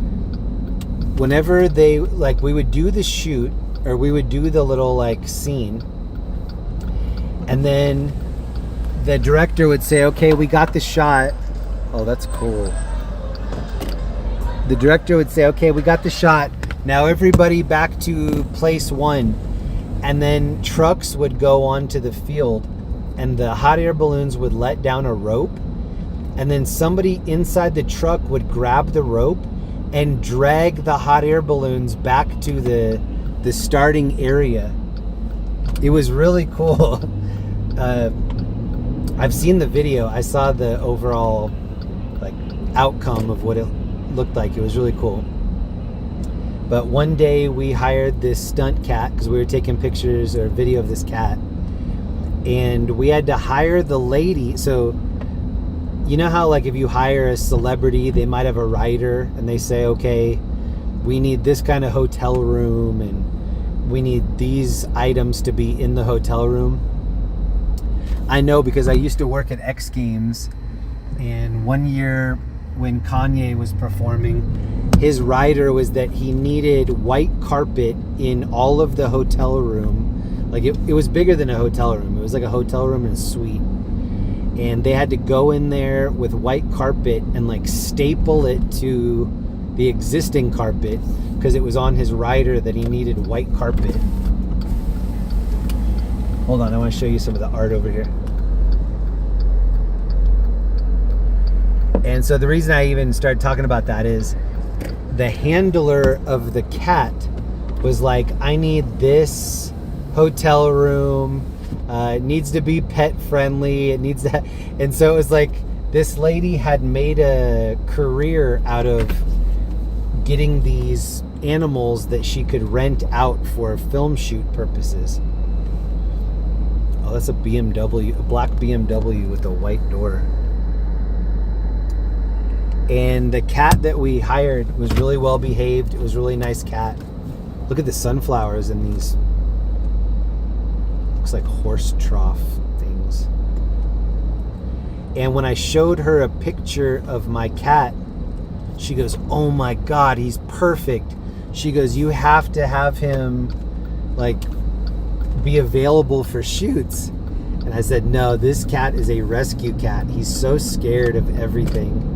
whenever they, like, we would do the shoot, or we would do the little like scene, and then the director would say, okay, we got the shot. Oh, that's cool. The director would say, okay, we got the shot. Now everybody back to place 1. And then trucks would go onto the field, and the hot air balloons would let down a rope, and then somebody inside the truck would grab the rope and drag the hot air balloons back to the starting area. It was really cool. I've seen the video. I saw the overall like outcome of what it looked like. It was really cool. But one day we hired this stunt cat because we were taking pictures or video of this cat, and we had to hire the lady. So you know how like if you hire a celebrity, they might have a writer and they say, okay, we need this kind of hotel room and we need these items to be in the hotel room. I know because I used to work at X Games, and one year when Kanye was performing, his rider was that he needed white carpet in all of the hotel room. Like it was bigger than a hotel room. It was like a hotel room and a suite. And they had to go in there with white carpet and like staple it to the existing carpet because it was on his rider that he needed white carpet. Hold on, I want to show you some of the art over here. And so the reason I even started talking about that is the handler of the cat was like, I need this hotel room. It needs to be pet friendly. It needs that. And so it was like this lady had made a career out of getting these animals that she could rent out for film shoot purposes. Oh, that's a BMW, a black BMW with a white door. And the cat that we hired was really well behaved. It was a really nice cat. Look at the sunflowers in these, looks like horse trough things. And when I showed her a picture of my cat, she goes, oh my God, he's perfect. She goes, you have to have him like be available for shoots. And I said, no, this cat is a rescue cat. He's so scared of everything.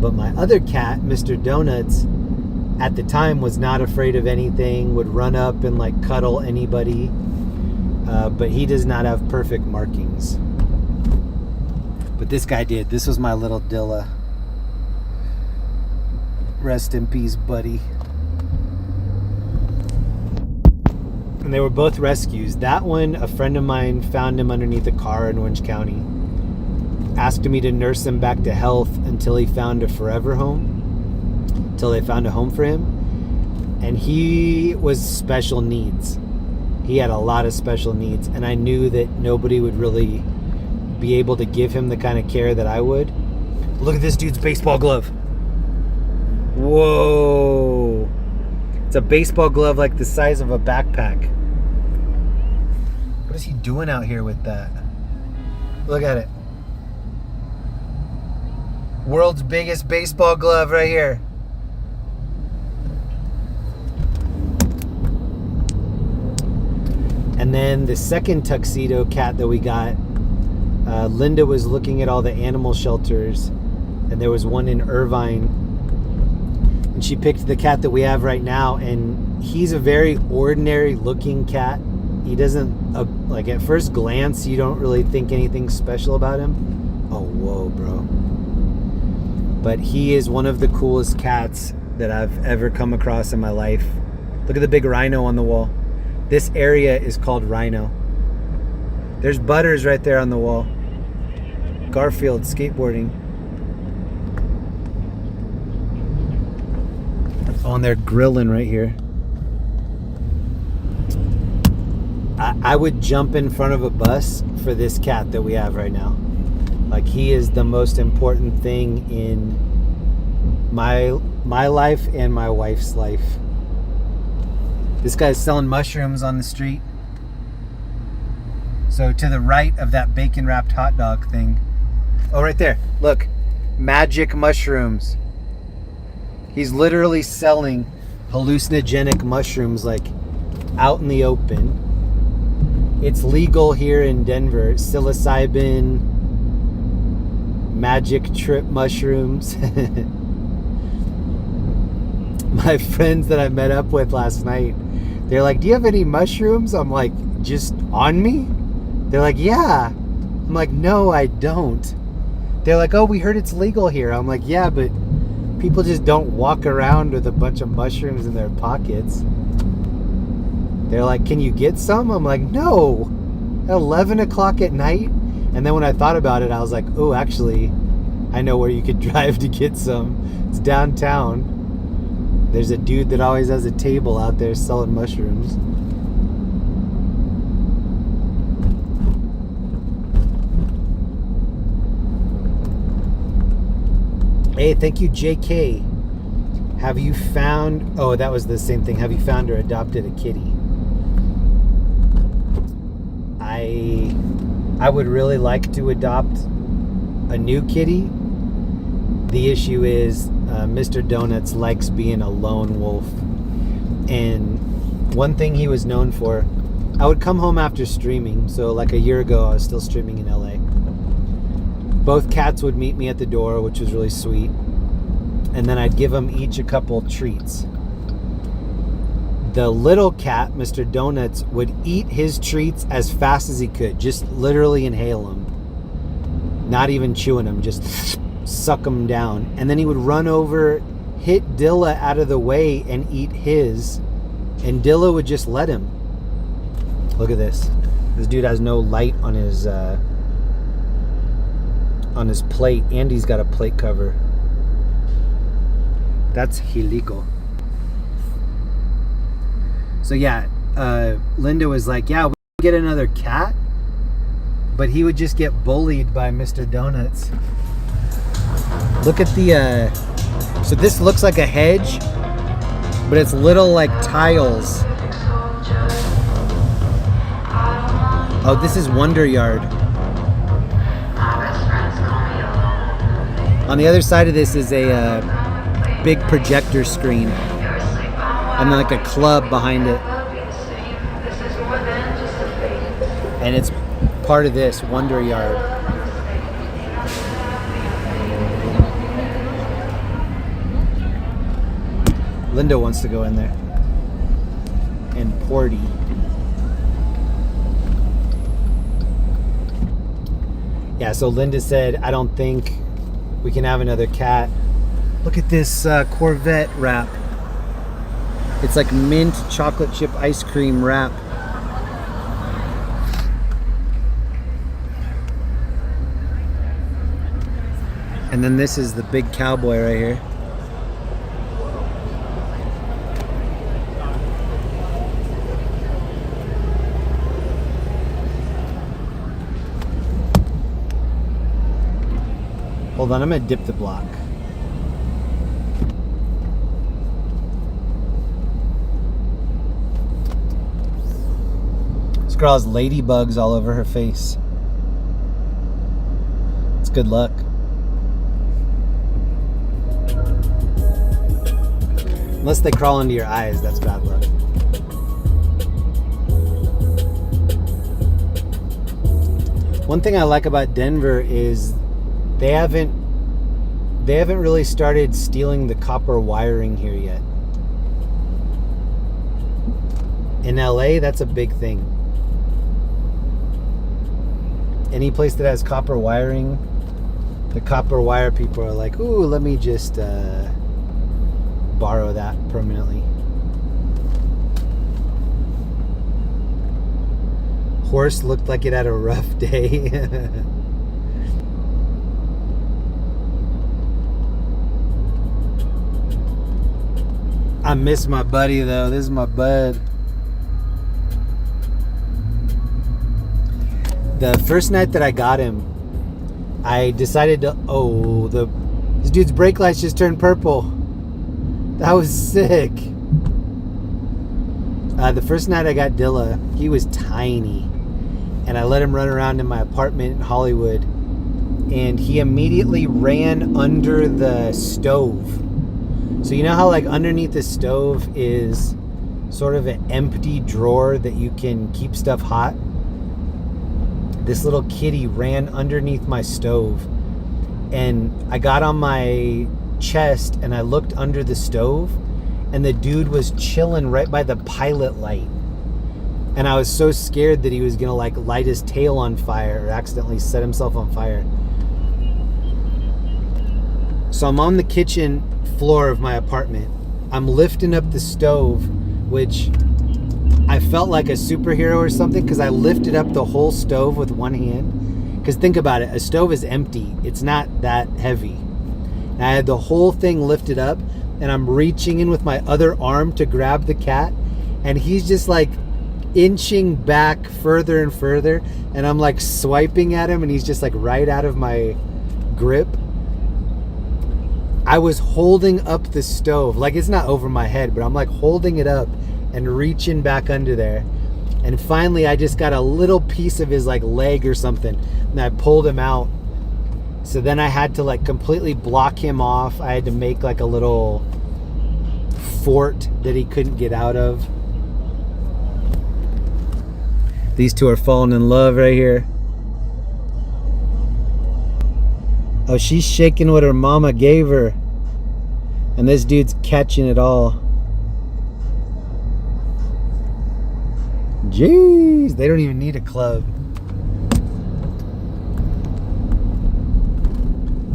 But my other cat, Mr. Donuts, at the time was not afraid of anything, would run up and like cuddle anybody. But he does not have perfect markings. But this guy did. This was my little Dilla. Rest in peace, buddy. and they were both rescues. That one, a friend of mine found him underneath a car in Orange County. Asked me to nurse him back to health until he found a forever home. Until they found a home for him. And he was special needs. He had a lot of special needs. And I knew that nobody would really be able to give him the kind of care that I would. Look at this dude's baseball glove. Whoa. It's a baseball glove like the size of a backpack. What is he doing out here with that? Look at it. World's biggest baseball glove right here. And then the second tuxedo cat that we got, Linda was looking at all the animal shelters, and there was one in Irvine, and she picked the cat that we have right now, and he's a very ordinary looking cat. He doesn't, like at first glance, you don't really think anything special about him. Oh, whoa, bro. But he is one of the coolest cats that I've ever come across in my life. Look at the big rhino on the wall. This area is called Rhino. There's Butters right there on the wall. Garfield skateboarding. Oh, and they're grilling right here. I would jump in front of a bus for this cat that we have right now. Like, he is the most important thing in my life and my wife's life. This guy's selling mushrooms on the street. So to the right of that bacon wrapped hot dog thing. Oh, right there. Look. Magic mushrooms. He's literally selling hallucinogenic mushrooms like out in the open. It's legal here in Denver. Psilocybin, magic trip mushrooms. My friends that I met up with last night, they're like, do you have any mushrooms? I'm like, just on me? They're like, yeah. I'm like, no, I don't. They're like, oh, we heard it's legal here. I'm like, yeah, but people just don't walk around with a bunch of mushrooms in their pockets. They're like, can you get some? I'm like, no. At 11 o'clock at night? And then when I thought about it, I was like, oh, actually, I know where you could drive to get some. It's downtown. There's a dude that always has a table out there selling mushrooms. Hey, thank you, JK. Have you found... Oh, that was the same thing. Have you found or adopted a kitty? I would really like to adopt a new kitty. The issue is Mr. Donuts likes being a lone wolf. And one thing he was known for, I would come home after streaming. So like a year ago, I was still streaming in LA. Both cats would meet me at the door, which was really sweet. And then I'd give them each a couple treats. The little cat, Mr. Donuts, would eat his treats as fast as he could. Just literally inhale them. Not even chewing them, just suck them down. And then he would run over, hit Dilla out of the way, and eat his. And Dilla would just let him. Look at this. This dude has no light on his plate, and he's got a plate cover. That's illegal. So yeah, Linda was like, yeah, we could get another cat, but he would just get bullied by Mr. Donuts. Look at the, so this looks like a hedge, but it's little like tiles. Oh, this is Wonder Yard. On the other side of this is a big projector screen. And then like a club behind it. And it's part of this Wonder Yard. Linda wants to go in there. And Porty. Yeah, so Linda said, I don't think we can have another cat. Look at this Corvette wrap. It's like mint chocolate chip ice cream wrap. And then this is the big cowboy right here. Hold on, I'm gonna dip the block. This girl has ladybugs all over her face. It's good luck. Unless they crawl into your eyes, that's bad luck. One thing I like about Denver is they haven't really started stealing the copper wiring here yet. In LA, that's a big thing. Any place that has copper wiring, the copper wire people are like, ooh, let me just borrow that permanently. Horse looked like it had a rough day. I miss my buddy though. This is my bud. The first night that I got him, I decided to, this dude's brake lights just turned purple. That was sick. The first night I got Dilla, he was tiny. And I let him run around in my apartment in Hollywood. And he immediately ran under the stove. So you know how like underneath the stove is sort of an empty drawer that you can keep stuff hot? This little kitty ran underneath my stove. And I got on my chest and I looked under the stove and the dude was chilling right by the pilot light. And I was so scared that he was gonna like light his tail on fire or accidentally set himself on fire. So I'm on the kitchen floor of my apartment. I'm lifting up the stove, which I felt like a superhero or something because I lifted up the whole stove with one hand. Because think about it, a stove is empty. It's not that heavy. And I had the whole thing lifted up and I'm reaching in with my other arm to grab the cat. And he's just like inching back further and further. And I'm like swiping at him and he's just like right out of my grip. I was holding up the stove. Like it's not over my head, but I'm like holding it up and reaching back under there. And finally I just got a little piece of his like leg or something and I pulled him out. So then I had to like completely block him off. I had to make like a little fort that he couldn't get out of. These two are falling in love right here. Oh, she's shaking what her mama gave her. And this dude's catching it all. Jeez, they don't even need a club.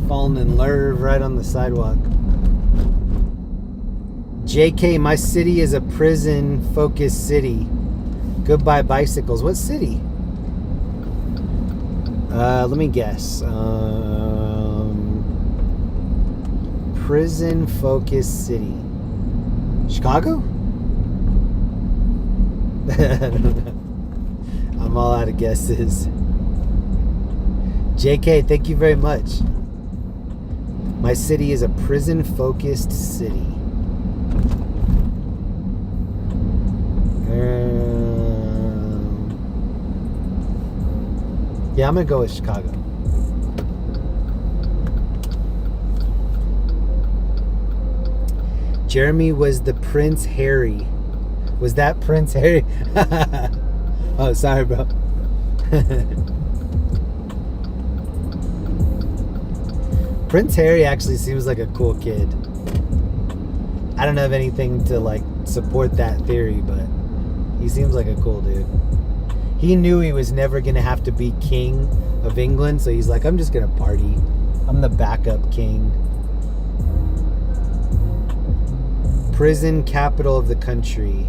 Falling in love right on the sidewalk. JK, my city is a prison-focused city. Goodbye bicycles. What city? Let me guess. Prison-focused city. Chicago? I don't know. I'm all out of guesses. JK, thank you very much. My city is a prison-focused city. Yeah, I'm gonna go with Chicago. Jeremy was the Prince Harry. Was that Prince Harry? Oh, sorry, bro. Prince Harry actually seems like a cool kid. I don't have anything to like support that theory, but he seems like a cool dude. He knew he was never gonna have to be king of England, so he's like, I'm just gonna party. I'm the backup king. Prison capital of the country.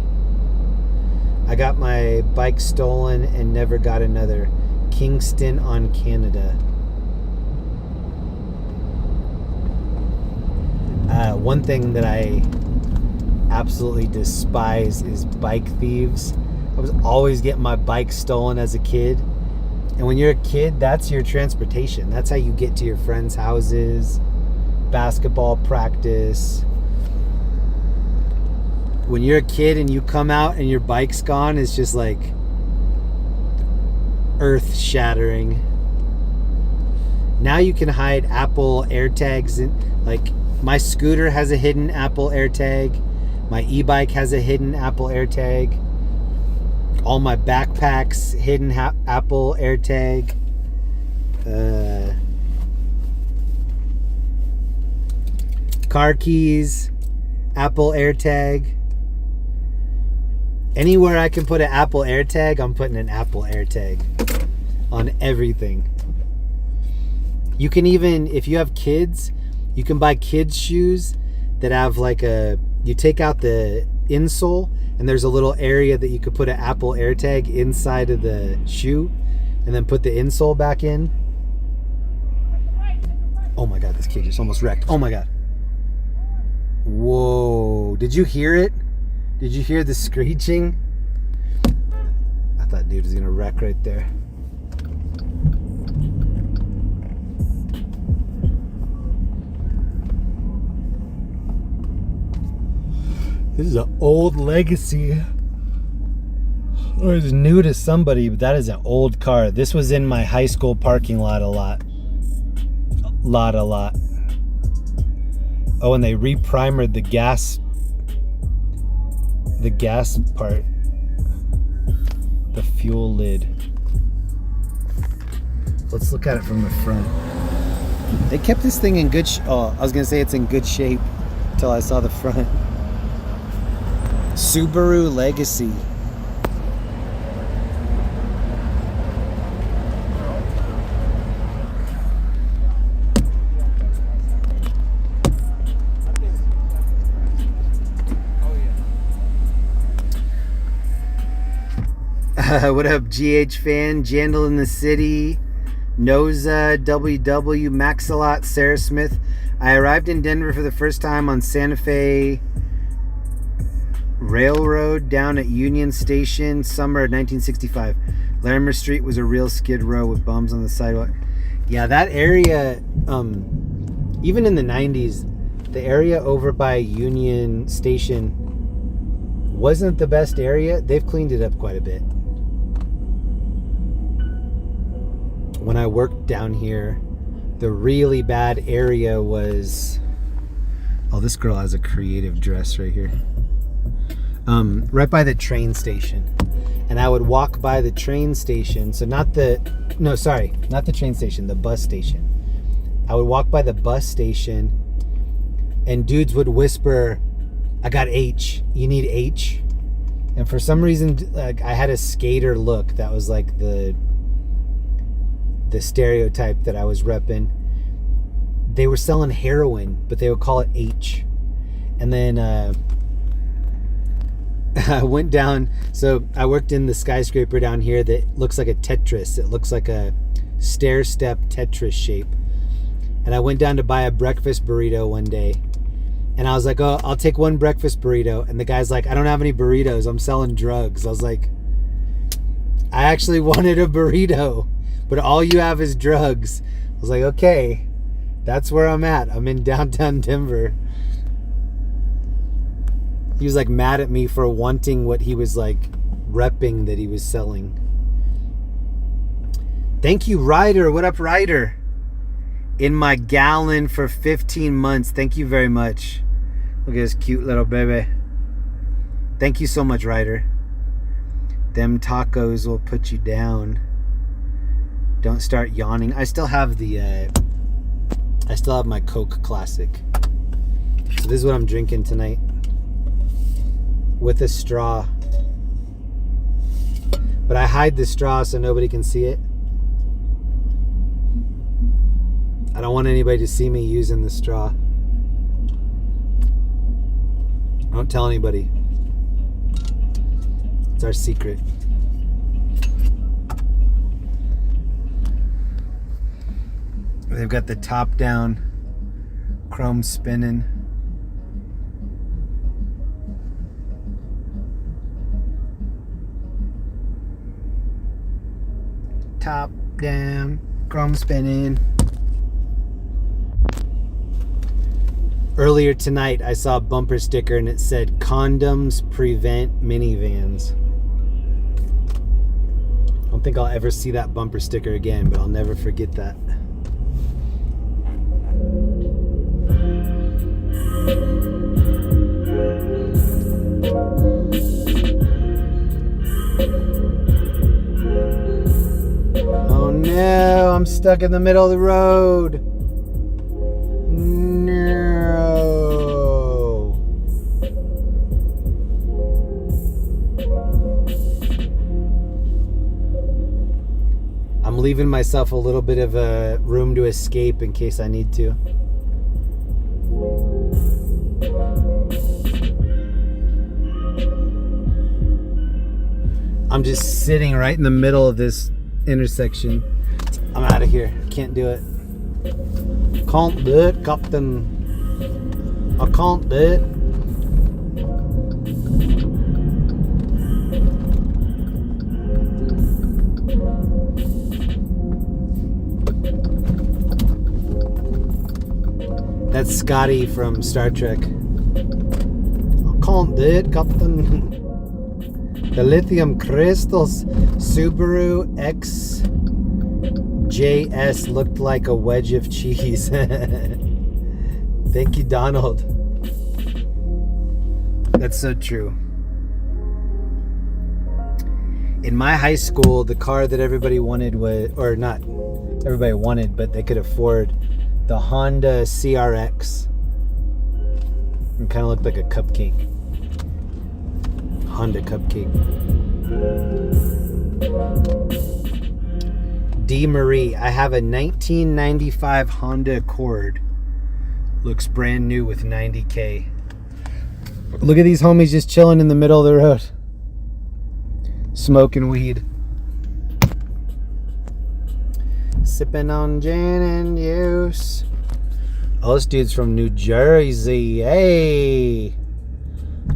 I got my bike stolen and never got another. Kingston on Canada. One thing that I absolutely despise is bike thieves. I was always getting my bike stolen as a kid. And when you're a kid, that's your transportation. That's how you get to your friends' houses, basketball practice. When you're a kid and you come out and your bike's gone, it's just like earth shattering. Now you can hide Apple AirTags in, like my scooter has a hidden Apple AirTag. My e-bike has a hidden Apple AirTag. All my backpacks hidden Apple AirTag. Car keys, Apple AirTag. Anywhere I can put an Apple AirTag, I'm putting an Apple AirTag on everything. You can even, if you have kids, you can buy kids shoes that have like you take out the insole and there's a little area that you could put an Apple AirTag inside of the shoe and then put the insole back in. Oh my God, this kid just almost wrecked. Oh my God. Whoa, did you hear it? Did you hear the screeching? I thought dude was gonna wreck right there. This is an old Legacy. Or it's new to somebody, but that is an old car. This was in my high school parking lot a lot. Oh, and they re-primered the gas part. The fuel lid. Let's look at it from the front. They kept this thing in good I was gonna say it's in good shape until I saw the front. Subaru Legacy. What up, GH fan? Jandal in the city, Noza, WW, Maxalot, Sarah Smith. I arrived in Denver for the first time on Santa Fe Railroad down at Union Station, summer of 1965. Larimer Street was a real skid row with bums on the sidewalk. Yeah, that area, even in the 90s, the area over by Union Station wasn't the best area. They've cleaned it up quite a bit. When I worked down here, the really bad area was... Oh, this girl has a creative dress right here. Right by the train station. And I would walk by the train station. So not the train station, the bus station. I would walk by the bus station and dudes would whisper, "I got H. You need H?" And for some reason, like, I had a skater look. That was like the stereotype that I was repping. They were selling heroin, but they would call it H. And then I went down, so I worked in the skyscraper down here that looks like a Tetris. It looks like a stair-step Tetris shape. And I went down to buy a breakfast burrito one day. And I was like, "Oh, I'll take one breakfast burrito." And the guy's like, "I don't have any burritos. I'm selling drugs." I was like, "I actually wanted a burrito, but all you have is drugs." I was like, "Okay, that's where I'm at. I'm in downtown Denver." He was like mad at me for wanting what he was like repping that he was selling. Thank you, Ryder. What up, Ryder? In my gallon for 15 months. Thank you very much. Look at this cute little baby. Thank you so much, Ryder. Them tacos will put you down. Don't start yawning. I still have my Coke Classic. So this is what I'm drinking tonight. With a straw. But I hide the straw so nobody can see it. I don't want anybody to see me using the straw. Don't tell anybody. It's our secret. They've got the top down, chrome spinning. top down, chrome spinning. Earlier tonight, I saw a bumper sticker and it said, "Condoms prevent minivans." I don't think I'll ever see that bumper sticker again, but I'll never forget that. Oh no, I'm stuck in the middle of the road. I'm leaving myself a little bit of a room to escape in case I need to. I'm just sitting right in the middle of this intersection. I'm out of here. Can't do it. Can't do it, Captain. I can't do it. That's Scotty from Star Trek. I can't do it, Captain. The lithium crystals. Subaru XJS looked like a wedge of cheese. Thank you, Donald. That's so true. In my high school, the car that everybody wanted was, or not everybody wanted, but they could afford, the Honda CRX. It kind of looked like a cupcake. Honda cupcake. D. Marie, I have a 1995 Honda Accord. Looks brand new with 90K. Look at these homies just chilling in the middle of the road. Smoking weed. Sipping on gin and juice. Oh, this dude's from New Jersey. Hey,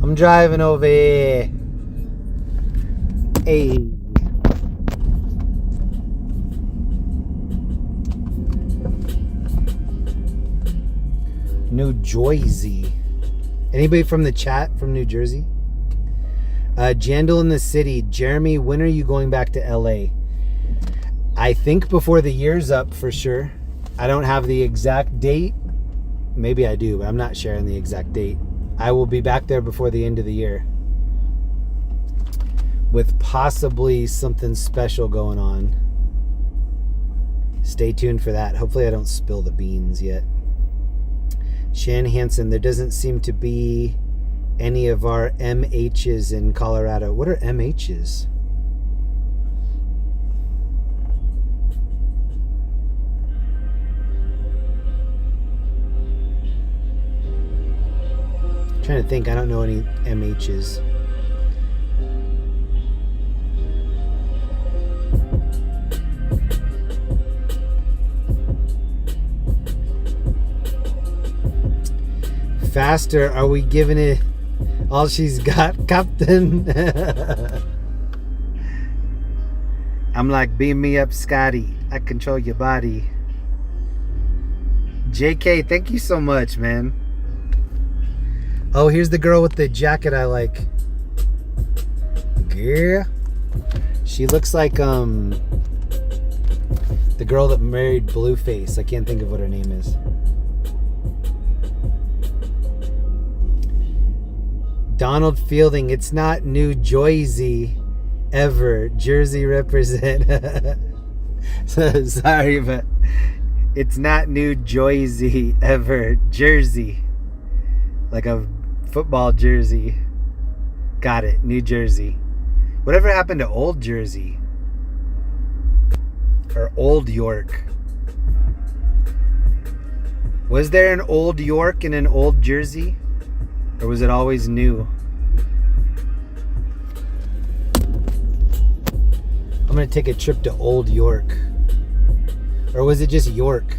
I'm driving over here. Hey. New Jersey. Anybody from the chat from New Jersey? Jandal in the city. Jeremy, when are you going back to LA? I think before the year's up for sure. I don't have the exact date. Maybe I do, but I'm not sharing the exact date. I will be back there before the end of the year, with possibly something special going on. Stay tuned for that. Hopefully I don't spill the beans yet. Shan Hansen, there doesn't seem to be any of our MHs in Colorado. What are MHs? I'm trying to think. I don't know any MHs. Faster, are we giving it all she's got, Captain? I'm like, beam me up, Scotty. I control your body. JK, thank you so much, man. Oh, here's the girl with the jacket I like. Yeah. She looks like the girl that married Blueface. I can't think of what her name is. Donald Fielding, it's not New Jersey ever. Jersey represent. So, sorry, but it's not New Jersey ever. Jersey. Like a football jersey. Got it. New Jersey. Whatever happened to Old Jersey? Or Old York? Was there an Old York and an Old Jersey? Or was it always new? I'm gonna take a trip to Old York. Or was it just York?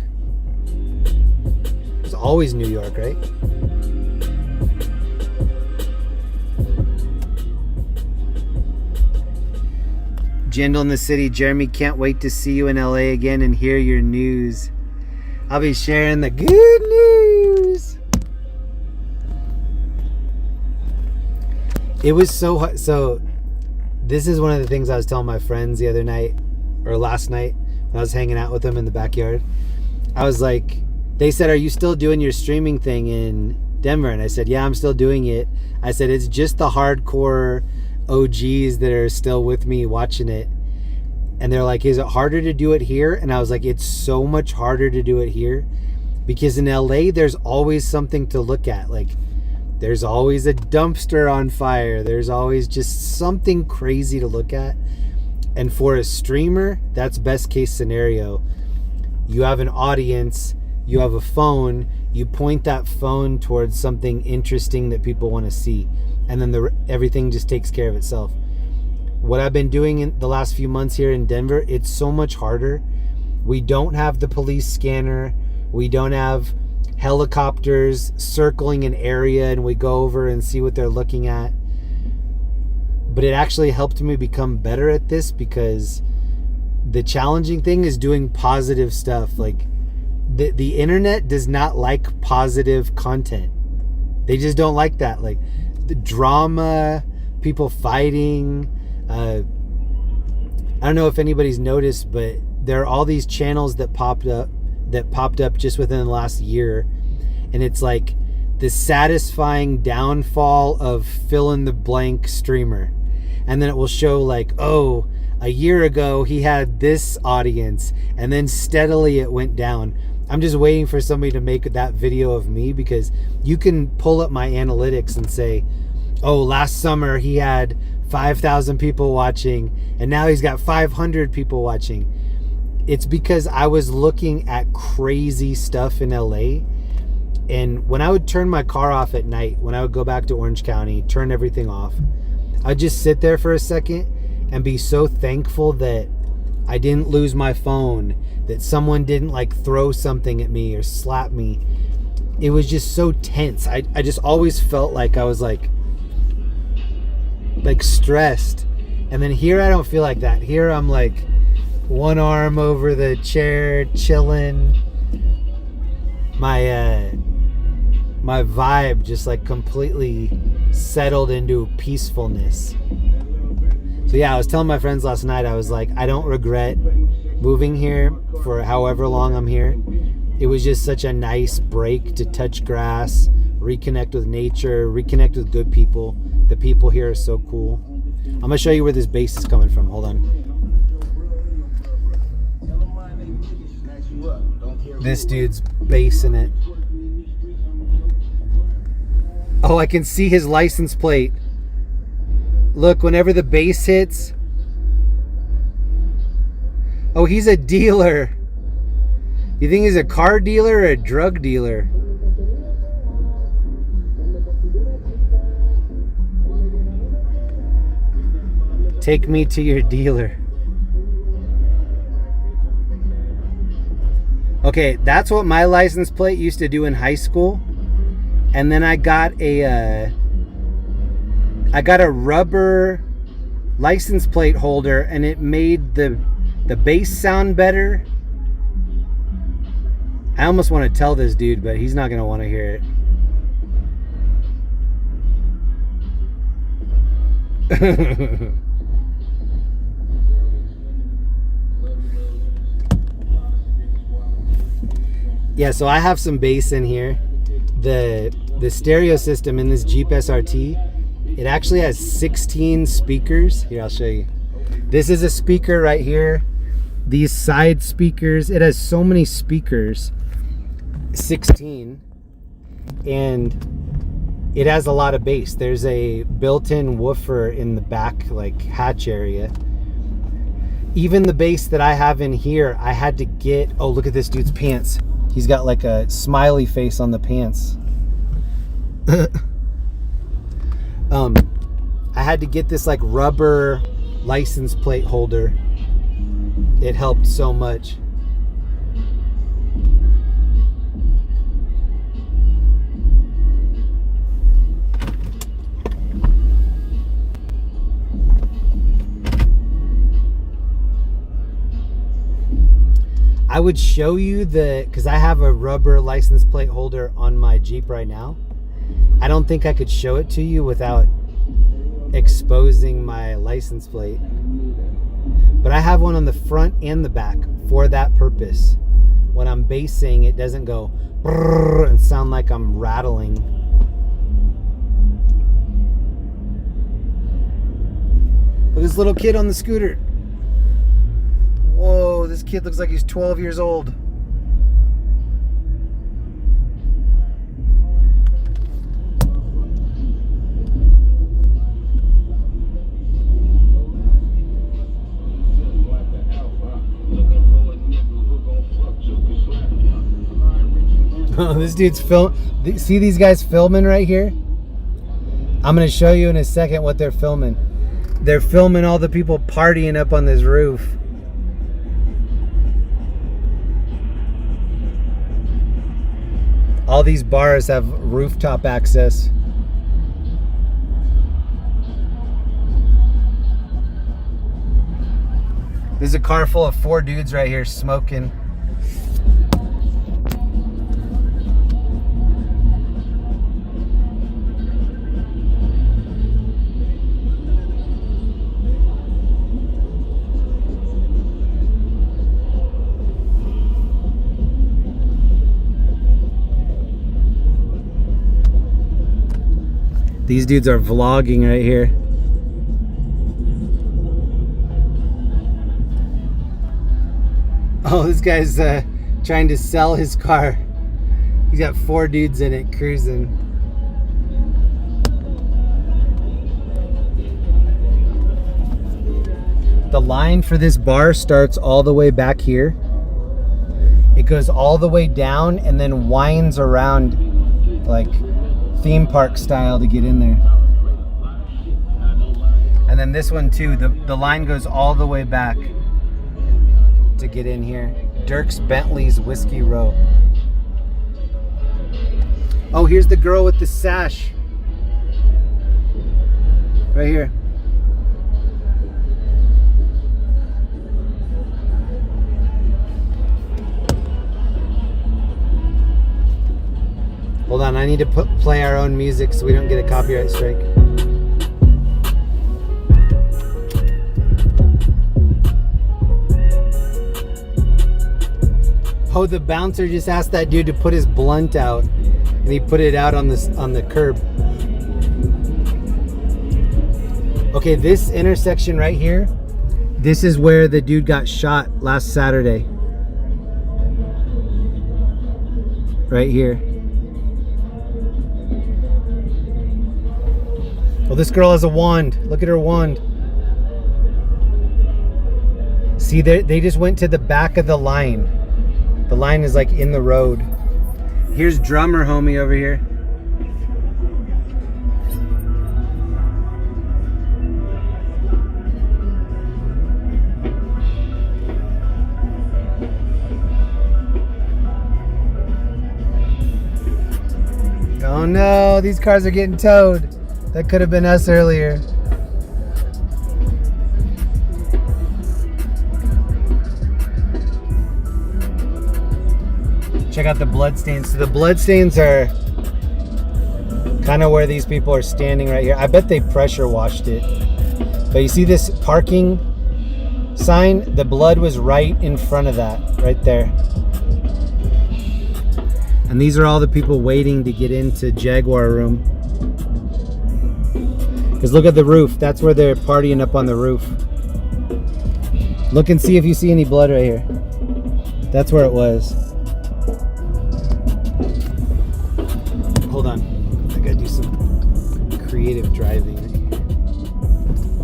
It was always New York, right? Jindal in the city. Jeremy, can't wait to see you in LA again and hear your news. I'll be sharing the good news. It was so hard. So this is one of the things I was telling my friends the other night, or last night, when I was hanging out with them in the backyard. I was like, they said, are you still doing your streaming thing in Denver? And I said, yeah, I'm still doing it. I said, it's just the hardcore OGs that are still with me watching it. And they're like, is it harder to do it here? And I was like, it's so much harder to do it here because in LA there's always something to look at. Like there's always a dumpster on fire, there's always just something crazy to look at. And for a streamer, that's best case scenario. You have an audience, you have a phone, you point that phone towards something interesting that people want to see, and then everything just takes care of itself. What I've been doing in the last few months here in Denver, it's so much harder. We don't have the police scanner. We don't have helicopters circling an area and we go over and see what they're looking at. But it actually helped me become better at this because the challenging thing is doing positive stuff. Like the internet does not like positive content. They just don't like that. Like the drama, people fighting. I don't know if anybody's noticed, but there are all these channels that popped up just within the last year, and it's like the satisfying downfall of fill in the blank streamer, and then it will show like, oh, a year ago he had this audience, and then steadily it went down. I'm just waiting for somebody to make that video of me, because you can pull up my analytics and say, oh, last summer he had 5,000 people watching and now he's got 500 people watching. It's because I was looking at crazy stuff in LA, and when I would turn my car off at night, when I would go back to Orange County, turn everything off, I'd just sit there for a second and be so thankful that I didn't lose my phone, that someone didn't like throw something at me or slap me. It was just so tense. I just always felt like I was like stressed. And then here I don't feel like that. Here I'm like one arm over the chair, chilling. My vibe just like completely settled into peacefulness. So yeah, I was telling my friends last night, I was like, I don't regret moving here for however long I'm here. It was just such a nice break to touch grass, reconnect with nature, reconnect with good people. The people here are so cool. I'm gonna show you where this bass is coming from. Hold on. This dude's bassing it. Oh, I can see his license plate. Look, whenever the bass hits. Oh, he's a dealer. You think he's a car dealer or a drug dealer? Take me to your dealer. Okay, that's what my license plate used to do in high school. And then I got a rubber license plate holder, and it made the bass sound better. I almost want to tell this dude, but he's not going to want to hear it. Yeah, so I have some bass in here. The stereo system in this Jeep SRT, it actually has 16 speakers. Here, I'll show you. This is a speaker right here. These side speakers, it has so many speakers, 16, and it has a lot of bass. There's a built-in woofer in the back, like hatch area. Even the bass that I have in here, I had to get, oh, look at this dude's pants. He's got like a smiley face on the pants. I had to get this like rubber license plate holder. It helped so much. would show you because I have a rubber license plate holder on my Jeep right now. I don't think I could show it to you without exposing my license plate. But I have one on the front and the back for that purpose. When I'm basing, it doesn't go brrr and sound like I'm rattling. Look at this little kid on the scooter. Whoa, this kid looks like he's 12 years old. Oh, this dude's see these guys filming right here? I'm gonna show you in a second what they're filming. They're filming all the people partying up on this roof. All these bars have rooftop access. There's a car full of 4 dudes right here smoking. These dudes are vlogging right here. Oh, this guy's trying to sell his car. He's got 4 dudes in it cruising. The line for this bar starts all the way back here. It goes all the way down and then winds around like theme park style to get in there. And then this one too, the line goes all the way back to get in here. Dirk's Bentley's Whiskey Row. Oh, here's the girl with the sash. Right here. Hold on, I need to play our own music so we don't get a copyright strike. Oh, the bouncer just asked that dude to put his blunt out, and he put it out on the curb. Okay, this intersection right here, this is where the dude got shot last Saturday. Right here. Oh, this girl has a wand. Look at her wand. See, they just went to the back of the line. The line is like in the road. Here's drummer homie over here. Oh no, these cars are getting towed. That could have been us earlier. Check out the bloodstains. So the bloodstains are kind of where these people are standing right here. I bet they pressure washed it. But you see this parking sign? The blood was right in front of that, right there. And these are all the people waiting to get into Jaguar Room. Because look at the roof. That's where they're partying up on the roof. Look and see if you see any blood right here. That's where it was. Hold on. I gotta do some creative driving.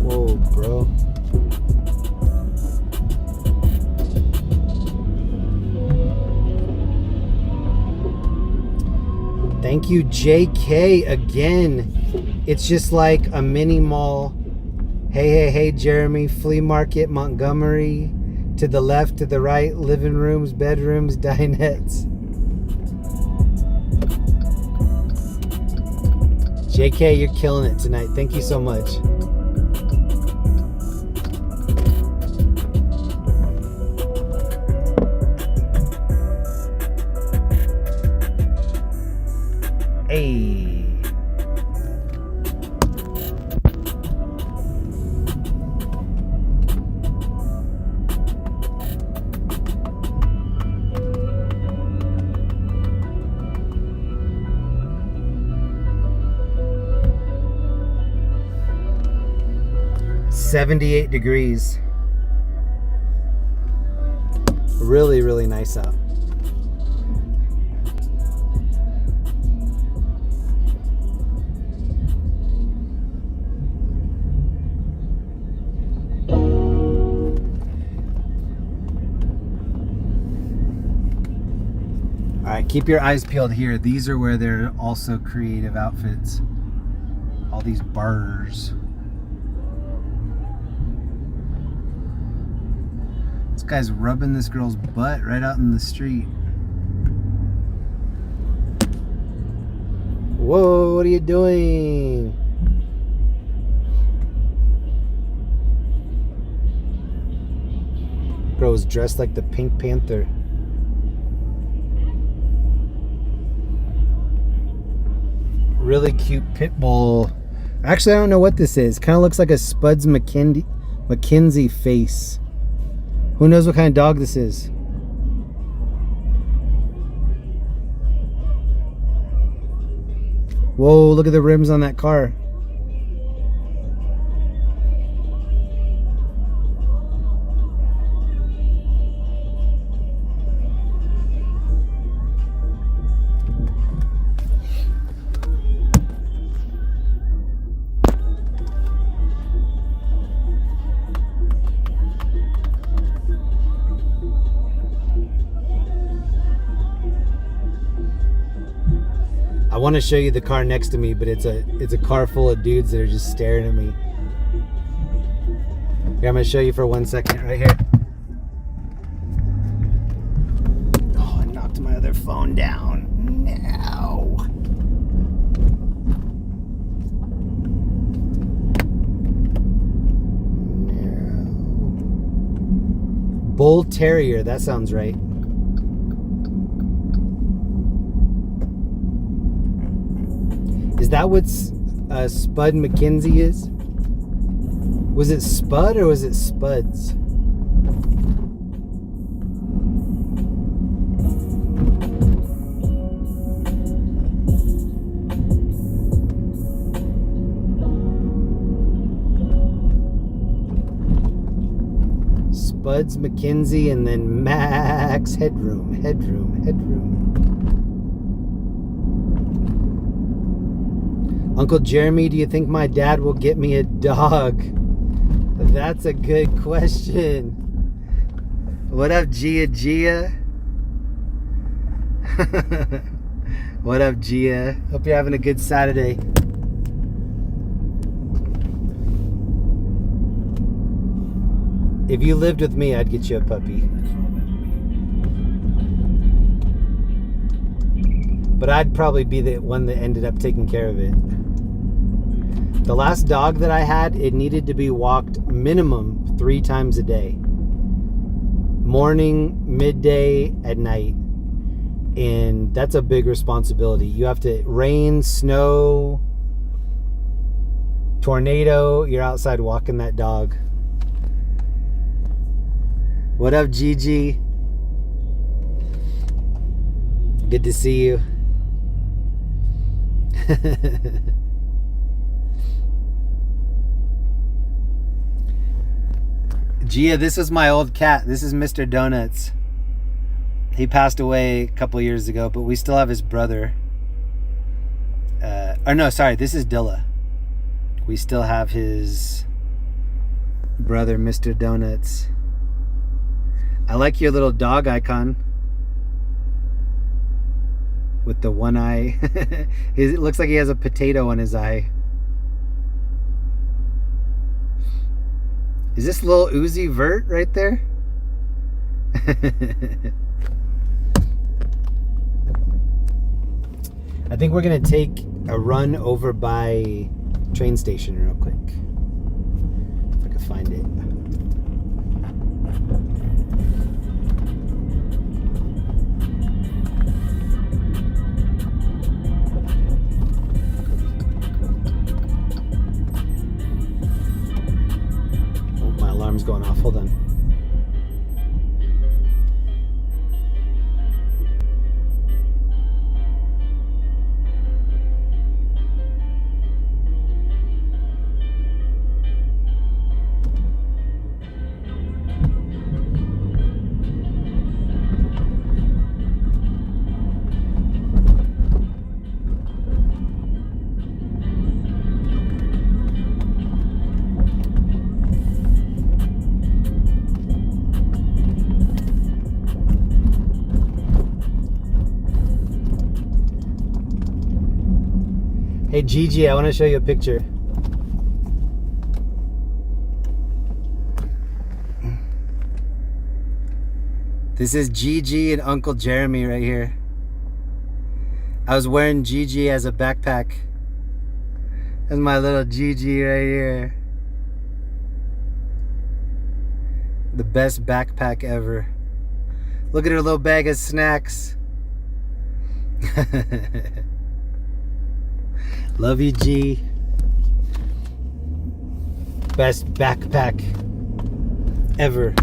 Whoa, bro. Thank you, JK, again. It's just like a mini mall. Hey, Jeremy. Flea market, Montgomery. To the left, to the right. Living rooms, bedrooms, dinettes. JK, you're killing it tonight. Thank you so much. Hey. $78 degrees. Really, really nice out. All right, keep your eyes peeled here. These are where they're also creative outfits. All these bars. This guy's rubbing this girl's butt right out in the street. Whoa, what are you doing? Girl was dressed like the Pink Panther. Really cute pit bull. Actually, I don't know what this is. Kind of looks like a Spuds McKenzie face. Who knows what kind of dog this is? Whoa, look at the rims on that car. I want to show you the car next to me, but it's a car full of dudes that are just staring at me. Here, I'm going to show you for 1 second right here. Oh, I knocked my other phone down. No. No. Bull Terrier, that sounds right. Is that what Spud McKenzie is? Was it Spud or was it Spuds? Spuds McKenzie and then Max Headroom. Uncle Jeremy, do you think my dad will get me a dog? That's a good question. What up, Gia? What up, Gia? Hope you're having a good Saturday. If you lived with me, I'd get you a puppy. But I'd probably be the one that ended up taking care of it. The last dog that I had, it needed to be walked minimum 3 times a day. Morning, midday, at night. And that's a big responsibility. You have to, rain, snow, tornado, you're outside walking that dog. What up, Gigi? Good to see you. Gia, this is my old cat. This is Mr. Donuts. He passed away a couple years ago, but we still have his brother. Or no, sorry, this is Dilla. We still have his brother, Mr. Donuts. I like your little dog icon with the one eye. It looks like he has a potato on his eye. Is this little Uzi Vert right there? I think we're gonna take a run over by train station real quick. If I can find it. Hey Gigi, I want to show you a picture. This is Gigi and Uncle Jeremy right here. I was wearing Gigi as a backpack. That's my little Gigi right here. The best backpack ever. Look at her little bag of snacks. Love you, G. Best backpack ever.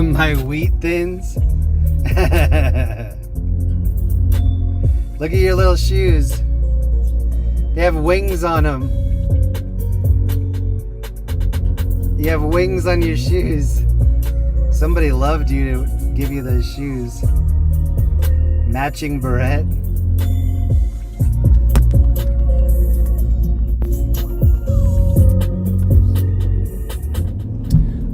My wheat thins. Look at your little shoes. They have wings on them. You have wings on your shoes. Somebody loved you to give you those shoes. Matching beret.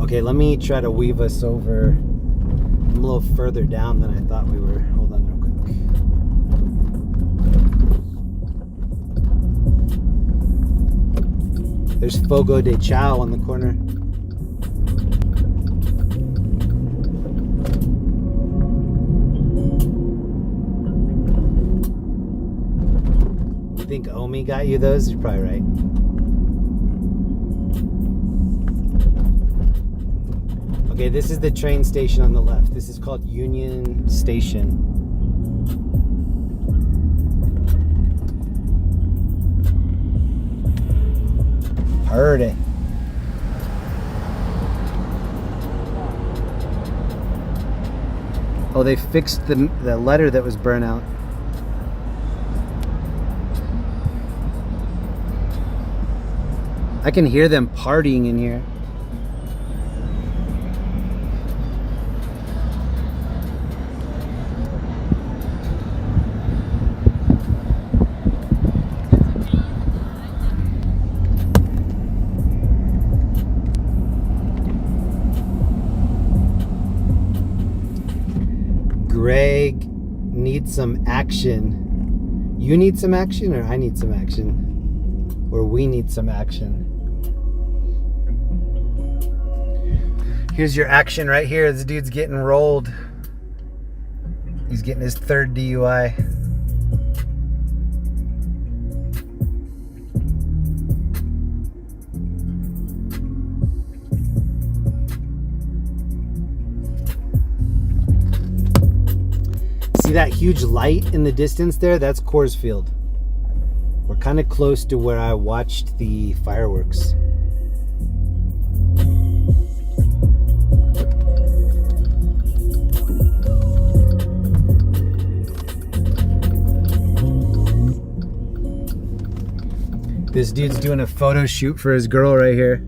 Okay, let me try to weave us over. I'm a little further down than I thought we were. Hold on real quick. There's Fogo de Chao on the corner. You think Omi got you those? You're probably right. Okay, this is the train station on the left. This is called Union Station. Heard it. Oh, they fixed the letter that was burnt out. I can hear them partying in here. Greg needs some action. You need some action, or I need some action? Or we need some action? Here's your action right here. This dude's getting rolled. He's getting his third DUI. See that huge light in the distance there? That's Coors Field. We're kind of close to where I watched the fireworks. This dude's doing a photo shoot for his girl right here.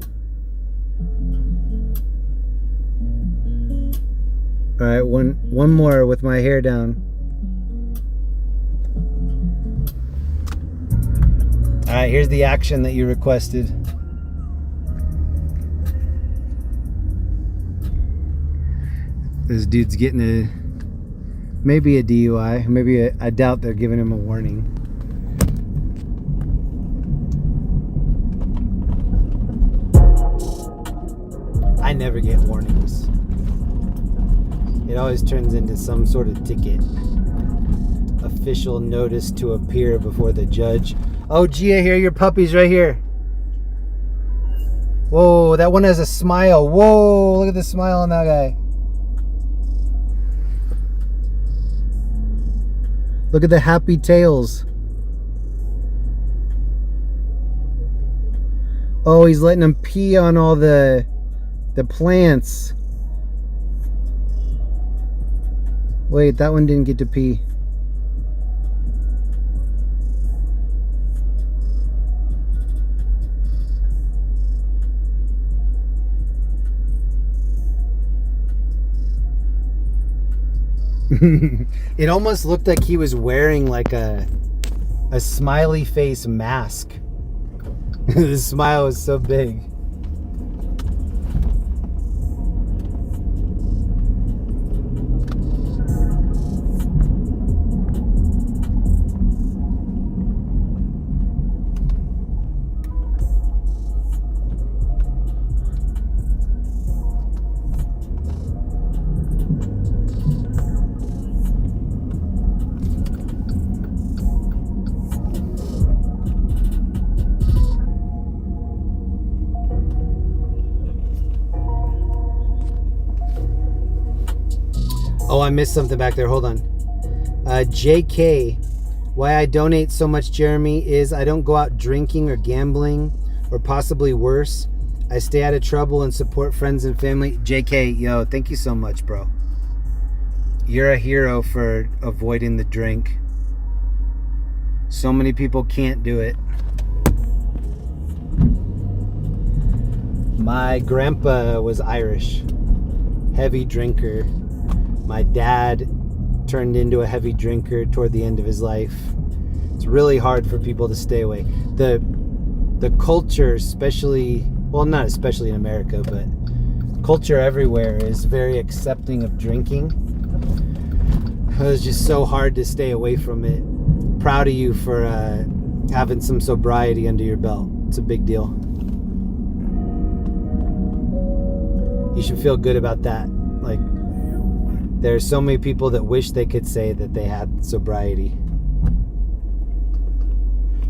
All right, one more with my hair down. All right, here's the action that you requested. This dude's getting maybe a DUI. Maybe I doubt they're giving him a warning. I never get warnings. It always turns into some sort of ticket. Official notice to appear before the judge. Oh, Gia, here are your puppies right here. Whoa, that one has a smile. Whoa, look at the smile on that guy. Look at the happy tails. Oh, he's letting them pee on all the plants. Wait, that one didn't get to pee. It almost looked like he was wearing like a smiley face mask. The smile was so big. Oh, I missed something back there. Hold on. JK, why I donate so much, Jeremy, is I don't go out drinking or gambling or possibly worse. I stay out of trouble and support friends and family. JK, yo, thank you so much, bro. You're a hero for avoiding the drink. So many people can't do it. My grandpa was Irish, heavy drinker. My dad turned into a heavy drinker toward the end of his life. It's really hard for people to stay away. The culture, especially, well, not especially in America, but culture everywhere is very accepting of drinking. It was just so hard to stay away from it. Proud of you for having some sobriety under your belt. It's a big deal. You should feel good about that. Like, there are so many people that wish they could say that they had sobriety.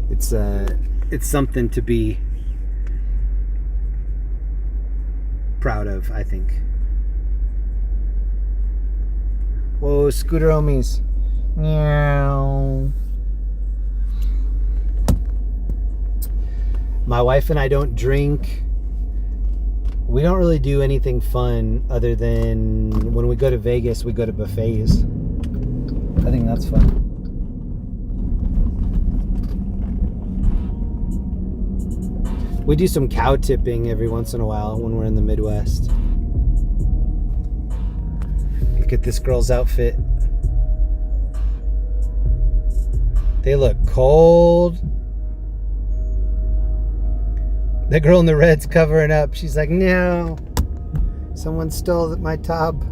It's something to be proud of, I think. Whoa, scooter homies. Meow. My wife and I don't drink. We don't really do anything fun other than when we go to Vegas, we go to buffets. I think that's fun. We do some cow tipping every once in a while when we're in the Midwest. Look at this girl's outfit. They look cold. The girl in the red's covering up. She's like, no, someone stole my tub.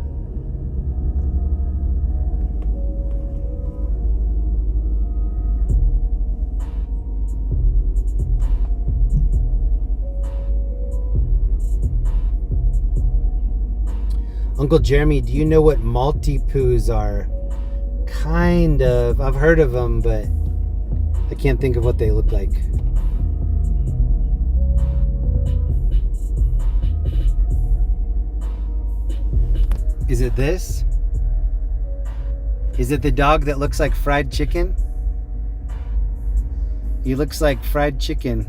Uncle Jeremy, do you know what multi-poos are? Kind of. I've heard of them, but I can't think of what they look like. Is it this? Is it the dog that looks like fried chicken? He looks like fried chicken.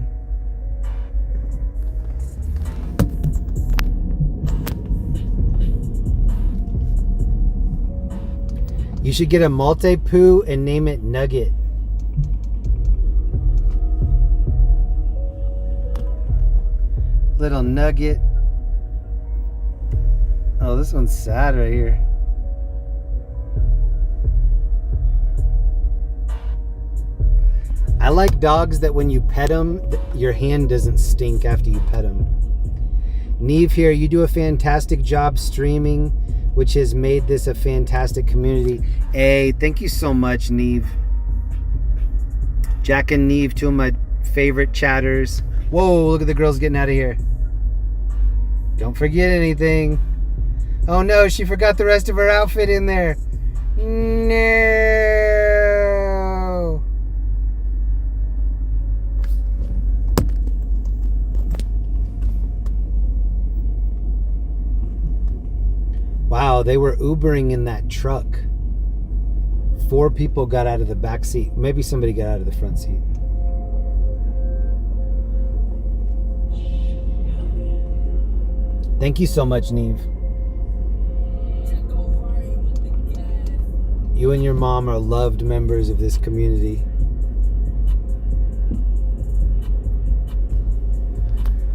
You should get a multi-poo and name it Nugget. Little Nugget. Oh, this one's sad right here. I like dogs that when you pet them, your hand doesn't stink after you pet them. Neve here, you do a fantastic job streaming, which has made this a fantastic community. Hey, thank you so much, Neve. Jack and Neve, two of my favorite chatters. Whoa, look at the girls getting out of here. Don't forget anything. Oh no, she forgot the rest of her outfit in there. No. Wow, they were Ubering in that truck. 4 people got out of the back seat. Maybe somebody got out of the front seat. Thank you so much, Neve. You and your mom are loved members of this community.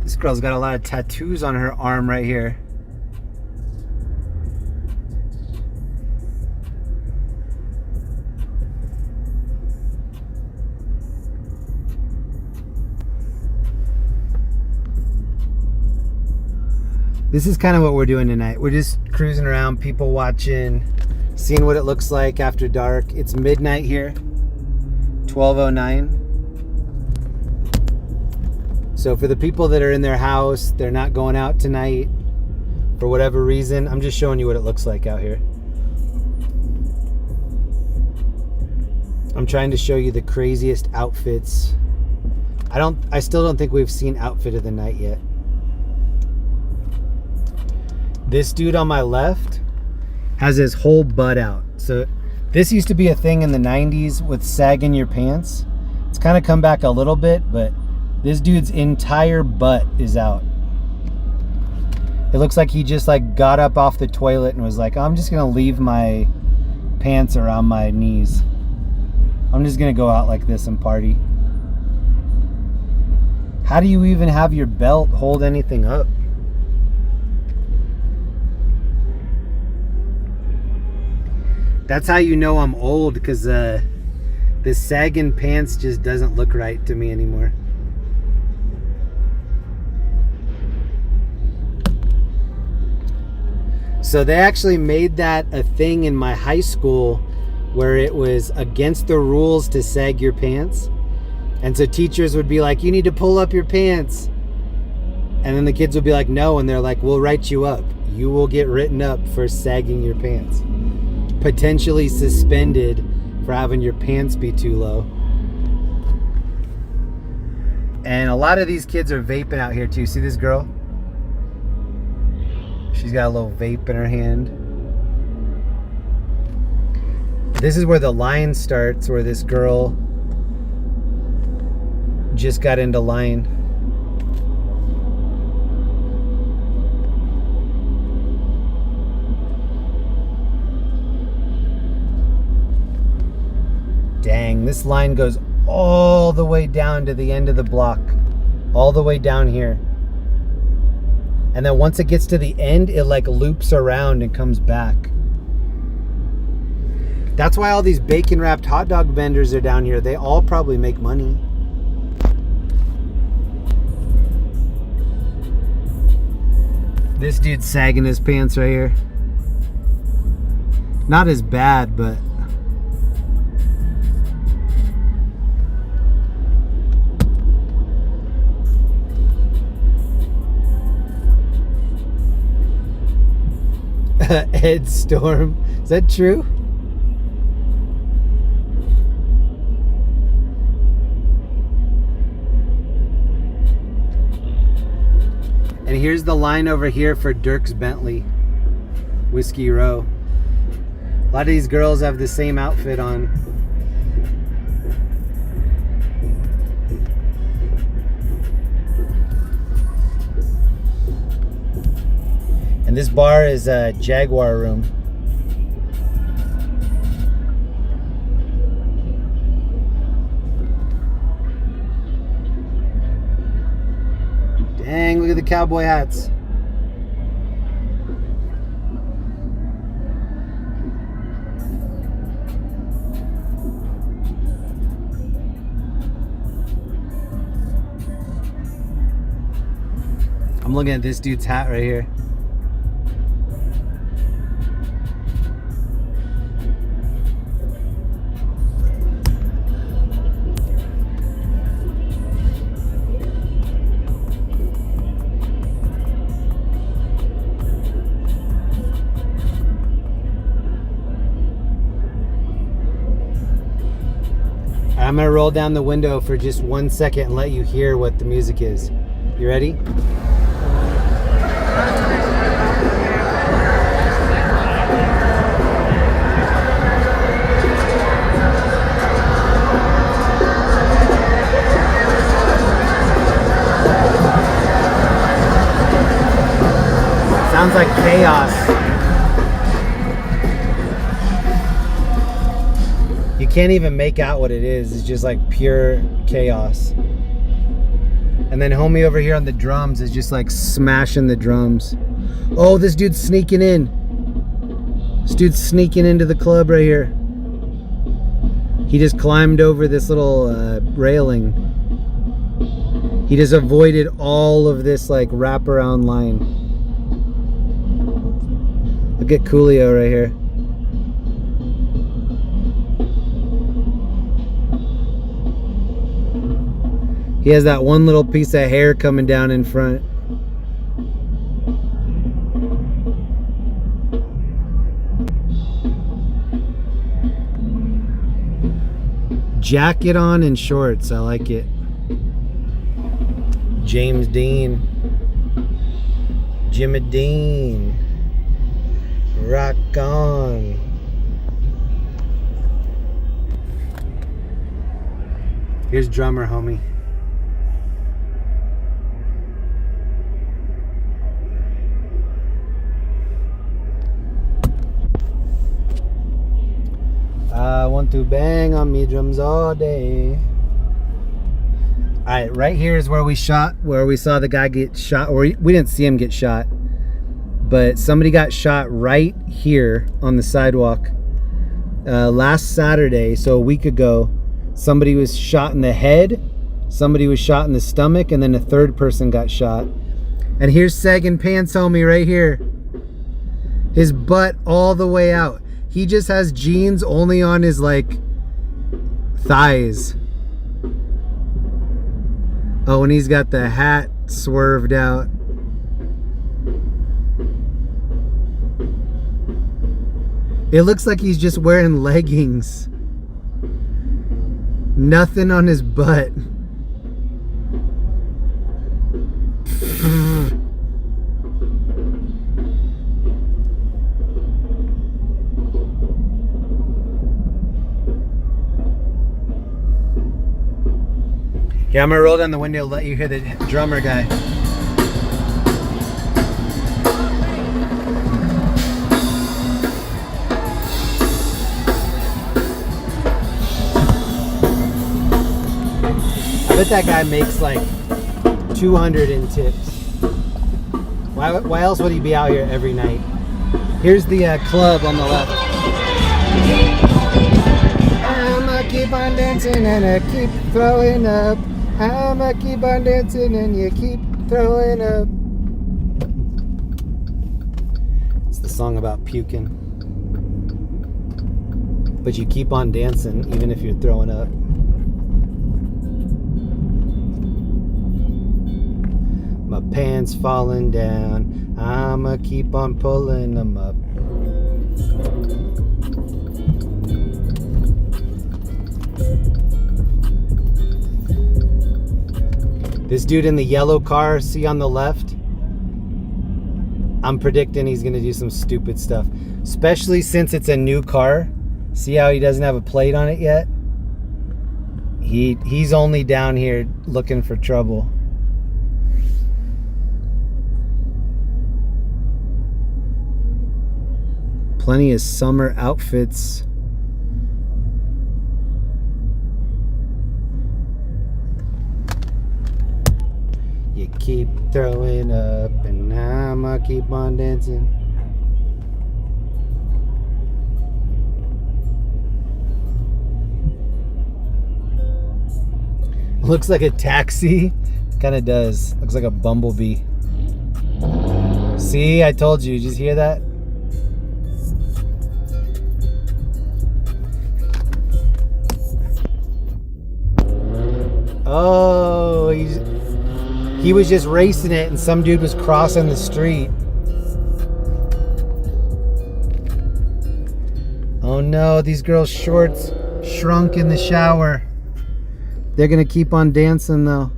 This girl's got a lot of tattoos on her arm right here. This is kind of what we're doing tonight. We're just cruising around, people watching, seeing what it looks like after dark. It's midnight here, 12:09. So for the people that are in their house, they're not going out tonight for whatever reason. I'm just showing you what it looks like out here. I'm trying to show you the craziest outfits. I still don't think we've seen outfit of the night yet. This dude on my left has his whole butt out. So this used to be a thing in the 90s with sagging your pants. It's kind of come back a little bit, but this dude's entire butt is out. It looks like he just like got up off the toilet and was like, I'm just gonna leave my pants around my knees. I'm just gonna go out like this and party. How do you even have your belt hold anything up? That's how you know I'm old, because the sagging pants just doesn't look right to me anymore. So they actually made that a thing in my high school where it was against the rules to sag your pants. And so teachers would be like, you need to pull up your pants. And then the kids would be like, no. And they're like, we'll write you up. You will get written up for sagging your pants. Potentially suspended for having your pants be too low. And a lot of these kids are vaping out here too. See this girl? She's got a little vape in her hand. This is where the line starts, where this girl just got into line. Dang, this line goes all the way down to the end of the block. All the way down here. And then once it gets to the end, it like loops around and comes back. That's why all these bacon wrapped hot dog vendors are down here. They all probably make money. This dude's sagging his pants right here. Not as bad, but Ed Storm. Is that true? And here's the line over here for Dirk's Bentley, Whiskey Row. A lot of these girls have the same outfit on. And this bar is a Jaguar room. Dang, look at the cowboy hats. I'm looking at this dude's hat right here. I'm gonna roll down the window for just 1 second and let you hear what the music is. You ready? Sounds like chaos. You can't even make out what it is. It's just like pure chaos. And then homie over here on the drums is just like smashing the drums. Oh, this dude's sneaking in. This dude's sneaking into the club right here. He just climbed over this little railing. He just avoided all of this like wraparound line. Look at Coolio right here. He has that one little piece of hair coming down in front. Jacket on and shorts. I like it. James Dean. Jimmy Dean. Rock on. Here's drummer, homie. I want to bang on me drums all day. Alright, right here is where we saw the guy get shot. Or we didn't see him get shot, but somebody got shot right here on the sidewalk. Last Saturday, so a week ago, somebody was shot in the head, somebody was shot in the stomach, and then a third person got shot. And here's Sagging Pants homie right here. His butt all the way out. He just has jeans only on his like thighs. Oh, and he's got the hat swerved out. It looks like he's just wearing leggings. Nothing on his butt. Yeah, I'm gonna roll down the window, let you hear the drummer guy. I bet that guy makes like 200 in tips. Why else would he be out here every night? Here's the club on the left. I'ma keep on dancing and I keep throwing up. I'ma keep on dancing and you keep throwing up. It's the song about puking. But you keep on dancing even if you're throwing up. My pants falling down. I'ma keep on pulling them up. This dude in the yellow car, see on the left? I'm predicting he's gonna do some stupid stuff. Especially since it's a new car. See how he doesn't have a plate on it yet? He's only down here looking for trouble. Plenty of summer outfits. You keep throwing up and I'ma keep on dancing. Looks like a taxi. Kind of does. Looks like a bumblebee. See, I told you. Did you hear that? Oh, he was just racing it and some dude was crossing the street. Oh no, these girls' shorts shrunk in the shower. They're gonna keep on dancing though.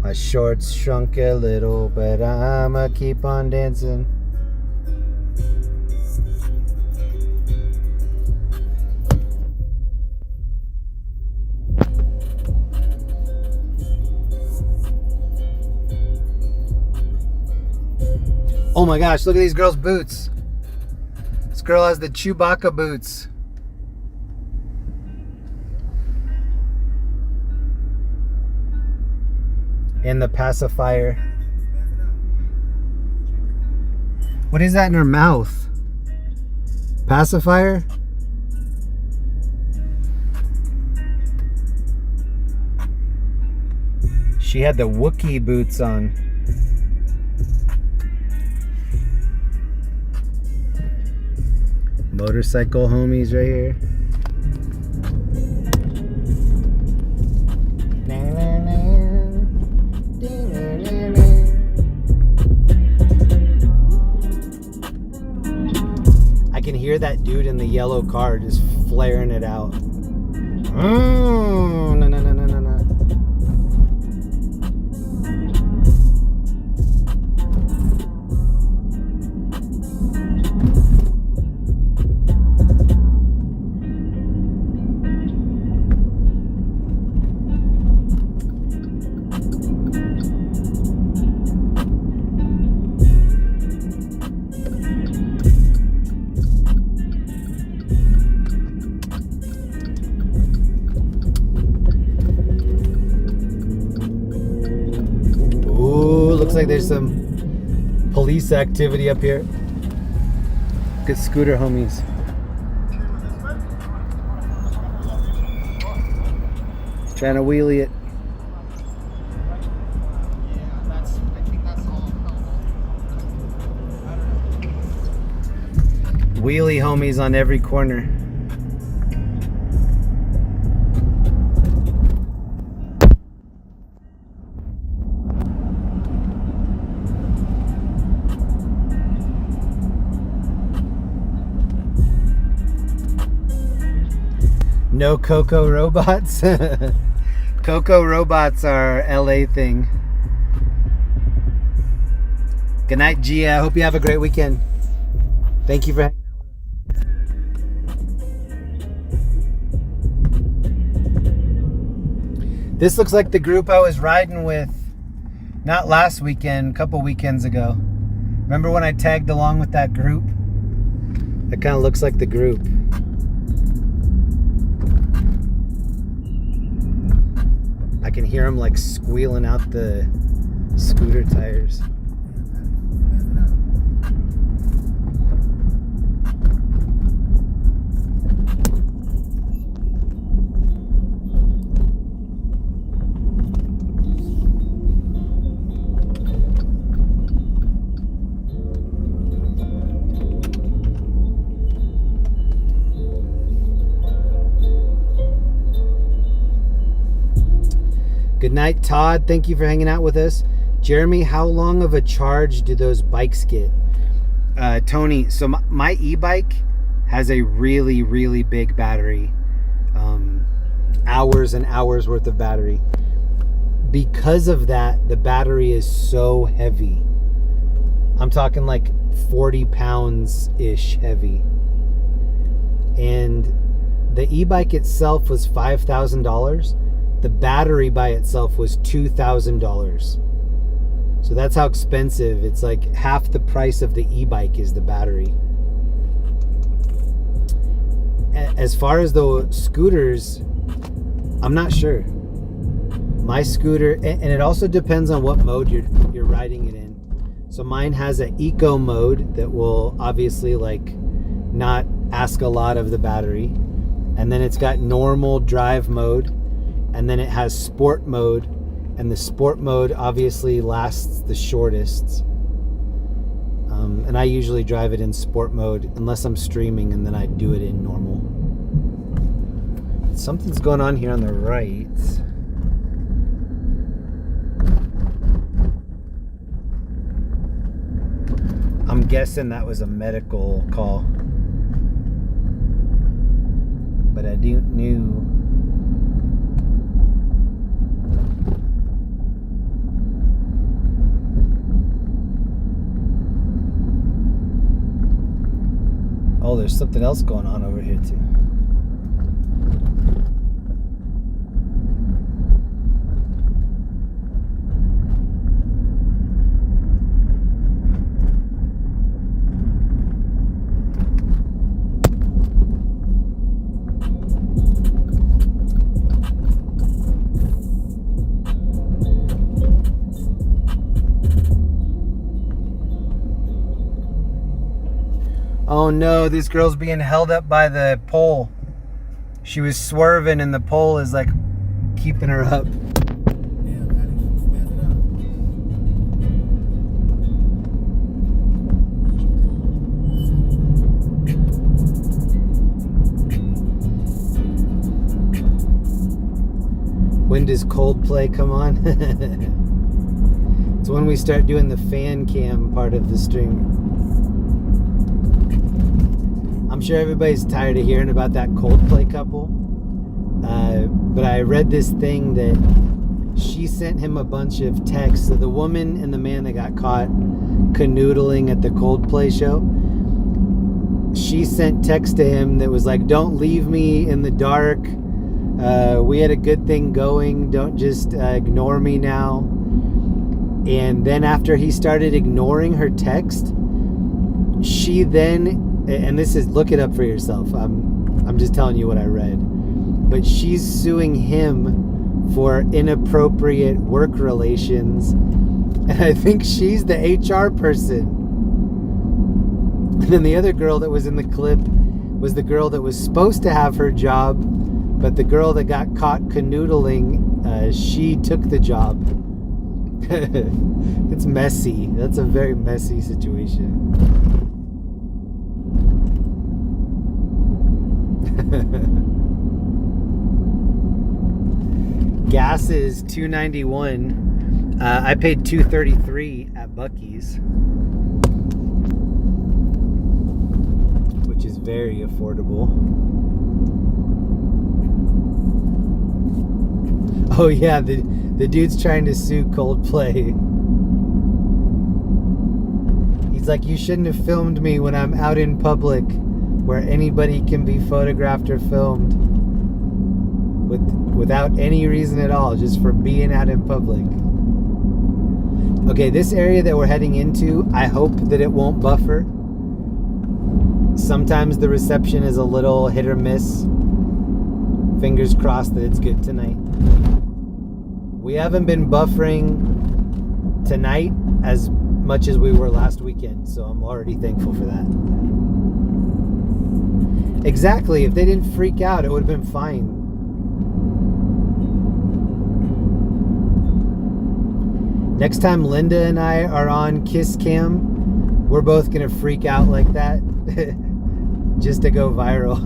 My shorts shrunk a little, but I'ma keep on dancing. Oh my gosh, look at these girls' boots. This girl has the Chewbacca boots. And the pacifier. What is that in her mouth? Pacifier? She had the Wookiee boots on. Motorcycle homies right here. I can hear that dude in the yellow car just flaring it out. Oh, no, no, no, no, no, no. Looks like there's some police activity up here. Good scooter homies. Trying to wheelie it. Wheelie homies on every corner. No Coco robots. Coco robots are LA thing. Good night, Gia. I hope you have a great weekend. Thank you for hanging out. This looks like the group I was riding with not last weekend, a couple weekends ago. Remember when I tagged along with that group? That kind of looks like the group. I can hear them like squealing out the scooter tires. Good night, Todd. Thank you for hanging out with us. Jeremy, how long of a charge do those bikes get? Tony, so my e-bike has a really, really big battery. Hours and hours worth of battery. Because of that, the battery is so heavy. I'm talking like 40 pounds-ish heavy. And the e-bike itself was $5,000. The battery by itself was $2,000. So that's how expensive. It's like half the price of the e-bike is the battery. As far as the scooters, I'm not sure. My scooter, and it also depends on what mode you're riding it in. So mine has an eco mode that will obviously like not ask a lot of the battery. And then it's got normal drive mode. And then it has sport mode, and the sport mode obviously lasts the shortest. And I usually drive it in sport mode unless I'm streaming, and then I do it in normal. Something's going on here on the right. I'm guessing that was a medical call. But I knew. Oh, there's something else going on over here too. Oh no, this girl's being held up by the pole. She was swerving and the pole is like keeping her up. When does Coldplay come on? It's when we start doing the fan cam part of the stream. I'm sure everybody's tired of hearing about that Coldplay couple. But I read this thing that she sent him a bunch of texts. So the woman and the man that got caught canoodling at the Coldplay show, she sent text to him that was like, don't leave me in the dark. We had a good thing going. Don't just ignore me now. And then after he started ignoring her text, she then, and this is, look it up for yourself. I'm just telling you what I read. But she's suing him for inappropriate work relations. And I think she's the HR person. And then the other girl that was in the clip was the girl that was supposed to have her job, but the girl that got caught canoodling, she took the job. It's messy. That's a very messy situation. Gas is $2.91. I paid $2.33 at Buc-ee's, which is very affordable. Oh yeah, the dude's trying to sue Coldplay. He's like, you shouldn't have filmed me when I'm out in public where anybody can be photographed or filmed without any reason at all, just for being out in public. Okay, this area that we're heading into, I hope that it won't buffer. Sometimes the reception is a little hit or miss. Fingers crossed that it's good tonight. We haven't been buffering tonight as much as we were last weekend, so I'm already thankful for that. Exactly, if they didn't freak out, it would have been fine. Next time Linda and I are on Kiss Cam, we're both gonna freak out like that just to go viral.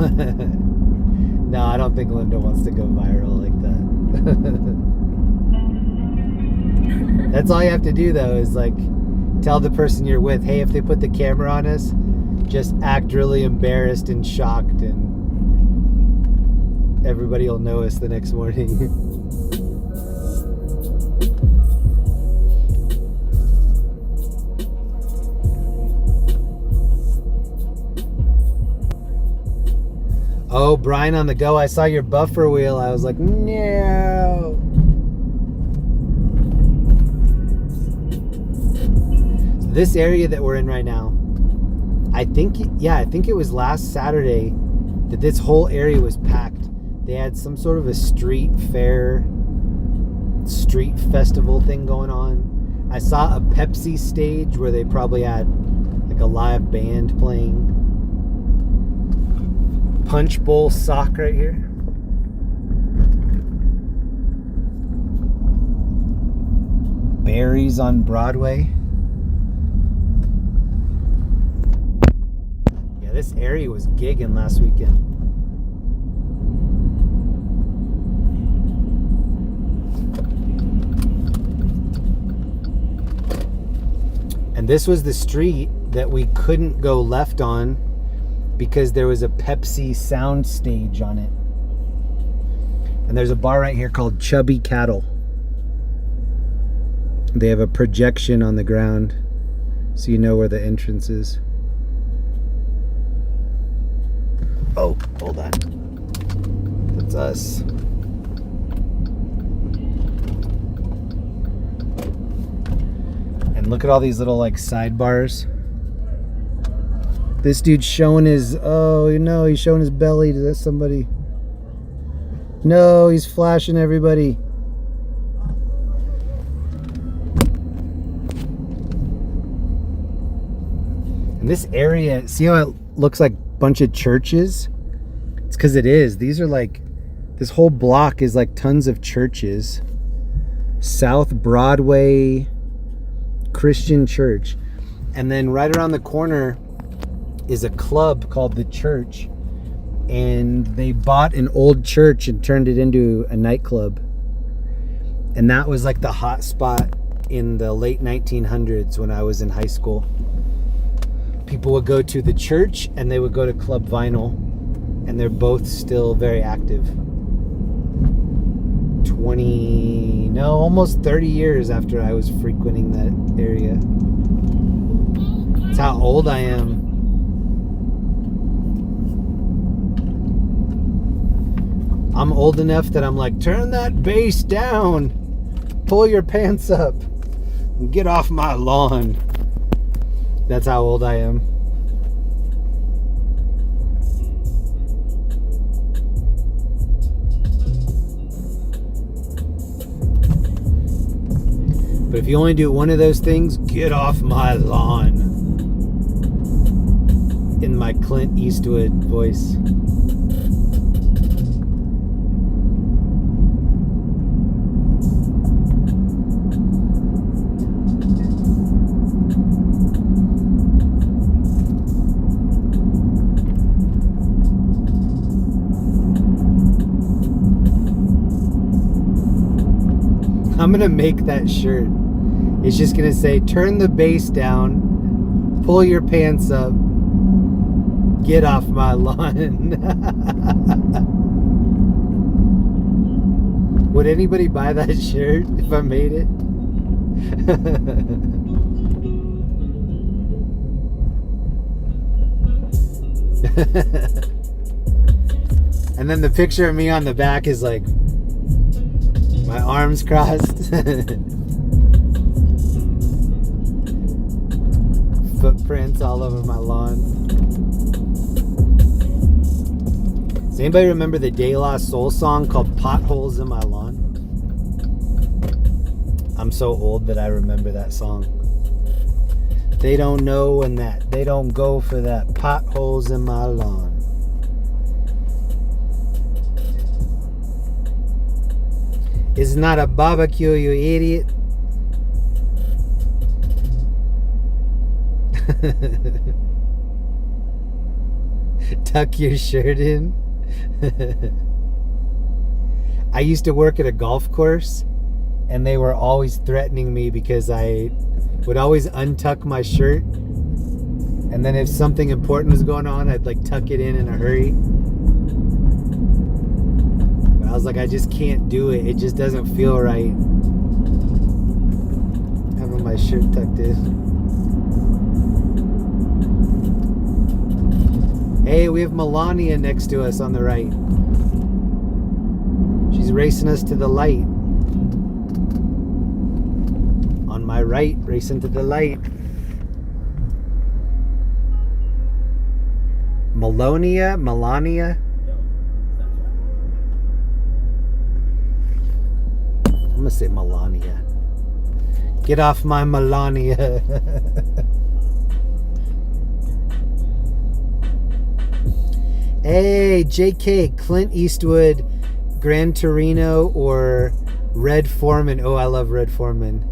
No, I don't think Linda wants to go viral like that. That's all you have to do though, is like tell the person you're with, hey, if they put the camera on us, just act really embarrassed and shocked, and everybody will know us the next morning. Oh, Brian on the go. I saw your buffer wheel. I was like, no. This area that we're in right now, I think it was last Saturday that this whole area was packed. They had some sort of a street fair, street festival thing going on. I saw a Pepsi stage where they probably had like a live band playing. Punch Bowl sock right here. Berries on Broadway. Yeah, this area was gigging last weekend. And this was the street that we couldn't go left on because there was a Pepsi sound stage on it. And there's a bar right here called Chubby Cattle. They have a projection on the ground so you know where the entrance is. Oh, hold on. That's us. And look at all these little like sidebars. This dude's showing his, oh no, he's showing his belly to that somebody. No, he's flashing everybody. And this area, see how it looks like a bunch of churches? It's because it is. These are like, this whole block is like tons of churches. South Broadway Christian Church. And then right around the corner is a club called The Church, and they bought an old church and turned it into a nightclub. And that was like the hot spot in the late 1900s when I was in high school. People would go to the church and they would go to Club Vinyl, and they're both still very active. Almost 30 years after I was frequenting that area. That's how old I am. I'm old enough that I'm like, turn that bass down, pull your pants up, and get off my lawn. That's how old I am. But if you only do one of those things, get off my lawn. In my Clint Eastwood voice. I'm gonna make that shirt. It's just gonna say, turn the bass down, pull your pants up, get off my lawn. Would anybody buy that shirt if I made it? And then the picture of me on the back is like my arms crossed. Footprints all over my lawn. Does anybody remember the De La Soul song called Potholes in My Lawn? I'm so old that I remember that song. They don't know and that they don't go for that. Potholes in my lawn. It's not a barbecue, you idiot. Tuck your shirt in. I used to work at a golf course, and they were always threatening me because I would always untuck my shirt, and then if something important was going on, I'd like tuck it in a hurry. But I was like, I just can't do it. It just doesn't feel right having my shirt tucked in. Hey, we have Melania next to us on the right. She's racing us to the light. On my right, racing to the light. Melania? I'm gonna say Melania. Get off my Melania. Hey, JK, Clint Eastwood, Gran Torino, or Red Foreman. Oh, I love Red Foreman.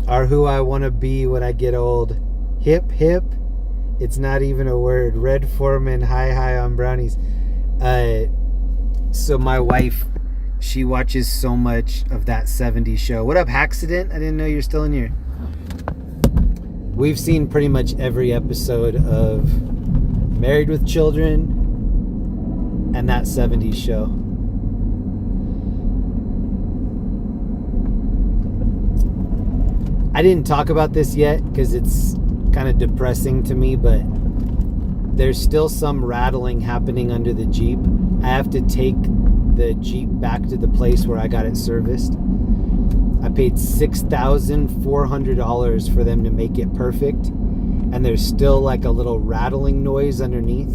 Are who I want to be when I get old. Hip, hip. It's not even a word. Red Foreman, high on brownies. So my wife, she watches so much of that 70s show. What up, Hacksident? I didn't know you're still in here. We've seen pretty much every episode of Married with Children and that 70s show. I didn't talk about this yet because it's kind of depressing to me, but there's still some rattling happening under the Jeep. I have to take the Jeep back to the place where I got it serviced. I paid $6,400 for them to make it perfect, and there's still like a little rattling noise underneath.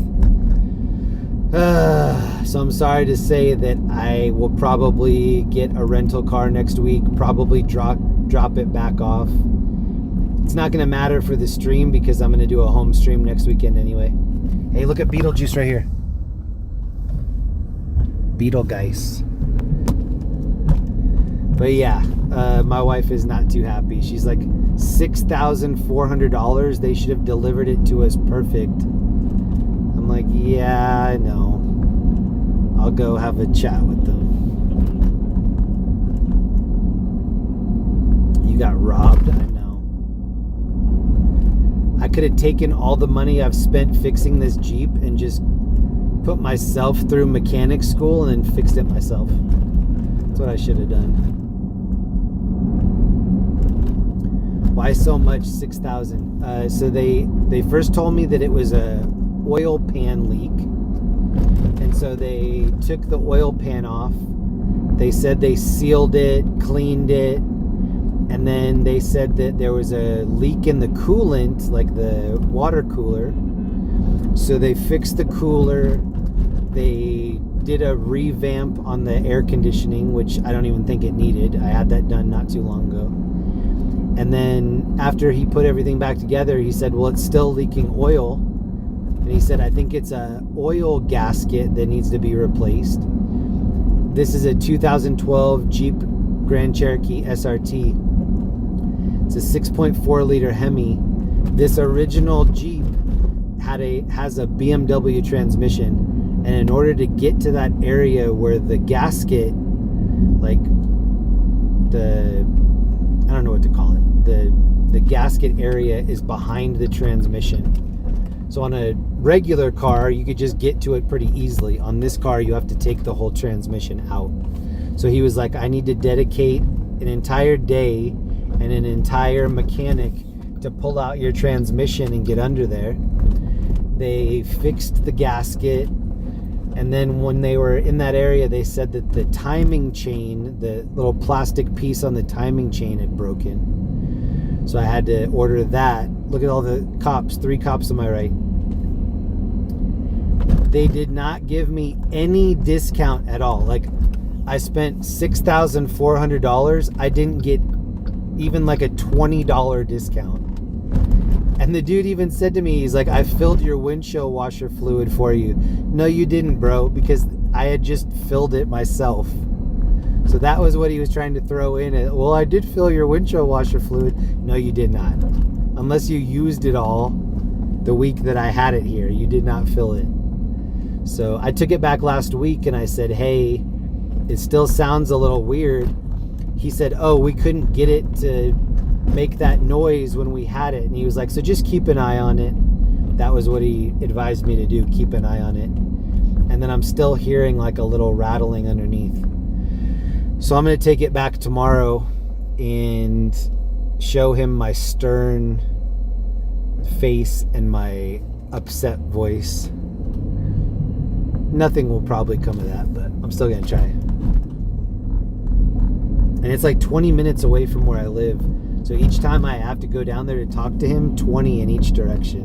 So I'm sorry to say that I will probably get a rental car next week, probably drop it back off. It's not gonna matter for the stream because I'm gonna do a home stream next weekend anyway. Hey, look at Beetlejuice right here. Beetlegeist. But yeah, my wife is not too happy. She's like, $6,400. They should have delivered it to us perfect. I'm like, yeah, I know. I'll go have a chat with them. got robbed. I know. I could have taken all the money I've spent fixing this Jeep and just put myself through mechanic school and then fixed it myself. That's what I should have done. Why so much? 6,000. So they first told me that it was a oil pan leak, and so they took the oil pan off. They said they sealed it, cleaned it, and then they said that there was a leak in the coolant, like the water cooler. So they fixed the cooler. They did a revamp on the air conditioning, which I don't even think it needed. I had that done not too long ago. And then after he put everything back together, he said, well, it's still leaking oil. And he said, I think it's a oil gasket that needs to be replaced. This is a 2012 Jeep Grand Cherokee SRT. It's a 6.4 liter Hemi. This original Jeep has a BMW transmission, and in order to get to that area where the gasket, like I don't know what to call it, the gasket area is behind the transmission. So on a regular car, you could just get to it pretty easily. On this car, you have to take the whole transmission out. So he was like, I need to dedicate an entire day and an entire mechanic to pull out your transmission and get under there. They fixed the gasket, and then when they were in that area, they said that the timing chain, the little plastic piece on the timing chain, had broken. So I had to order that. Look at all the cops, 3 cops on my right. They did not give me any discount at all. Like, I spent $6,400. I didn't get even like a $20 discount. And the dude even said to me, he's like, I filled your windshield washer fluid for you. No, you didn't, bro, because I had just filled it myself. So that was what he was trying to throw in. Well, I did fill your windshield washer fluid. No, you did not. Unless you used it all the week that I had it here. You did not fill it. So I took it back last week and I said, hey, it still sounds a little weird. He said, oh, we couldn't get it to make that noise when we had it. And he was like, so just keep an eye on it. That was what he advised me to do, keep an eye on it. And then I'm still hearing like a little rattling underneath. So I'm going to take it back tomorrow and show him my stern face and my upset voice. Nothing will probably come of that, but I'm still going to try. And it's like 20 minutes away from where I live. So each time I have to go down there to talk to him, 20 in each direction.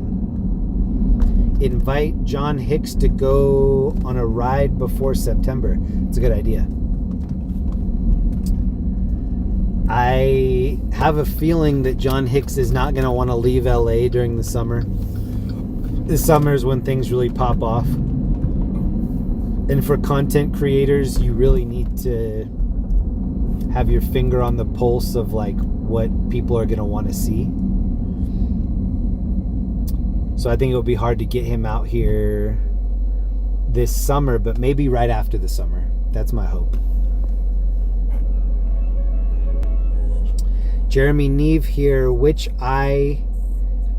Invite John Hicks to go on a ride before September. It's a good idea. I have a feeling that John Hicks is not going to want to leave LA during the summer. The summer is when things really pop off. And for content creators, you really need to have your finger on the pulse of like what people are going to want to see. So I think it would be hard to get him out here this summer, but maybe right after the summer. That's my hope. Jeremy Neve here. Which eye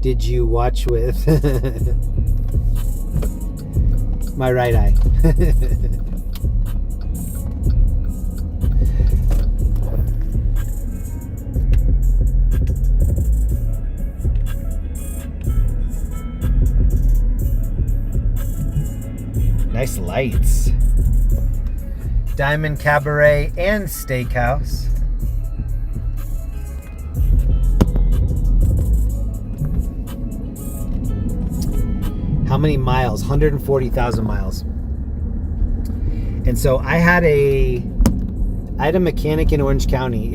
did you watch with? My right eye. Nice lights. Diamond Cabaret and Steakhouse. How many miles? 140,000 miles. And so I had a mechanic in Orange County.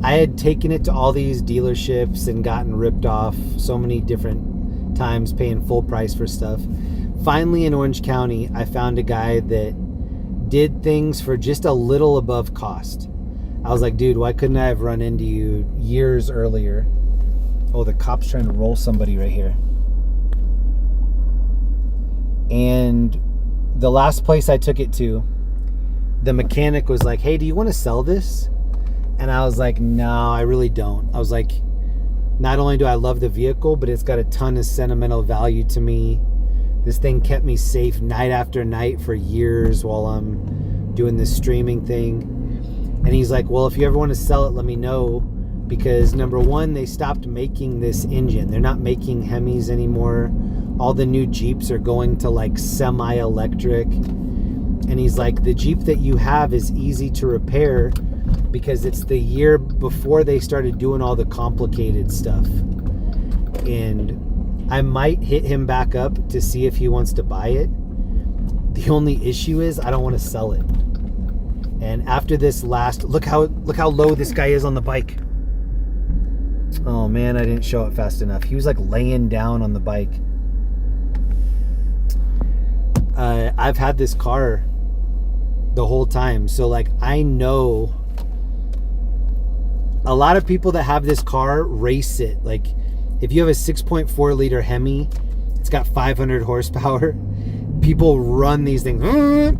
I had taken it to all these dealerships and gotten ripped off so many different times, paying full price for stuff. Finally in Orange County, I found a guy that did things for just a little above cost. I was like, dude, why couldn't I have run into you years earlier? Oh, the cop's trying to roll somebody right here. And the last place I took it to, the mechanic was like, hey, do you want to sell this? And I was like, no, I really don't. I was like, not only do I love the vehicle, but it's got a ton of sentimental value to me. This thing kept me safe night after night for years while I'm doing this streaming thing. And he's like, well, if you ever want to sell it, let me know. Because number one, they stopped making this engine. They're not making Hemis anymore. All the new Jeeps are going to like semi-electric. And he's like, the Jeep that you have is easy to repair because it's the year before they started doing all the complicated stuff. And I might hit him back up to see if he wants to buy it. The only issue is I don't want to sell it. And after this last, look how low this guy is on the bike. Oh man, I didn't show it fast enough. He was like laying down on the bike. I've had this car the whole time, so like I know a lot of people that have this car race it. Like if you have a 6.4 liter Hemi, it's got 500 horsepower. People run these things,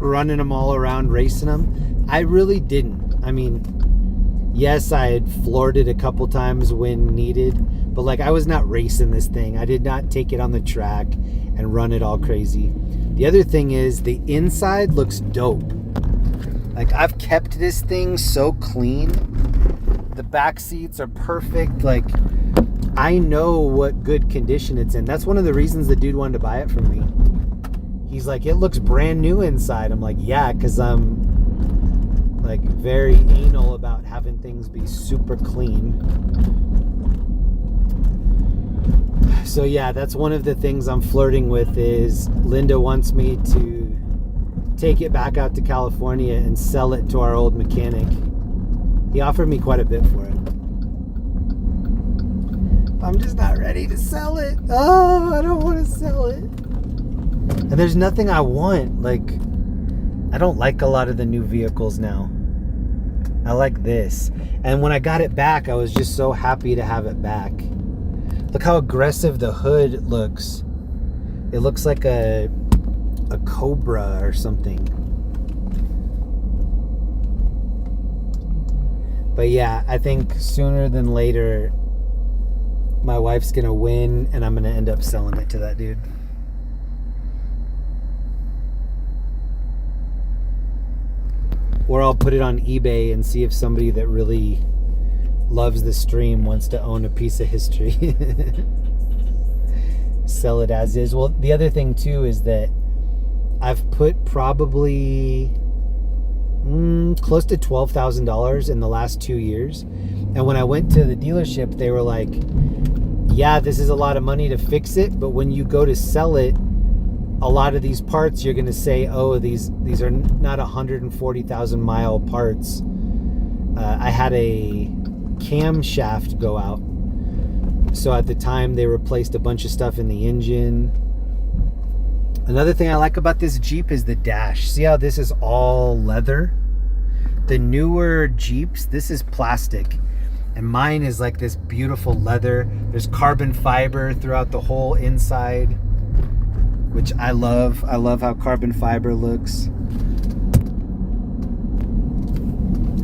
running them all around, racing them. I really didn't. I mean, yes, I had floored it a couple times when needed, but like I was not racing this thing. I did not take it on the track and run it all crazy. The other thing is the inside looks dope. Like I've kept this thing so clean. The back seats are perfect. Like I know what good condition it's in. That's one of the reasons the dude wanted to buy it from me. He's like, it looks brand new inside. I'm like, yeah, because I'm like very anal about having things be super clean. So yeah, that's one of the things I'm flirting with is Linda wants me to take it back out to California and sell it to our old mechanic. He offered me quite a bit for it. I'm just not ready to sell it. Oh, I don't want to sell it. And there's nothing I want. Like, I don't like a lot of the new vehicles now. I like this. And when I got it back, I was just so happy to have it back. Look how aggressive the hood looks. It looks like a Cobra or something. But yeah, I think sooner than later, my wife's gonna win and I'm gonna end up selling it to that dude. Or I'll put it on eBay and see if somebody that really loves the stream wants to own a piece of history. Sell it as is. Well, the other thing too is that I've put probably close to $12,000 in the last 2 years. And when I went to the dealership, they were like, yeah, this is a lot of money to fix it, but when you go to sell it, a lot of these parts you're going to say, oh, these are not 140,000 mile parts. I had a camshaft go out, so at the time they replaced a bunch of stuff in the engine. Another thing I like about this Jeep is the dash. See how this is all leather? The newer Jeeps, this is plastic, and mine is like this beautiful leather. There's carbon fiber throughout the whole inside, which I love. I love how carbon fiber looks.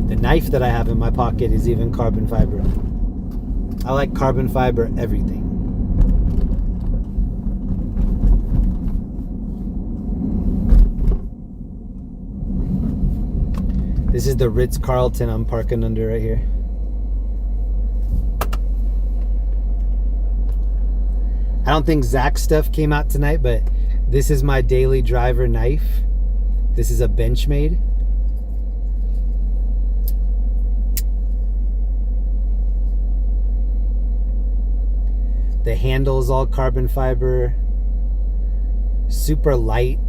The knife that I have in my pocket is even carbon fiber. I like carbon fiber everything. This is the Ritz-Carlton I'm parking under right here. I don't think Zach's stuff came out tonight, but this is my daily driver knife. This is a Benchmade. The handle is all carbon fiber. Super light.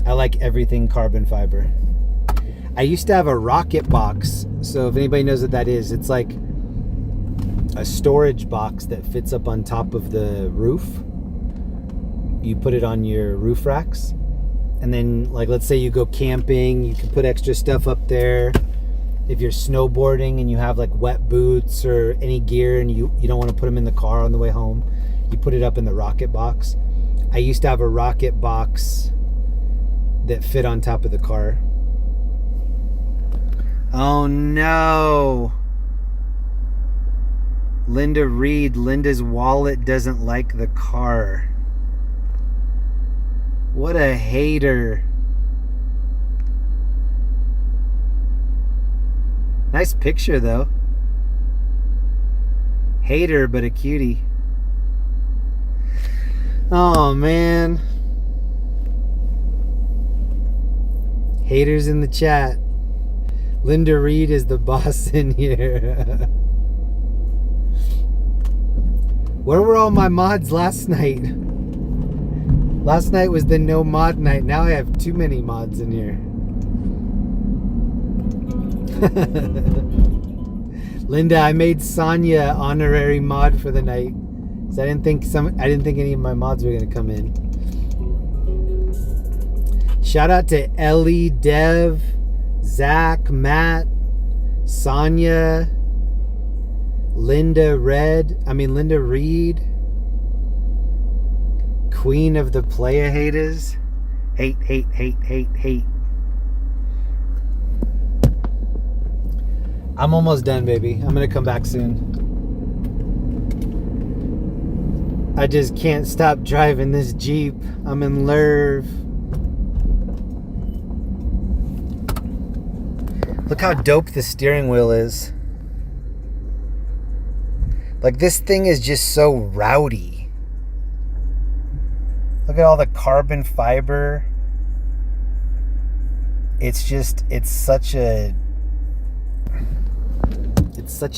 I like everything carbon fiber. I used to have a rocket box. So if anybody knows what that is, it's like a storage box that fits up on top of the roof. You put it on your roof racks, and then like let's say you go camping, you can put extra stuff up there. If you're snowboarding and you have like wet boots or any gear and you don't want to put them in the car on the way home, you put it up in the rocket box. I used to have a rocket box that fit on top of the car. Oh no. Linda Reed, Linda's wallet doesn't like the car. What a hater. Nice picture though. Hater, but a cutie. Oh man. Haters in the chat. Linda Reed is the boss in here. Where were all my mods last night? Last night was the no mod night. Now I have too many mods in here. Linda, I made Sonia honorary mod for the night. Cause I didn't think any of my mods were gonna come in. Shout out to Ellie, Dev, Zach, Matt, Sonia, Linda Reed, Queen of the Playa Haters. Hate. I'm almost done, baby. I'm gonna come back soon. I just can't stop driving this Jeep. I'm in love. Look how dope the steering wheel is. Like, this thing is just so rowdy. Look at all the carbon fiber. It's such a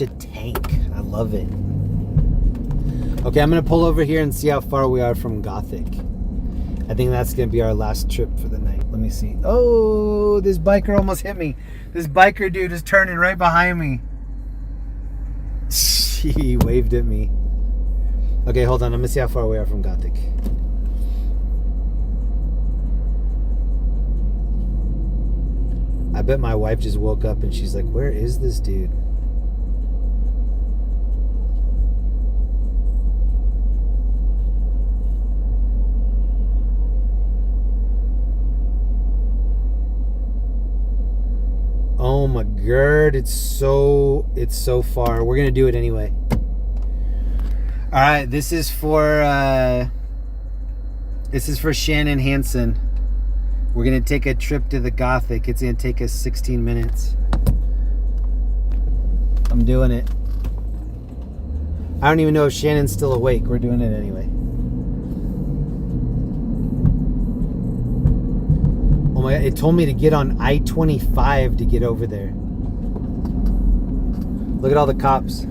tank. I love it. Okay, I'm gonna pull over here and see how far we are from Gothic. I think that's gonna be our last trip for the night. Let me see. Oh, this biker almost hit me. This biker dude is turning right behind me. He waved at me. Okay, hold on. I'm gonna see how far we are from Gothic. I bet my wife just woke up and she's like, where is this dude? Oh my god, it's so far. We're gonna do it anyway. All right, this is for Shannon Hansen. We're gonna take a trip to the Gothic. It's gonna take us 16 minutes. I'm doing it. I don't even know if Shannon's still awake. We're doing it anyway. Oh my god, it told me to get on I-25 to get over there. Look at all the cops.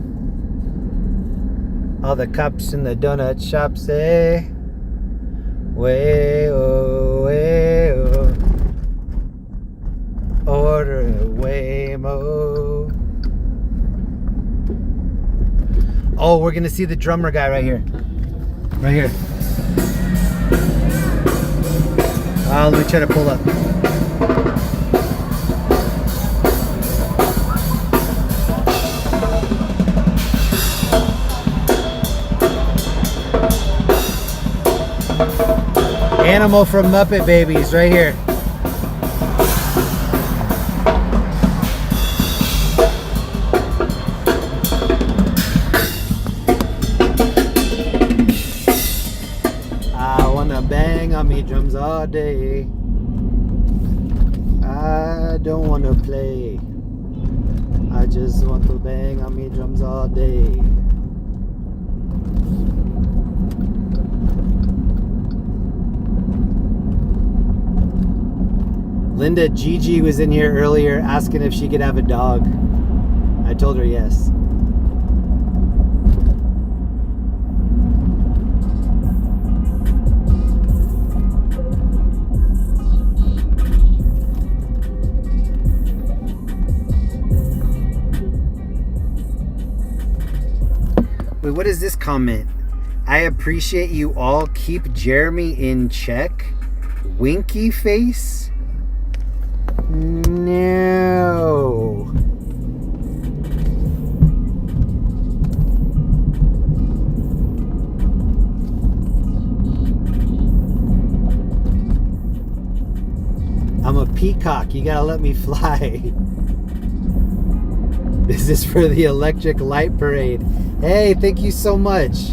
All the cops in the donut shop say, way oh, order Waymo. Oh, we're gonna see the drummer guy right here. Right here. Let me try to pull up. Animal from Muppet Babies, right here. I wanna bang on me drums all day. I don't wanna play. I just want to bang on me drums all day. Linda, Gigi was in here earlier asking if she could have a dog. I told her yes. Wait, what is this comment? I appreciate you all. Keep Jeremy in check. Winky face? No. I'm a peacock. You gotta let me fly. This is for the electric light parade. Hey, thank you so much.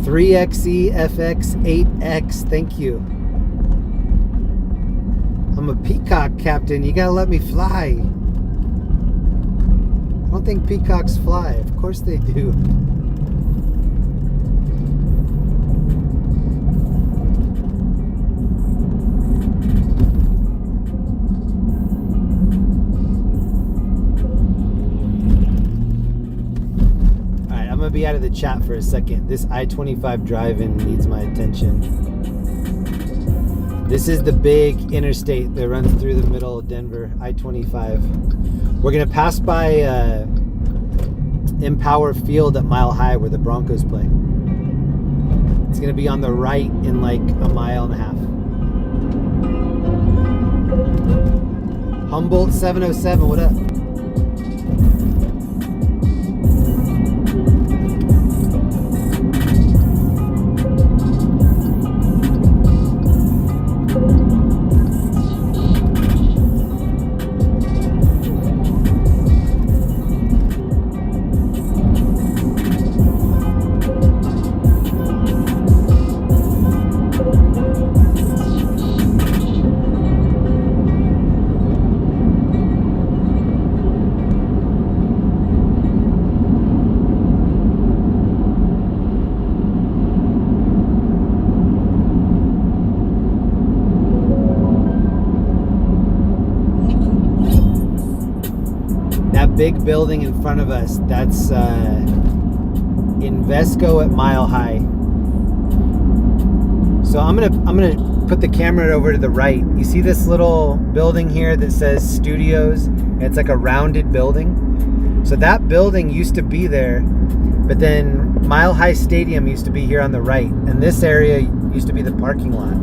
3xe FX 8X, thank you. I'm a peacock captain. You gotta let me fly. I don't think peacocks fly. Of course they do. Alright, I'm gonna be out of the chat for a second. This I-25 drive-in needs my attention. This is the big interstate that runs through the middle of Denver, I-25. We're gonna pass by Empower Field at Mile High where the Broncos play. It's gonna be on the right in like a mile and a half. Humboldt 707, what up? Big building in front of us, that's Invesco at Mile High. So I'm gonna put the camera over to the right. You see this little building here that says Studios? It's like a rounded building. So that building used to be there, but then Mile High Stadium used to be here on the right, and this area used to be the parking lot.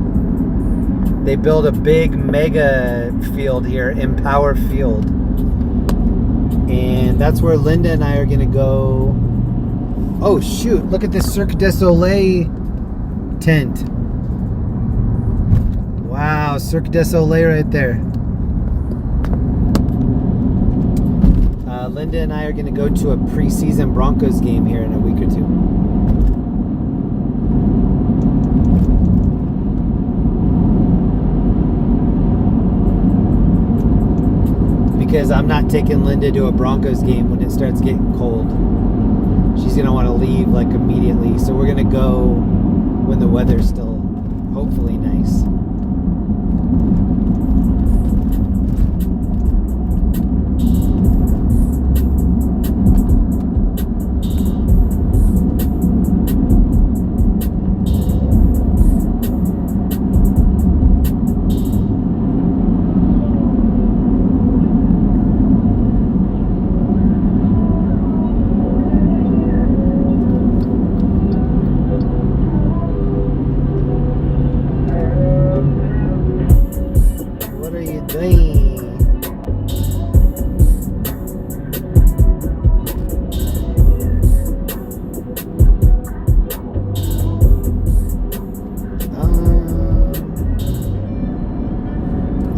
They built a big mega field here, Empower Field. And that's where Linda and I are gonna go. Oh shoot, look at this Cirque du Soleil tent. Wow, Cirque du Soleil right there. Linda and I are gonna go to a preseason Broncos game here in a week or two. Because I'm not taking Linda to a Broncos game when it starts getting cold. She's gonna want to leave like immediately. So we're gonna go when the weather's still hopefully nice.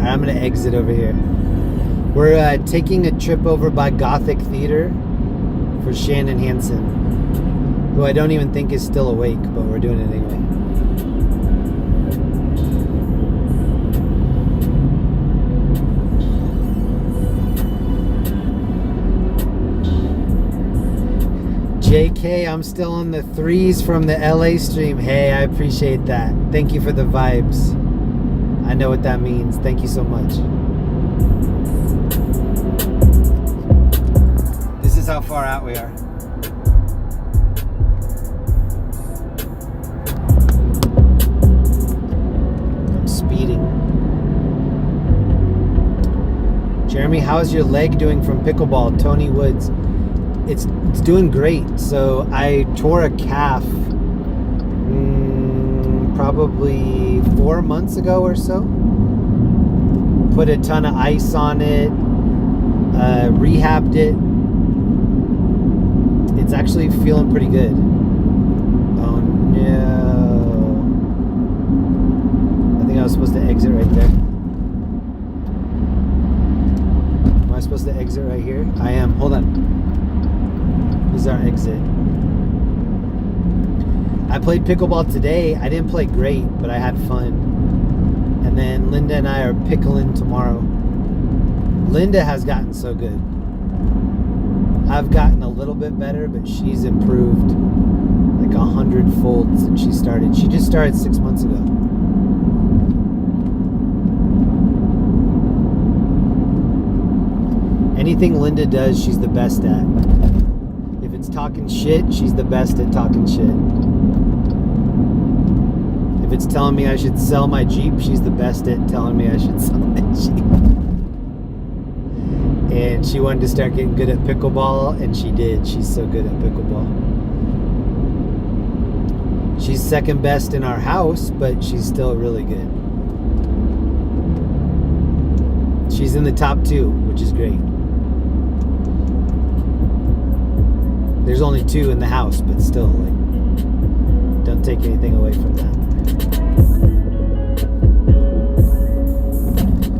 I'm gonna exit over here. We're taking a trip over by Gothic Theater for Shannon Hansen, who I don't even think is still awake, but we're doing it anyway. JK, I'm still on the 3s from the LA stream. Hey, I appreciate that. Thank you for the vibes. I know what that means. Thank you so much. This is how far out we are. I'm speeding. Jeremy, how's your leg doing from pickleball? Tony Woods. It's doing great. So I tore a calf probably 4 months ago or so. Put a ton of ice on it, rehabbed it. It's actually feeling pretty good. Oh no. I think I was supposed to exit right there. Am I supposed to exit right here? I am. Hold on. This is our exit. I played pickleball today. I didn't play great, but I had fun. And then Linda and I are pickling tomorrow. Linda has gotten so good. I've gotten a little bit better, but she's improved like 100-fold since she started. She just started 6 months ago. Anything Linda does, she's the best at. If it's talking shit, she's the best at talking shit. If it's telling me I should sell my Jeep, she's the best at telling me I should sell my Jeep. And she wanted to start getting good at pickleball, and she did. She's so good at pickleball. She's second best in our house, but she's still really good. She's in the top 2, which is great. There's only 2 in the house, but still, like, don't take anything away from that.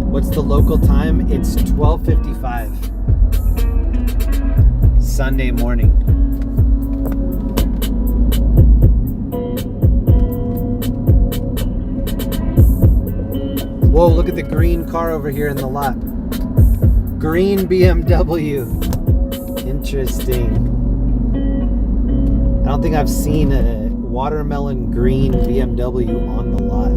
What's the local time? It's 12:55. Sunday morning. Whoa, look at the green car over here in the lot. Green BMW. Interesting. I don't think I've seen a watermelon green BMW on the lot.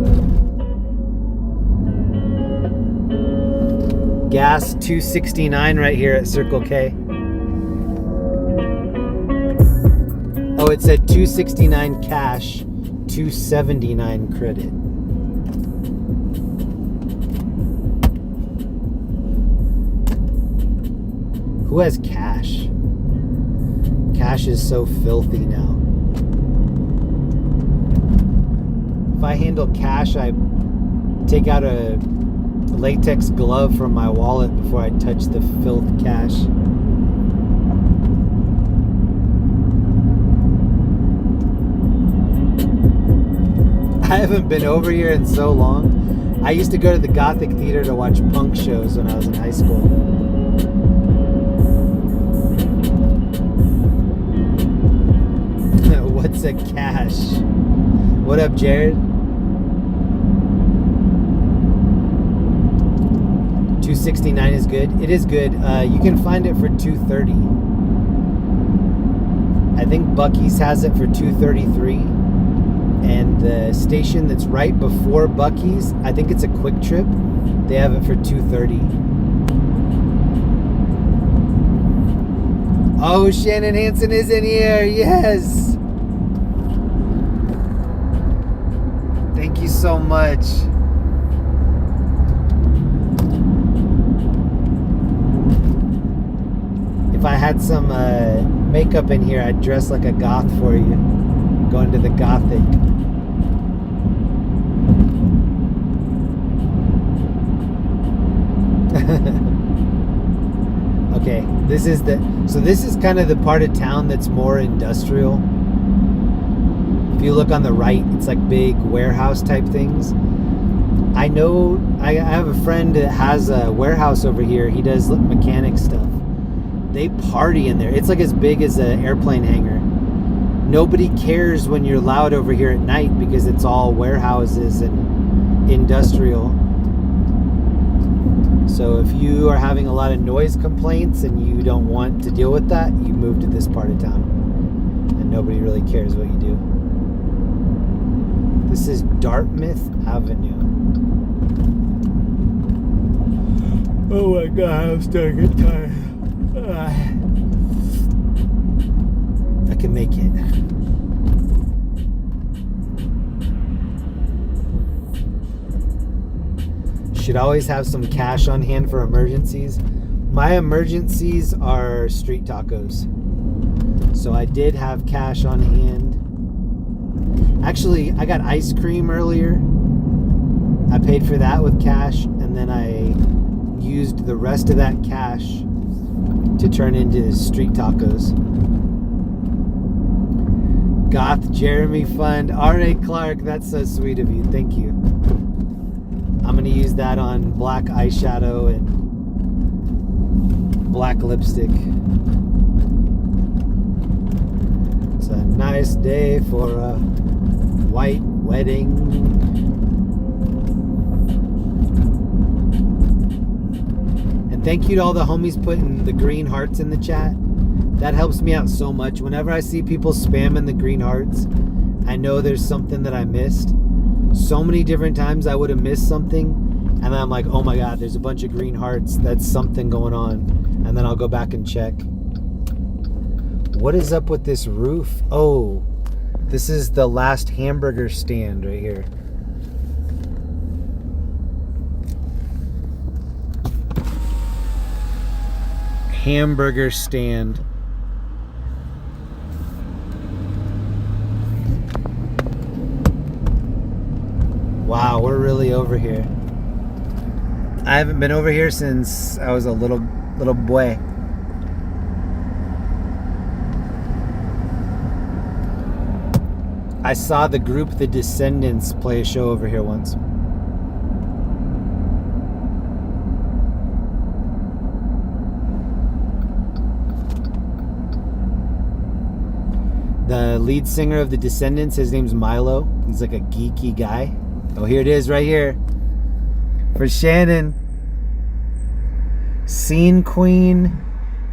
Gas $2.69 right here at Circle K. Oh, it said $2.69 cash, $2.79 credit. Who has cash? Cash is so filthy now. If I handle cash, I take out a latex glove from my wallet before I touch the filth cash. I haven't been over here in so long. I used to go to the Gothic Theater to watch punk shows when I was in high school. What's a cash? What up, Jared? $2.69 is good. It is good. You can find it for $2.30. I think Buc-ee's has it for $2.33, and the station that's right before Buc-ee's, I think it's a Quick Trip. They have it for $2.30. Oh, Shannon Hansen is in here. Yes. Thank you so much. If I had some makeup in here, I'd dress like a goth for you. Going to the Gothic. Okay, this is kind of the part of town that's more industrial. If you look on the right, it's like big warehouse type things. I know, I have a friend that has a warehouse over here. He does mechanic stuff. They party in there. It's like as big as an airplane hangar. Nobody cares when you're loud over here at night because it's all warehouses and industrial. So if you are having a lot of noise complaints and you don't want to deal with that, you move to this part of town. And nobody really cares what you do. This is Dartmouth Avenue. Oh my God, I'm starting to get tired. I can make it. Should always have some cash on hand for emergencies. My emergencies are street tacos. So I did have cash on hand. Actually, I got ice cream earlier. I paid for that with cash, and then I used the rest of that cash to turn into street tacos. Goth Jeremy Fund. R.A. Clark, that's so sweet of you. Thank you. I'm going to use that on black eyeshadow and black lipstick. It's a nice day for a white wedding. And thank you to all the homies putting the green hearts in the chat. That helps me out so much. Whenever I see people spamming the green hearts, I know there's something that I missed. So many different times I would have missed something, and then I'm like, oh my god, there's a bunch of green hearts. That's something going on. And then I'll go back and check. What is up with this roof? Oh, this is the last hamburger stand right here. Hamburger stand. Wow, we're really over here. I haven't been over here since I was a little boy. I saw the group The Descendants play a show over here once. The lead singer of The Descendants, his name's Milo. He's like a geeky guy. Oh, here it is right here. For Shannon. Scene Queen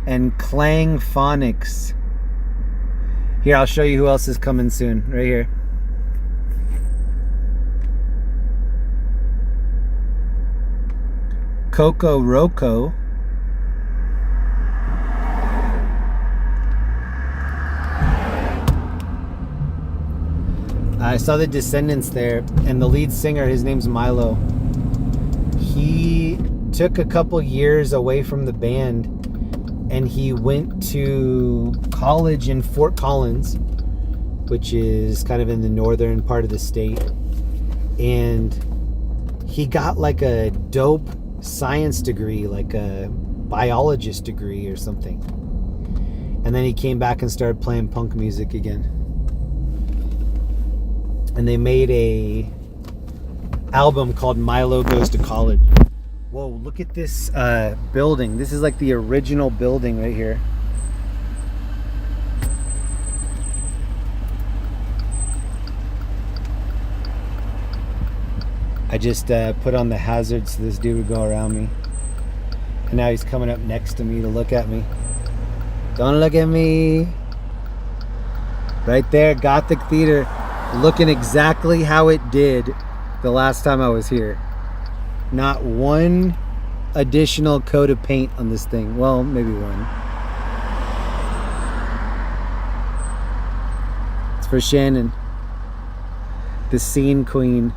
and Clang Phonics. Here, I'll show you who else is coming soon. Right here. Coco Roco. I saw The Descendants there, and the lead singer, his name's Milo. He took a couple years away from the band, and he went to college in Fort Collins, which is kind of in the northern part of the state. And he got like a dope science degree, like a biologist degree or something. And then he came back and started playing punk music again. And they made a album called Milo Goes to College. Whoa, look at this building. This is like the original building right here. I just put on the hazard so this dude would go around me. And now he's coming up next to me to look at me. Don't look at me. Right there, Gothic Theater. Looking exactly how it did the last time I was here. Not one additional coat of paint on this thing. Well, maybe one. It's for Shannon, the scene queen.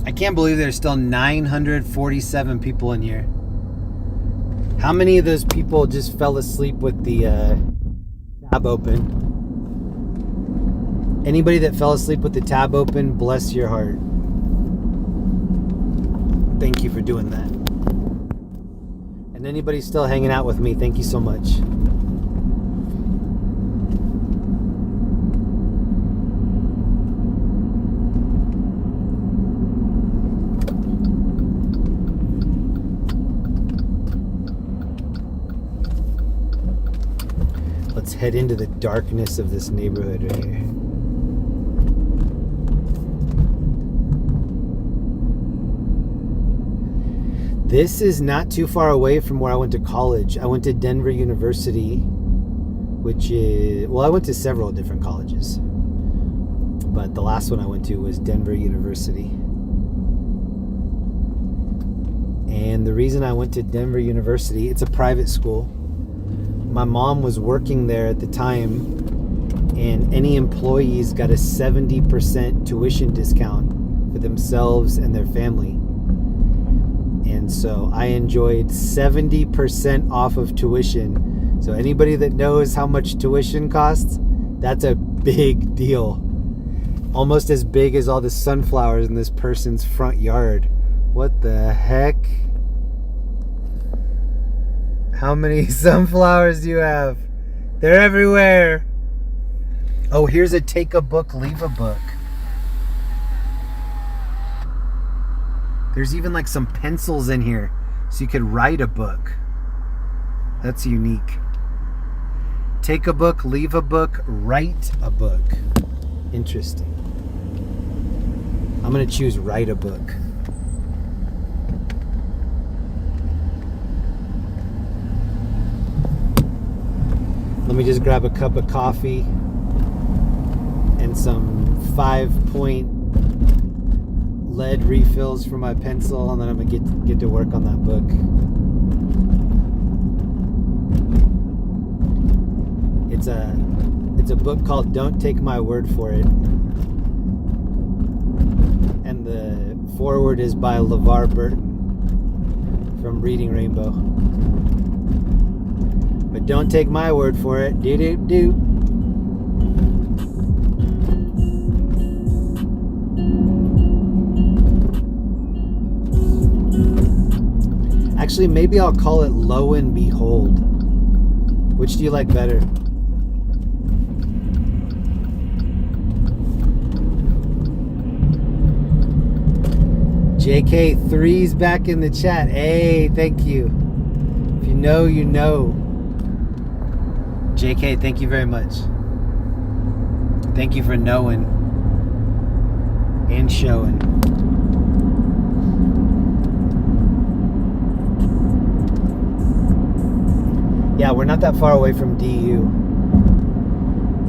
I can't believe there's still 947 people in here. How many of those people just fell asleep with the tab open? Anybody that fell asleep with the tab open, bless your heart. Thank you for doing that. And anybody still hanging out with me, thank you so much. Let's head into the darkness of this neighborhood right here. This is not too far away from where I went to college. I went to Denver University, which is, well, I went to several different colleges, but the last one I went to was Denver University. And the reason I went to Denver University, it's a private school. My mom was working there at the time, and any employees got a 70% tuition discount for themselves and their family. And so I enjoyed 70% off of tuition. So anybody that knows how much tuition costs, that's a big deal. Almost as big as all the sunflowers in this person's front yard. What the heck? How many sunflowers do you have? They're everywhere. Oh, here's a take a book, leave a book. There's even like some pencils in here so you could write a book. That's unique. Take a book, leave a book, write a book. Interesting. I'm going to choose write a book. Let me just grab a cup of coffee and some 5-point lead refills for my pencil, and then I'm gonna get to work on that book. It's a book called Don't Take My Word For It, and the foreword is by LeVar Burton from Reading Rainbow. But don't take my word for it. Do. Actually, maybe I'll call it Lo and Behold. Which do you like better? JK3's back in the chat. Hey, thank you. If you know, you know. JK, thank you very much. Thank you for knowing and showing. Yeah, we're not that far away from DU.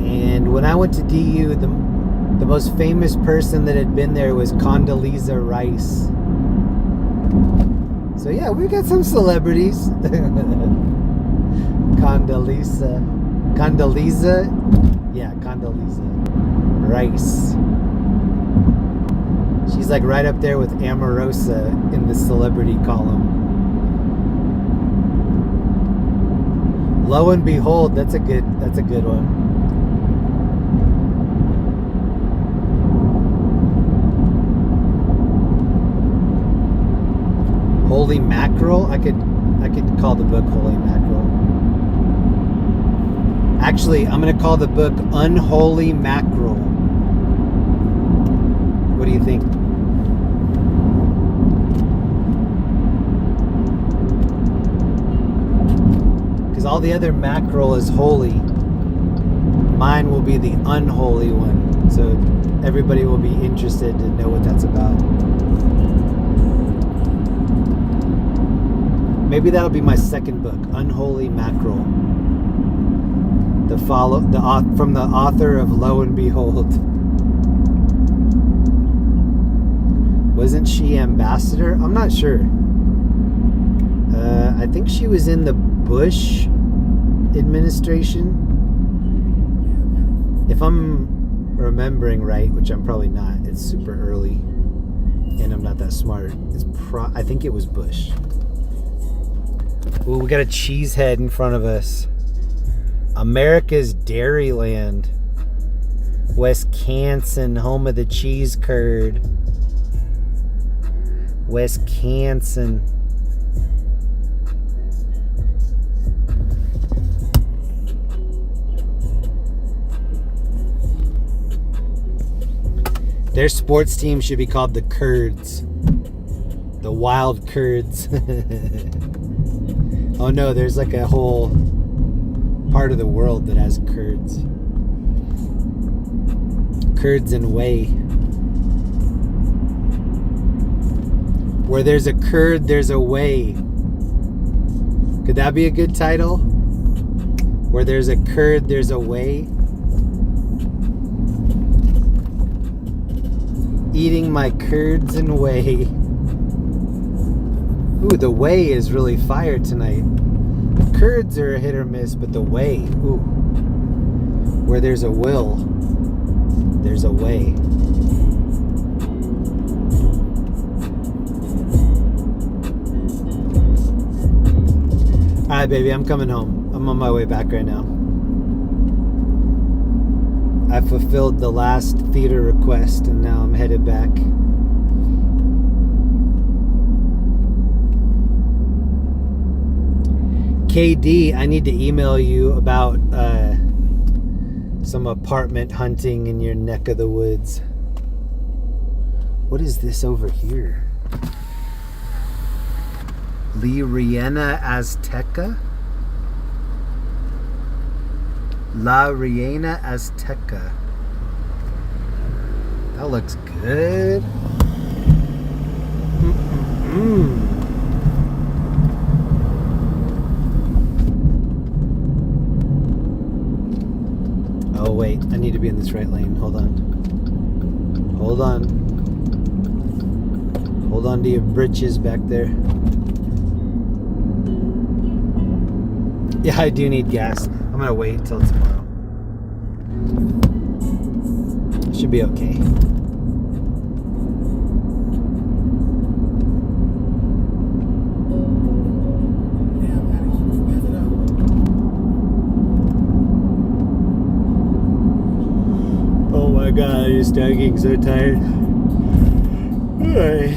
And when I went to DU, the most famous person that had been there was Condoleezza Rice. So yeah, we got some celebrities. Condoleezza. Yeah, Condoleezza Rice. She's like right up there with Omarosa in the celebrity column. Lo and Behold, that's a good one. Holy Mackerel? I could call the book Holy Mackerel. Actually, I'm going to call the book Unholy Mackerel. What do you think? Because all the other mackerel is holy. Mine will be the unholy one. So everybody will be interested to know what that's about. Maybe that'll be my second book, Unholy Mackerel. From the author of Lo and Behold. Wasn't she ambassador? I'm not sure. I think she was in the Bush administration. If I'm remembering right, which I'm probably not, it's super early and I'm not that smart. I think it was Bush. Ooh, we got a cheese head in front of us. America's Dairyland. Wisconsin, home of the cheese curd. Wisconsin. Their sports team should be called the Curds. The Wild Curds. Oh no, there's like a whole part of the world that has curds. Curds and whey. Where there's a curd, there's a whey. Could that be a good title? Where there's a curd, there's a whey. Eating my curds and whey. Ooh, the whey is really fire tonight. The curds are a hit or miss, but the whey, ooh. Where there's a will, there's a way. Alright, baby, I'm coming home. I'm on my way back right now. I fulfilled the last theater request and now I'm headed back. KD, I need to email you about some apartment hunting in your neck of the woods. What is this over here? La Reina Azteca. That looks good. Oh wait, I need to be in this right lane. Hold on. Hold on to your britches back there. Yeah, I do need gas. I'm gonna wait till tomorrow. Should be okay. Oh my god, I'm just getting so tired. Alright.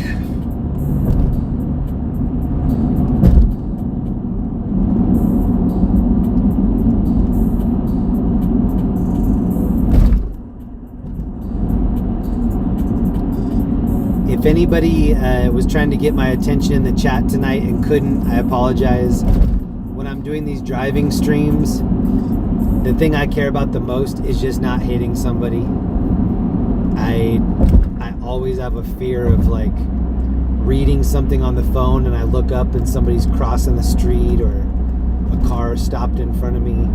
If anybody was trying to get my attention in the chat tonight and couldn't, I apologize. When I'm doing these driving streams, the thing I care about the most is just not hitting somebody. I always have a fear of like reading something on the phone and I look up and somebody's crossing the street or a car stopped in front of me.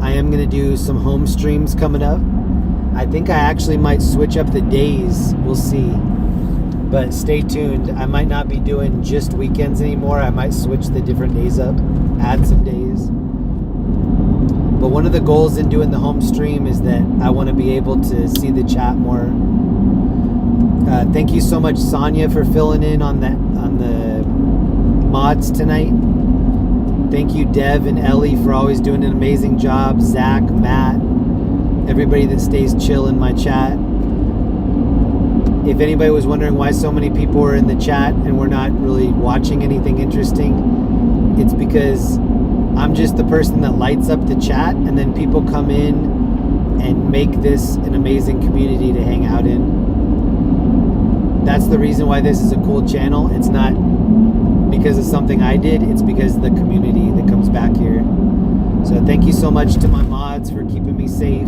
I am going to do some home streams coming up. I think I actually might switch up the days. We'll see. But stay tuned. I might not be doing just weekends anymore. I might switch the different days up, add some days. But one of the goals in doing the home stream is that I want to be able to see the chat more. Thank you so much, Sonia, for filling in on the mods tonight. Thank you, Dev and Ellie, for always doing an amazing job. Zach, Matt, everybody that stays chill in my chat. If anybody was wondering why so many people were in the chat and we're not really watching anything interesting, it's because I'm just the person that lights up the chat, and then people come in and make this an amazing community to hang out in. That's the reason why this is a cool channel. It's not because of something I did, it's because of the community that comes back here. So thank you so much to my mods for keeping me safe.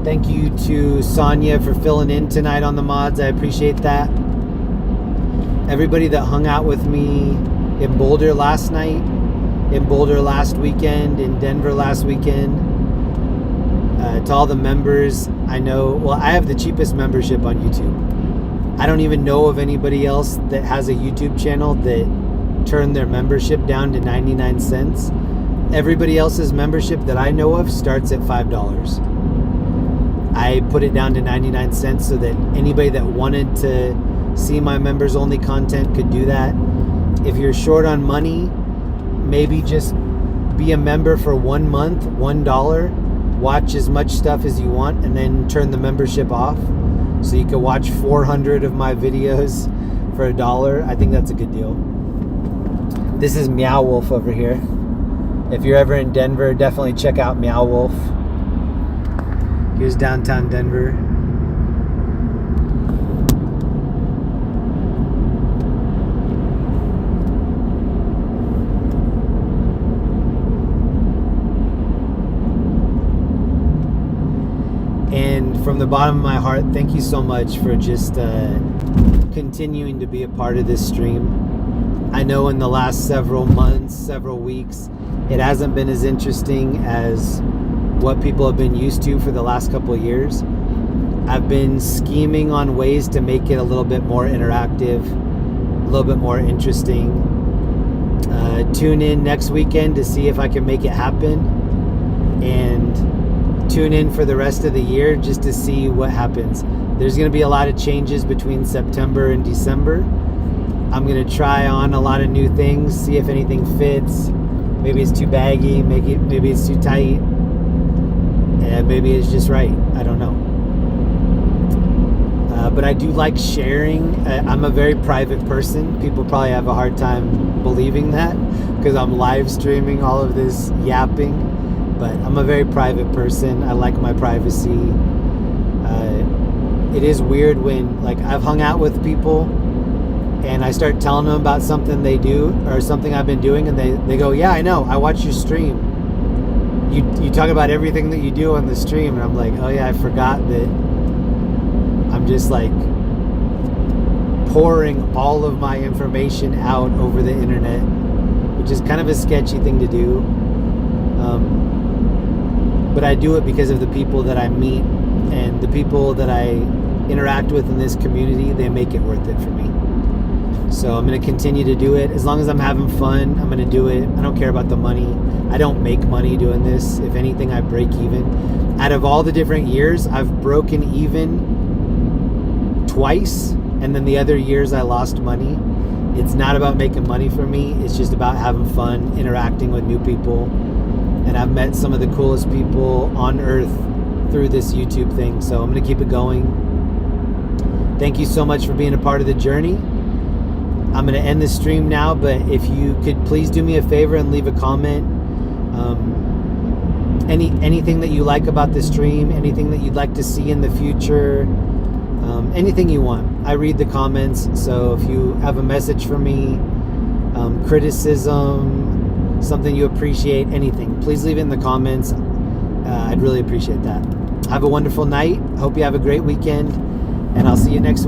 Thank you to Sonia for filling in tonight on the mods. I appreciate that. Everybody that hung out with me in Boulder last night, in Boulder last weekend, in Denver last weekend. To all the members, I know, well, I have the cheapest membership on YouTube. I don't even know of anybody else that has a YouTube channel that turned their membership down to 99 cents. Everybody else's membership that I know of starts at $5. I put it down to 99 cents so that anybody that wanted to see my members only content could do that. If you're short on money, maybe just be a member for 1 month, $1, watch as much stuff as you want, and then turn the membership off so you can watch 400 of my videos for $1. I think that's a good deal. This is Meow Wolf over here. If you're ever in Denver, definitely check out Meow Wolf. Here's downtown Denver. And from the bottom of my heart, thank you so much for just continuing to be a part of this stream. I know in the last several months, several weeks, it hasn't been as interesting as what people have been used to for the last couple of years. I've been scheming on ways to make it a little bit more interactive, a little bit more interesting. Tune in next weekend to see if I can make it happen, and tune in for the rest of the year just to see what happens. There's going to be a lot of changes between September and December. I'm going to try on a lot of new things, see if anything fits. Maybe it's too baggy, maybe it's too tight, and maybe it's just right. I don't know. But I do like sharing. I'm a very private person. People probably have a hard time believing that because I'm live streaming all of this yapping. But I'm a very private person. I like my privacy. It is weird when, like, I've hung out with people and I start telling them about something they do or something I've been doing, and they go, yeah, I know, I watch your stream. You talk about everything that you do on the stream, and I'm like, oh yeah, I forgot that I'm just like pouring all of my information out over the internet, which is kind of a sketchy thing to do. But I do it because of the people that I meet and the people that I interact with in this community. They make it worth it for me. So I'm going to continue to do it. As long as I'm having fun, I'm going to do it. I don't care about the money. I don't make money doing this. If anything, I break even. Out of all the different years, I've broken even twice, and then the other years I lost money. It's not about making money for me. It's just about having fun, interacting with new people. And I've met some of the coolest people on earth through this YouTube thing. So I'm going to keep it going. Thank you so much for being a part of the journey. I'm going to end the stream now, but if you could please do me a favor and leave a comment. Anything that you like about the stream, anything that you'd like to see in the future, anything you want. I read the comments, so if you have a message for me, criticism, something you appreciate, anything, please leave it in the comments. I'd really appreciate that. Have a wonderful night. Hope you have a great weekend, and I'll see you next week.